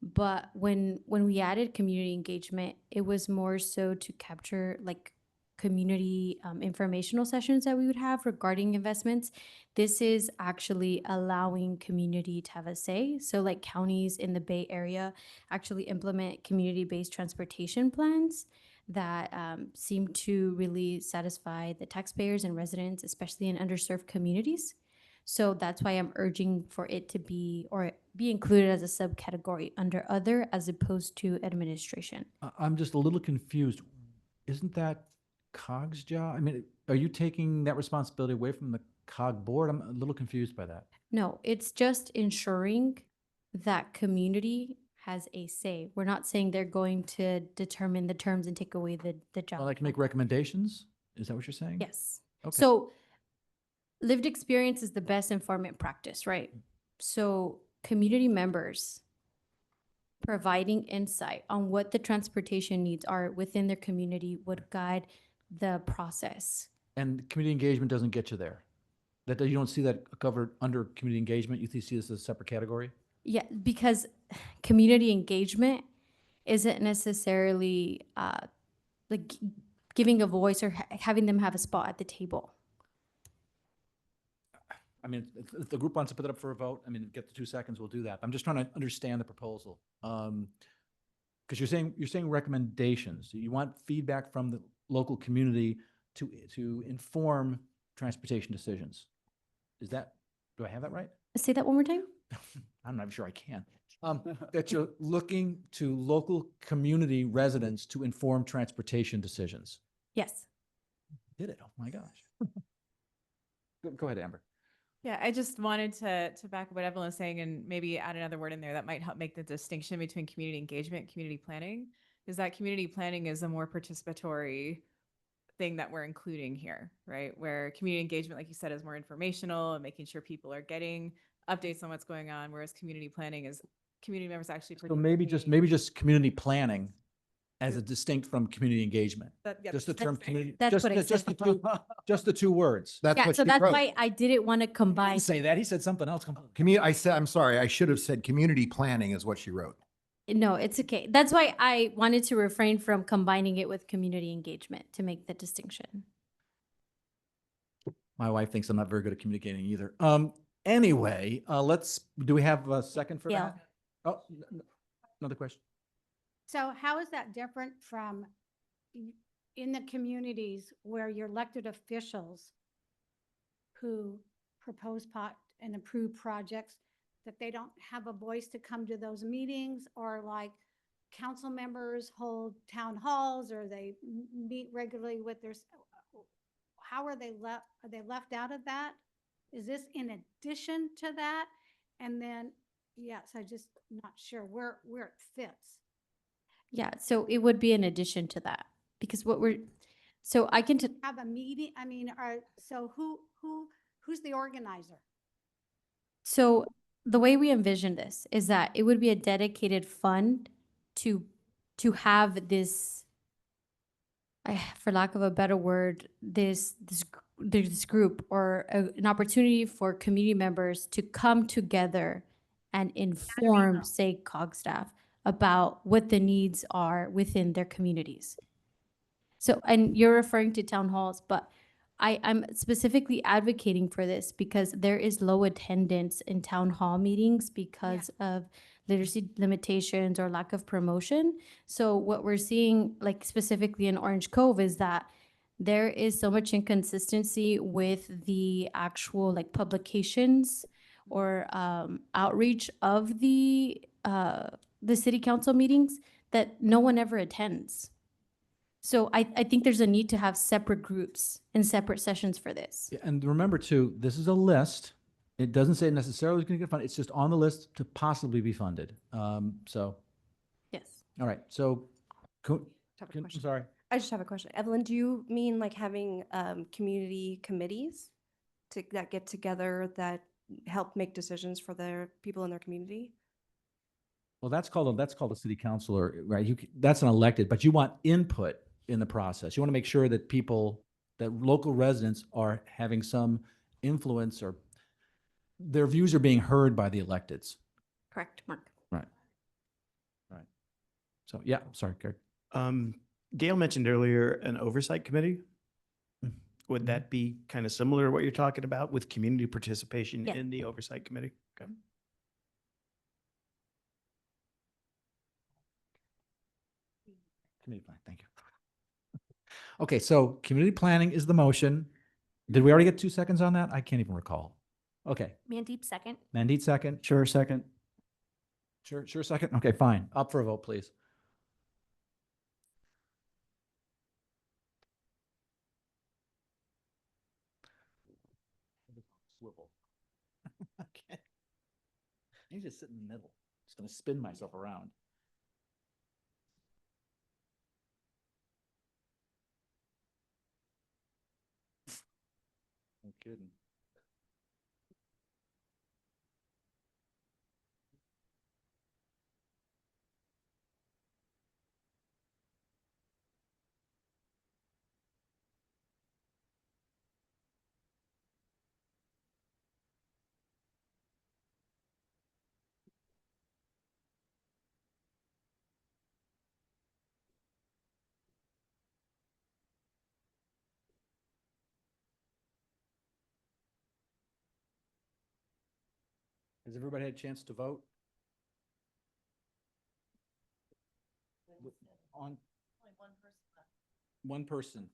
But when we added community engagement, it was more so to capture like community informational sessions that we would have regarding investments. This is actually allowing community to have a say. So like counties in the Bay Area actually implement community-based transportation plans that seem to really satisfy the taxpayers and residents, especially in underserved communities. So that's why I'm urging for it to be included as a subcategory under other as opposed to administration. I'm just a little confused. Isn't that COG's job? I mean, are you taking that responsibility away from the COG board? I'm a little confused by that. No, it's just ensuring that community has a say. We're not saying they're going to determine the terms and take away the job. Well, I can make recommendations? Is that what you're saying? Yes. Okay. So lived experience is the best informant practice, right? So community members providing insight on what the transportation needs are within their community would guide the process. And community engagement doesn't get you there? That you don't see that covered under community engagement? You see this as a separate category? Yeah, because community engagement isn't necessarily like giving a voice or having them have a spot at the table. I mean, if the group wants to put it up for a vote, I mean, get the 2 seconds, we'll do that. I'm just trying to understand the proposal. Because you're saying recommendations. You want feedback from the local community to inform transportation decisions. Do I have that right? Say that one more time. I'm not sure I can. That you're looking to local community residents to inform transportation decisions. Yes. Did it? Oh my gosh. Go ahead, Amber. Yeah, I just wanted to back up what Evelyn was saying and maybe add another word in there that might help make the distinction between community engagement and community planning, is that community planning is a more participatory thing that we're including here, right? Where community engagement, like you said, is more informational and making sure people are getting updates on what's going on, whereas community planning is community members actually. So maybe just community planning as a distinct from community engagement. Just the term community, That's just, what I just the said. two, just the two words. That's Yeah, what so she that's wrote. why I didn't want to He combine. didn't say that. He said something else. I'm sorry, I should have said community planning is what she wrote. No, it's okay. That's why I wanted to refrain from combining it with community engagement to make the distinction. My wife thinks I'm not very good at communicating either. Anyway, do we have a second for Yeah. that? Oh, another question. So how is that different from in the communities where your elected officials who propose and approve projects, that they don't have a voice to come to those meetings, or like council members hold town halls, or they meet regularly with how are they left out of that? Is this in addition to that? And then, yes, I just not sure where it fits. Yeah, so it would be in addition to that because so I can, Have a meeting, I mean, so who's the organizer? so the way we envision this is that it would be a dedicated fund to have this, for lack of a better word, this group or an opportunity for community members to come together and inform, say, COG staff about what the needs are within their communities. So, and you're referring to town halls, but I'm specifically advocating for this because there is low attendance in town hall meetings because of literacy limitations or lack of promotion. So what we're seeing, like specifically in Orange Cove, is that there is so much inconsistency with the actual like publications or outreach of the city council meetings that no one ever attends. So I think there's a need to have separate groups and separate sessions for this. Yeah, and remember too, this is a list. It doesn't say necessarily it's going to get funded. It's just on the list to possibly be funded. So, yes. All right. So, Have a I'm question. sorry. I just have a question. Evelyn, do you mean like having community committees that get together that help make decisions for their people in their community? Well, that's called a city councilor, right? That's an elected, but you want input in the process. You want to make sure that that local residents are having some influence or their views are being heard by the electeds. Correct, Mark. Right. Right. So, yeah, sorry, Gary. Gail mentioned earlier an oversight committee. Would that be kind of similar to what you're talking about with community participation Yeah. in the oversight committee? Okay. Community plan, thank you. Okay, so community planning is the motion. Did we already get 2 seconds on that? I can't even recall. Okay, Mandeep, second. Mandeep second. Sure, second. Sure, second. Okay, fine. Up for a vote, please. Swivel. Okay. I need to sit in the middle. Just gonna spin myself around. No kidding. Has everybody had a chance to vote? On one person.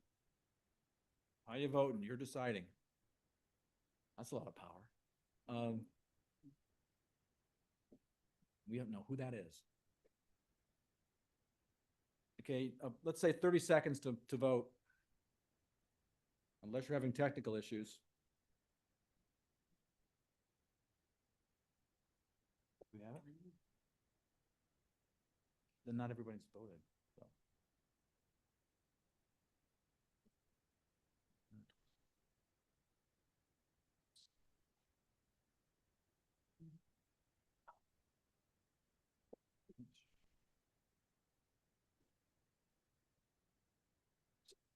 How you voting? You're deciding. That's a lot of power. We don't know who that is. Okay, let's say 30 seconds to vote. Unless you're having technical issues. We have it? Then not everybody's voted. So.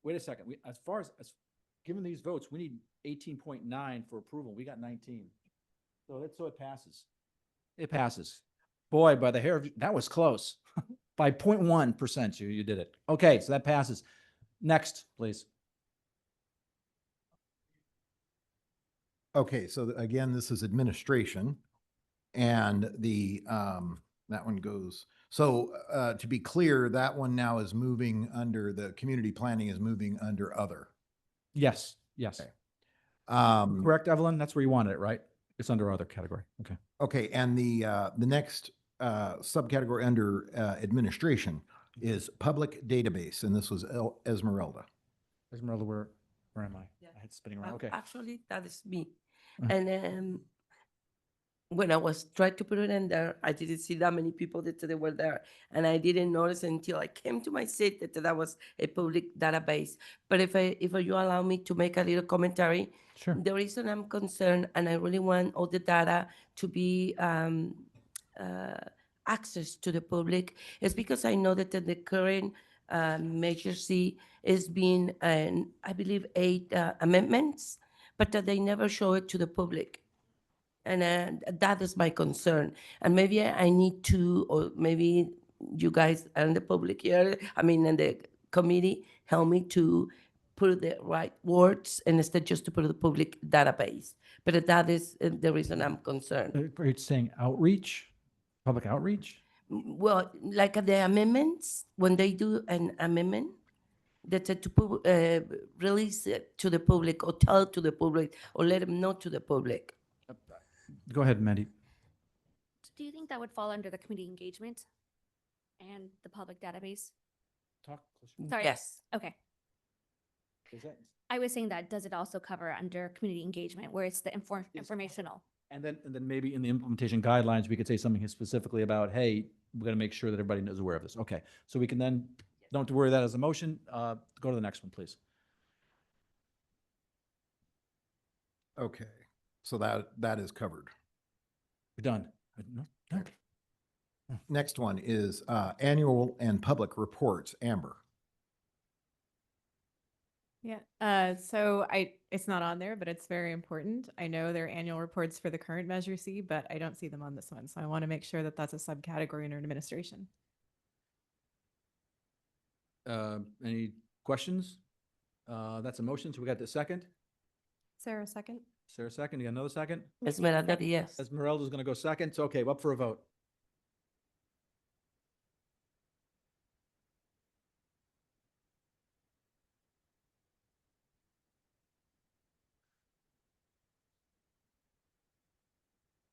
wait a second. As far as, given these votes, we need 18.9 for approval. We got 19. So it passes. It passes. Boy, by the hair of, that was close. By 0.1%, you did it. Okay, so that passes. Next, please. Okay, so again, this is administration. And that one goes, so to be clear, that one now is moving under, the community planning is moving under other. Yes, yes. Correct, Evelyn? That's where you wanted it, right? It's under other category. Okay. Okay, and the next subcategory under administration is public database, and this was Esmeralda. Esmeralda, where am I? I had spinning around. Okay. Actually, that is me. Uh-huh. And when I was trying to put it in there, I didn't see that many people that they were there. And I didn't notice until I came to my seat that was a public database. But if you allow me to make a little commentary, sure. The reason I'm concerned and I really want all the data to be access to the public is because I know that the current Measure C is being, I believe, 8 amendments, but that they never show it to the public. And that is my concern. And maybe I need to, or maybe you guys and the public here, and the committee, help me to put the right words and instead just to put the public database. But that is the reason I'm concerned. Are you saying outreach? Public outreach? Well, like the amendments, when they do an amendment, that's to release it to the public or tell to the public or let them know to the public. Go ahead, Mandy. Do you think that would fall under the community engagement and the public database? Talk. Sorry. Yes. Okay. Is that? I was saying that, does it also cover under community engagement where it's the informational? And then maybe in the implementation guidelines, we could say something specifically about, hey, we're going to make sure that everybody is aware of this. Okay. So we can then, don't have to worry that as a motion. Go to the next one, please. Okay, so that is covered. We're done. No? No. Next one is annual and public reports, Amber. Yeah, so it's not on there, but it's very important. I know there are annual reports for the current Measure C, but I don't see them on this one. So I want to make sure that that's a subcategory under administration. Any questions? That's a motion. So we got the second. Sarah, second. Sarah, second. You got another second? Esmeralda, yes. Esmeralda's going to go second. So, okay, up for a vote.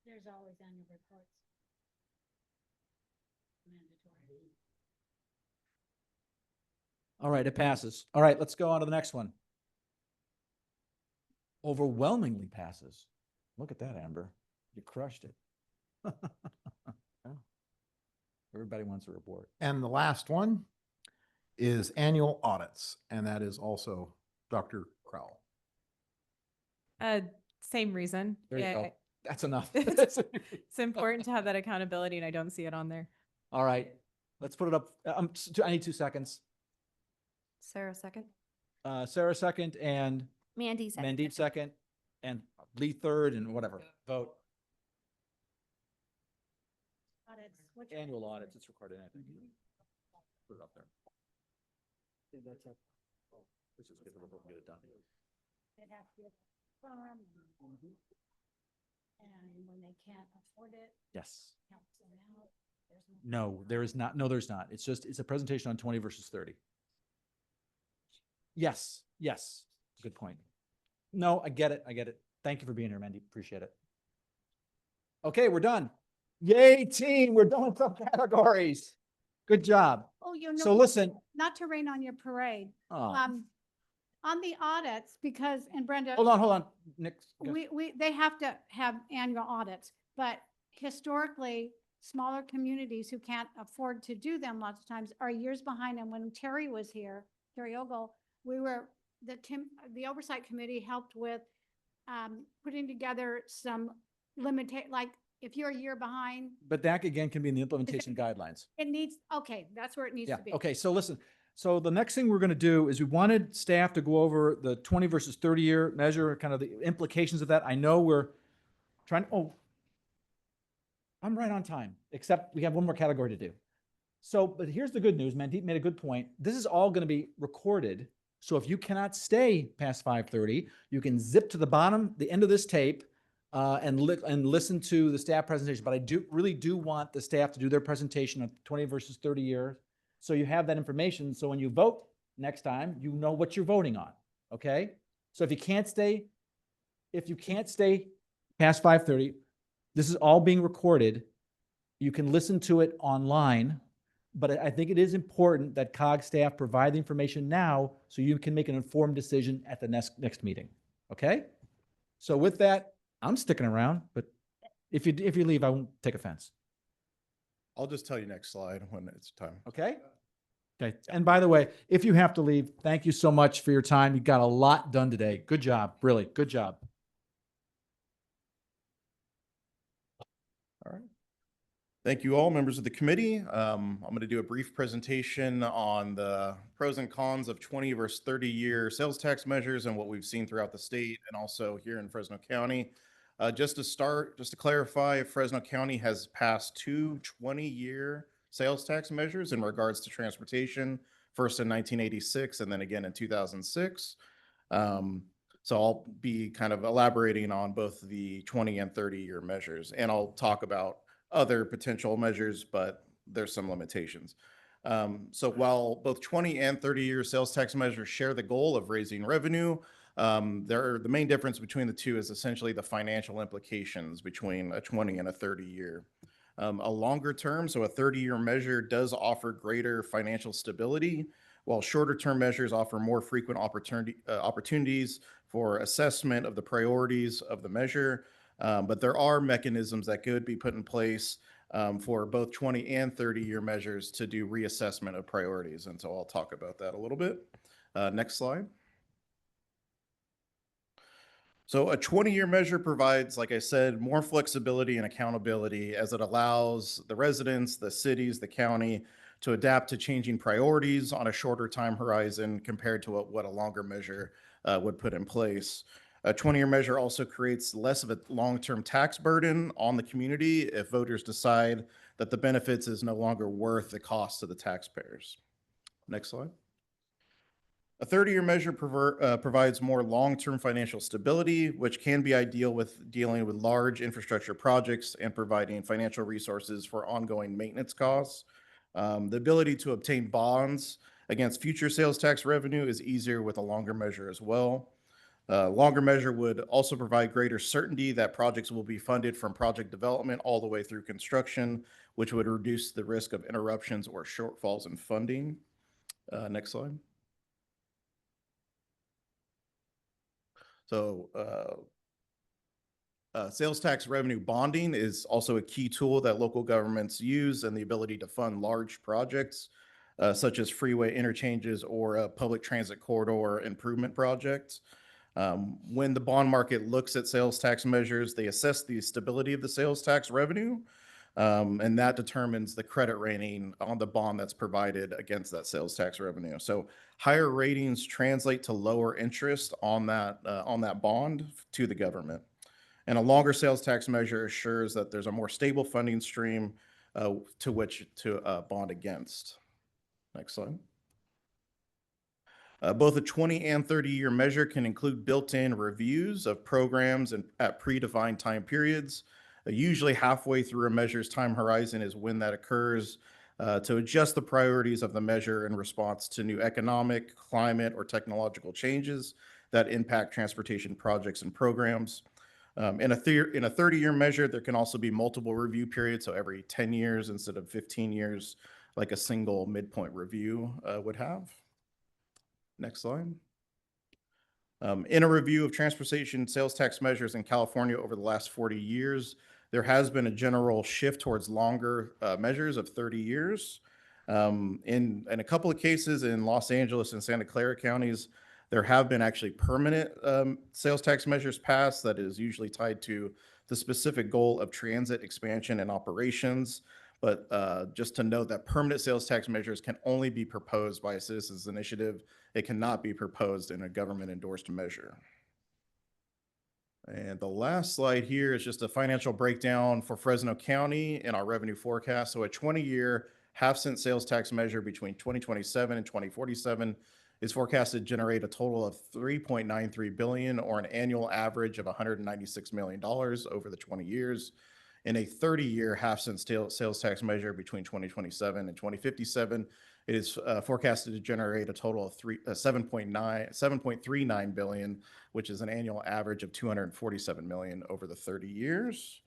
There's always annual reports. Mandatory. All right, it passes. All right, let's go on to the next one. Overwhelmingly passes. Look at that, Amber. You crushed it. Everybody wants a report. And the last one is annual audits, and that is also Dr. Crowell. Same reason. There you go. That's enough. It's important to have that accountability, and I don't see it on there. All right, let's put it up. I need 2 seconds. Sarah, second. Sarah second, and Mandy second. Mandeep second, and Lee third, and whatever. Vote. Audits. Annual audits, it's recorded, I think. Put it up there. That's up. Let's just get the report and get it done. It has to be a firm. And when they can't afford it, Yes. helps them out. There's no. No, there is not. No, there's not. It's just, it's a presentation on 20 versus 30. Yes, yes. Good point. No, I get it. I get it. Thank you for being here, Mandy. Appreciate it. Okay, we're done. Yay, team. We're done with subcategories. Good job. Oh, you know. So listen. Not to rain on your parade. Oh. On the audits, because, and Brenda. Hold on. Nick. go. They have to have annual audits, but historically, smaller communities who can't afford to do them lots of times are years behind. And when Terry was here, Terry Ogle, the oversight committee helped with putting together some like if you're a year behind, But that again can be in the implementation guidelines. it needs, okay, that's where it needs Yeah, to be. okay, so listen, So the next thing we're going to do is we wanted staff to go over the 20 versus 30-year measure, kind of the implications of that. I know we're trying, oh, I'm right on time, except we have one more category to do. So, but here's the good news, Mandeep made a good point. This is all going to be recorded. So if you cannot stay past 5:30, you can zip to the bottom, the end of this tape, and listen to the staff presentation. But I really do want the staff to do their presentation on 20 versus 30 years. So you have that information. So when you vote next time, you know what you're voting on. Okay. So if you can't stay past 5:30, this is all being recorded. You can listen to it online, but I think it is important that COG staff provide the information now so you can make an informed decision at the next meeting. Okay. So with that, I'm sticking around, but if you leave, I won't take offense. I'll just tell you next slide when it's time. Okay. Okay. And by the way, if you have to leave, thank you so much for your time. You got a lot done today. Good job. Really good job. All right. Thank you all, members of the committee. I'm going to do a brief presentation on the pros and cons of 20 versus 30-year sales tax measures and what we've seen throughout the state and also here in Fresno County. Just to clarify, Fresno County has passed two 20-year sales tax measures in regards to transportation, first in 1986 and then again in 2006. So I'll be kind of elaborating on both the 20 and 30-year measures, and I'll talk about other potential measures, but there's some limitations. So while both 20 and 30-year sales tax measures share the goal of raising revenue, the main difference between the two is essentially the financial implications between a 20 and a 30-year. A longer term, so a 30-year measure does offer greater financial stability, while shorter term measures offer more frequent opportunities for assessment of the priorities of the measure. But there are mechanisms that could be put in place for both 20 and 30-year measures to do reassessment of priorities. And so I'll talk about that a little bit. Next slide. So a 20-year measure provides, like I said, more flexibility and accountability as it allows the residents, the cities, the county to adapt to changing priorities on a shorter time horizon compared to what a longer measure would put in place. A 20-year measure also creates less of a long-term tax burden on the community if voters decide that the benefits is no longer worth the cost to the taxpayers. Next slide. A 30-year measure provides more long-term financial stability, which can be ideal with dealing with large infrastructure projects and providing financial resources for ongoing maintenance costs. The ability to obtain bonds against future sales tax revenue is easier with a longer measure as well. Longer measure would also provide greater certainty that projects will be funded from project development all the way through construction, which would reduce the risk of interruptions or shortfalls in funding. Next slide. So sales tax revenue bonding is also a key tool that local governments use, and the ability to fund large projects such as freeway interchanges or public transit corridor improvement projects. When the bond market looks at sales tax measures, they assess the stability of the sales tax revenue, and that determines the credit rating on the bond that's provided against that sales tax revenue. So higher ratings translate to lower interest on that bond to the government. And a longer sales tax measure assures that there's a more stable funding stream to which to bond against. Next slide. Both a 20 and 30-year measure can include built-in reviews of programs and at predefined time periods. Usually halfway through a measure's time horizon is when that occurs to adjust the priorities of the measure in response to new economic, climate, or technological changes that impact transportation projects and programs. In a 30-year measure, there can also be multiple review periods, so every 10 years instead of 15 years, like a single midpoint review would have. Next slide. In a review of transportation sales tax measures in California over the last 40 years, there has been a general shift towards longer measures of 30 years. In a couple of cases in Los Angeles and Santa Clara counties, there have been actually permanent sales tax measures passed that is usually tied to the specific goal of transit expansion and operations. But just to note that permanent sales tax measures can only be proposed by a citizens initiative. It cannot be proposed in a government endorsed measure. And the last slide here is just a financial breakdown for Fresno County in our revenue forecast. So a 20-year half-cent sales tax measure between 2027 and 2047 is forecasted to generate a total of $3.93 billion, or an annual average of $196 million over the 20 years. In a 30-year half-cent sales tax measure between 2027 and 2057, it is forecasted to generate a total of $7.39 billion, which is an annual average of $247 million over the 30 years.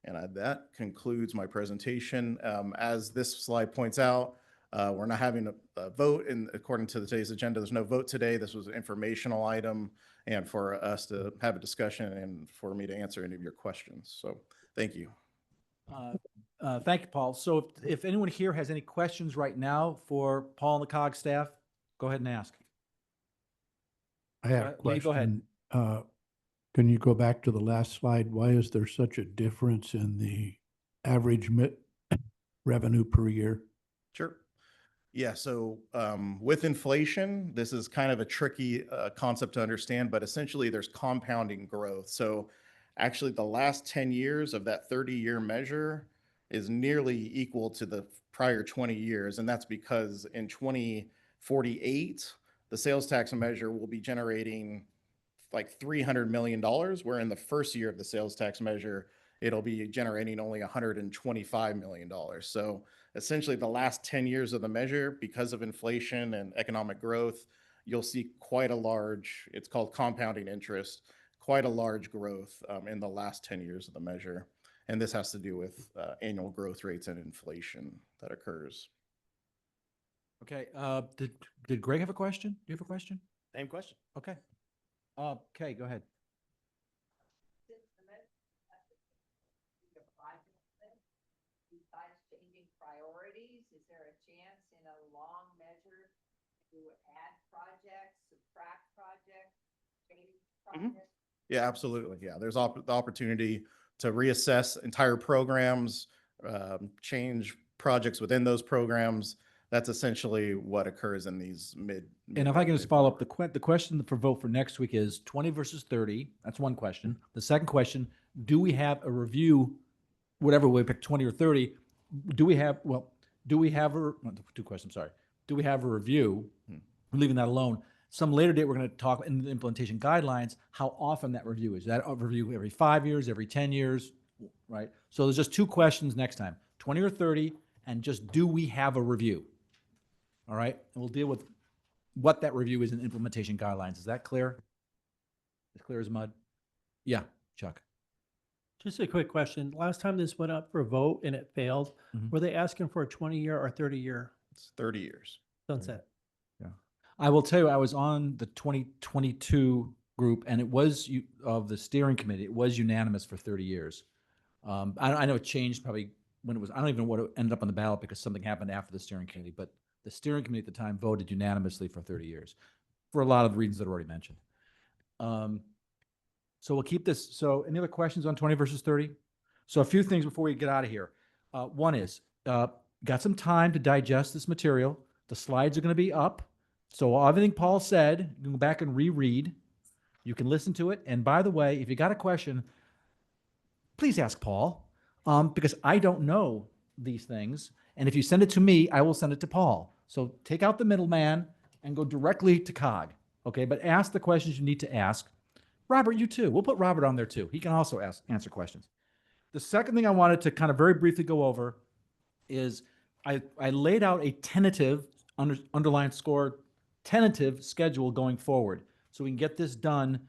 And that concludes my presentation. As this slide points out, we're not having a vote according to today's agenda. There's no vote today. This was an informational item, and for us to have a discussion and for me to answer any of your questions. So thank you. Thank you, Paul. So if anyone here has any questions right now for Paul and the COG staff, go ahead and ask. I have a Lee, go ahead. question. Can you go back to the last slide? Why is there such a difference in the average revenue per year? Sure. Yeah, so with inflation, this is kind of a tricky concept to understand, but essentially there's compounding growth. So actually the last 10 years of that 30-year measure is nearly equal to the prior 20 years. And that's because in 2048, the sales tax measure will be generating like $300 million, where in the first year of the sales tax measure, it'll be generating only $125 million. So essentially the last 10 years of the measure, because of inflation and economic growth, you'll see quite a large, it's called compounding interest, quite a large growth in the last 10 years of the measure. And this has to do with annual growth rates and inflation that occurs. Okay, did Greg have a question? Do you have a question? Same question. Okay. Okay, go ahead. Besides changing priorities, is there a chance in a long measure to add projects, subtract projects, change projects? Yeah, absolutely. Yeah, there's the opportunity to reassess entire programs, change projects within those programs. That's essentially what occurs in these And if I can just follow up, the question for vote for next week is 20 versus 30. That's one question. The second question, do we have a review, whatever we pick, 20 or 30, do we have two questions, sorry. Do we have a review, leaving that alone? Some later date, we're going to talk in the implementation guidelines, how often that review is. That a review every 5 years, every 10 years, right? So there's just two questions next time, 20 or 30, and just do we have a review? All right, and we'll deal with what that review is in implementation guidelines. Is that clear? As clear as mud? Yeah, Chuck. Just a quick question. Last time this went up for a vote and it failed, were they asking for a 20-year or 30-year? It's 30 years. Sunset. Yeah. I will tell you, I was on the 2022 group, and it was of the steering committee. It was unanimous for 30 years. I know it changed probably when it was, I don't even know what it ended up on the ballot because something happened after the steering committee, but the steering committee at the time voted unanimously for 30 years for a lot of the reasons that are already mentioned. So we'll keep this. So any other questions on 20 versus 30? So a few things before we get out of here. One is, got some time to digest this material. The slides are going to be up. So everything Paul said, you can go back and reread. You can listen to it. And by the way, if you got a question, please ask Paul, because I don't know these things. And if you send it to me, I will send it to Paul. So take out the middleman and go directly to COG. Okay, but ask the questions you need to ask. Robert, you too. We'll put Robert on there too. He can also answer questions. The second thing I wanted to kind of very briefly go over is I laid out a tentative, underline score, tentative schedule going forward. So we can get this done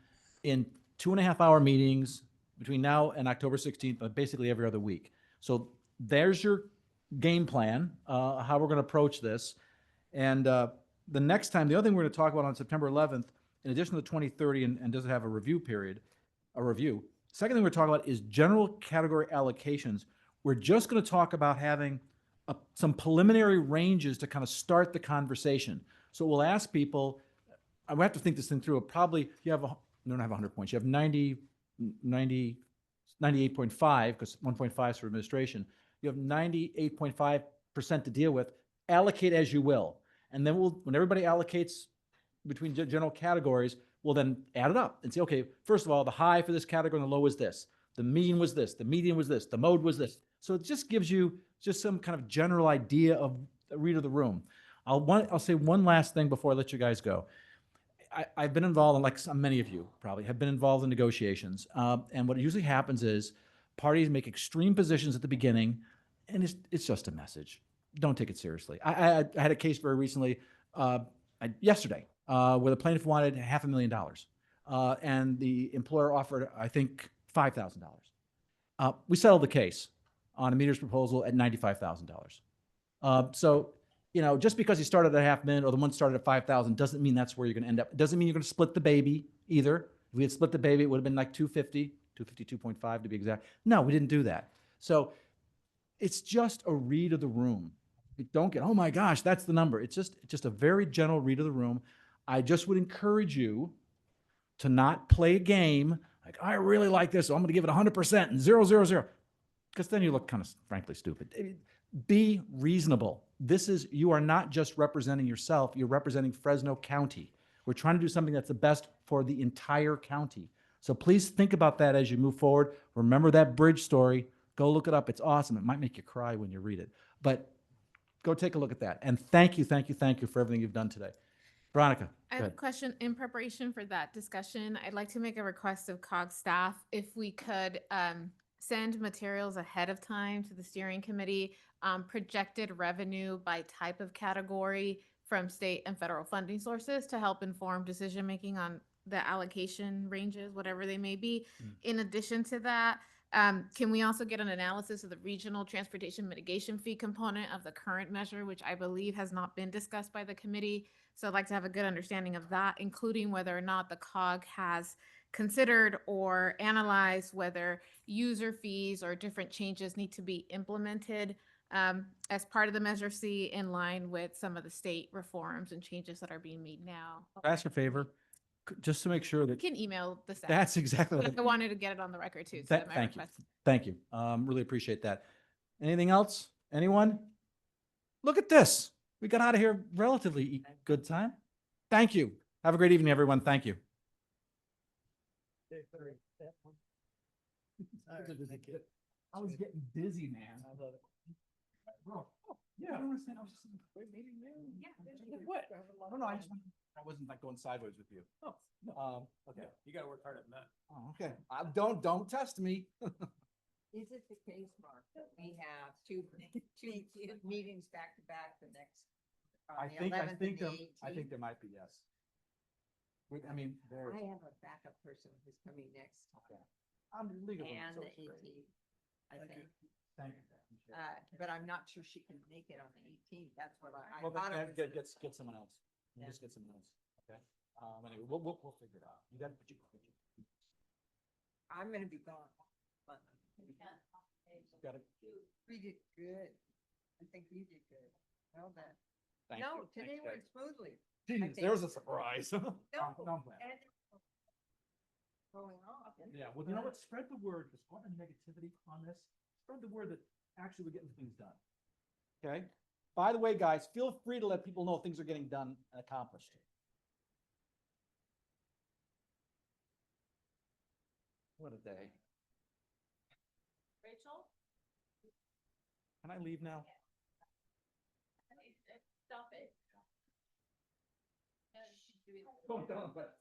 in 2.5-hour meetings between now and October 16th, but basically every other week. So there's your game plan, how we're going to approach this. And the next time, the other thing we're going to talk about on September 11th, in addition to the 2030 and does it have a review period, second thing we're talking about is general category allocations. We're just going to talk about having some preliminary ranges to kind of start the conversation. So we'll ask people, I have to think this thing through. Probably you have, you don't have 100 points. You have 98.5 because 1.5 is for administration. You have 98.5% to deal with. Allocate as you will. And then when everybody allocates between general categories, we'll then add it up and say, okay, first of all, the high for this category and the low is this. The mean was this, the median was this, the mode was this. So it just gives you just some kind of general idea of the read of the room. I'll say one last thing before I let you guys go. I've been involved in, like many of you probably have been involved in negotiations. And what usually happens is parties make extreme positions at the beginning, and it's just a message. Don't take it seriously. I had a case very recently, yesterday, where the plaintiff wanted $500,000, and the employer offered, I think, $5,000. We settled the case on a mediator's proposal at $95,000. So, you know, just because you started at $500,000 or the one started at $5,000 doesn't mean that's where you're going to end up. It doesn't mean you're going to split the baby either. If we had split the baby, it would have been like 252.5 to be exact. No, we didn't do that. So it's just a read of the room. Don't get, oh my gosh, that's the number. It's just a very general read of the room. I just would encourage you to not play a game like, I really like this, so I'm going to give it 100% and 000, because then you look kind of, frankly, stupid. Be reasonable. You are not just representing yourself, you're representing Fresno County. We're trying to do something that's the best for the entire county. So please think about that as you move forward. Remember that bridge story. Go look it up. It's awesome. It might make you cry when you read it, but go take a look at that. And thank you for everything you've done today. Veronica, I go have a ahead. question in preparation for that discussion. I'd like to make a request of COG staff if we could send materials ahead of time to the steering committee, projected revenue by type of category from state and federal funding sources to help inform decision-making on the allocation ranges, whatever they may be. In addition to that, can we also get an analysis of the regional transportation mitigation fee component of the current measure, which I believe has not been discussed by the committee? So I'd like to have a good understanding of that, including whether or not the COG has considered or analyzed whether user fees or different changes need to be implemented as part of the Measure C in line with some of the state reforms and changes that are being made now. Ask a favor, just to make sure You that. can email the staff. That's exactly what But I wanted to get it on the record too. So Thank that my you. request. Thank you. Really appreciate that. Anything else? Anyone? Look at this. We got out of here relatively good time. Thank you. Have a great evening, everyone. Thank you. I was getting busy, man. I love it. Bro, yeah, I don't understand. I was just in a great meeting, man. Yeah. What? No, I wasn't like going sideways with you. Oh, okay. You got to work hard at that. Oh, okay. Don't test me. Is it the case, Mark, that we have two meetings back to back the next, on the 11th and the 18th? I think there might be, yes. I mean, there. I have a backup person who's coming next. Okay. I'm legal. And the 18th, I think. Thank you. But I'm not sure she can make it on the 18th. That's what I Well, thought it was. get someone else. Yeah. Just get someone else. Okay. Anyway, we'll figure it out. You got. I'm gonna be gone. But Got it. we did good. I think you did good. Well done. Thank No, you. today Thanks, went smoothly. I Jeez, think. there's a surprise. No, I'm glad. and going off. Yeah, well, you know what? Spread the word. There's all the negativity on this. Spread the word that actually we're getting things done. Okay? By the way, guys, feel free to let people know things are getting done and accomplished. What a day. Rachel? Can I leave now? Stop it. Don't, but.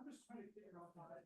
I'm just trying to figure out how to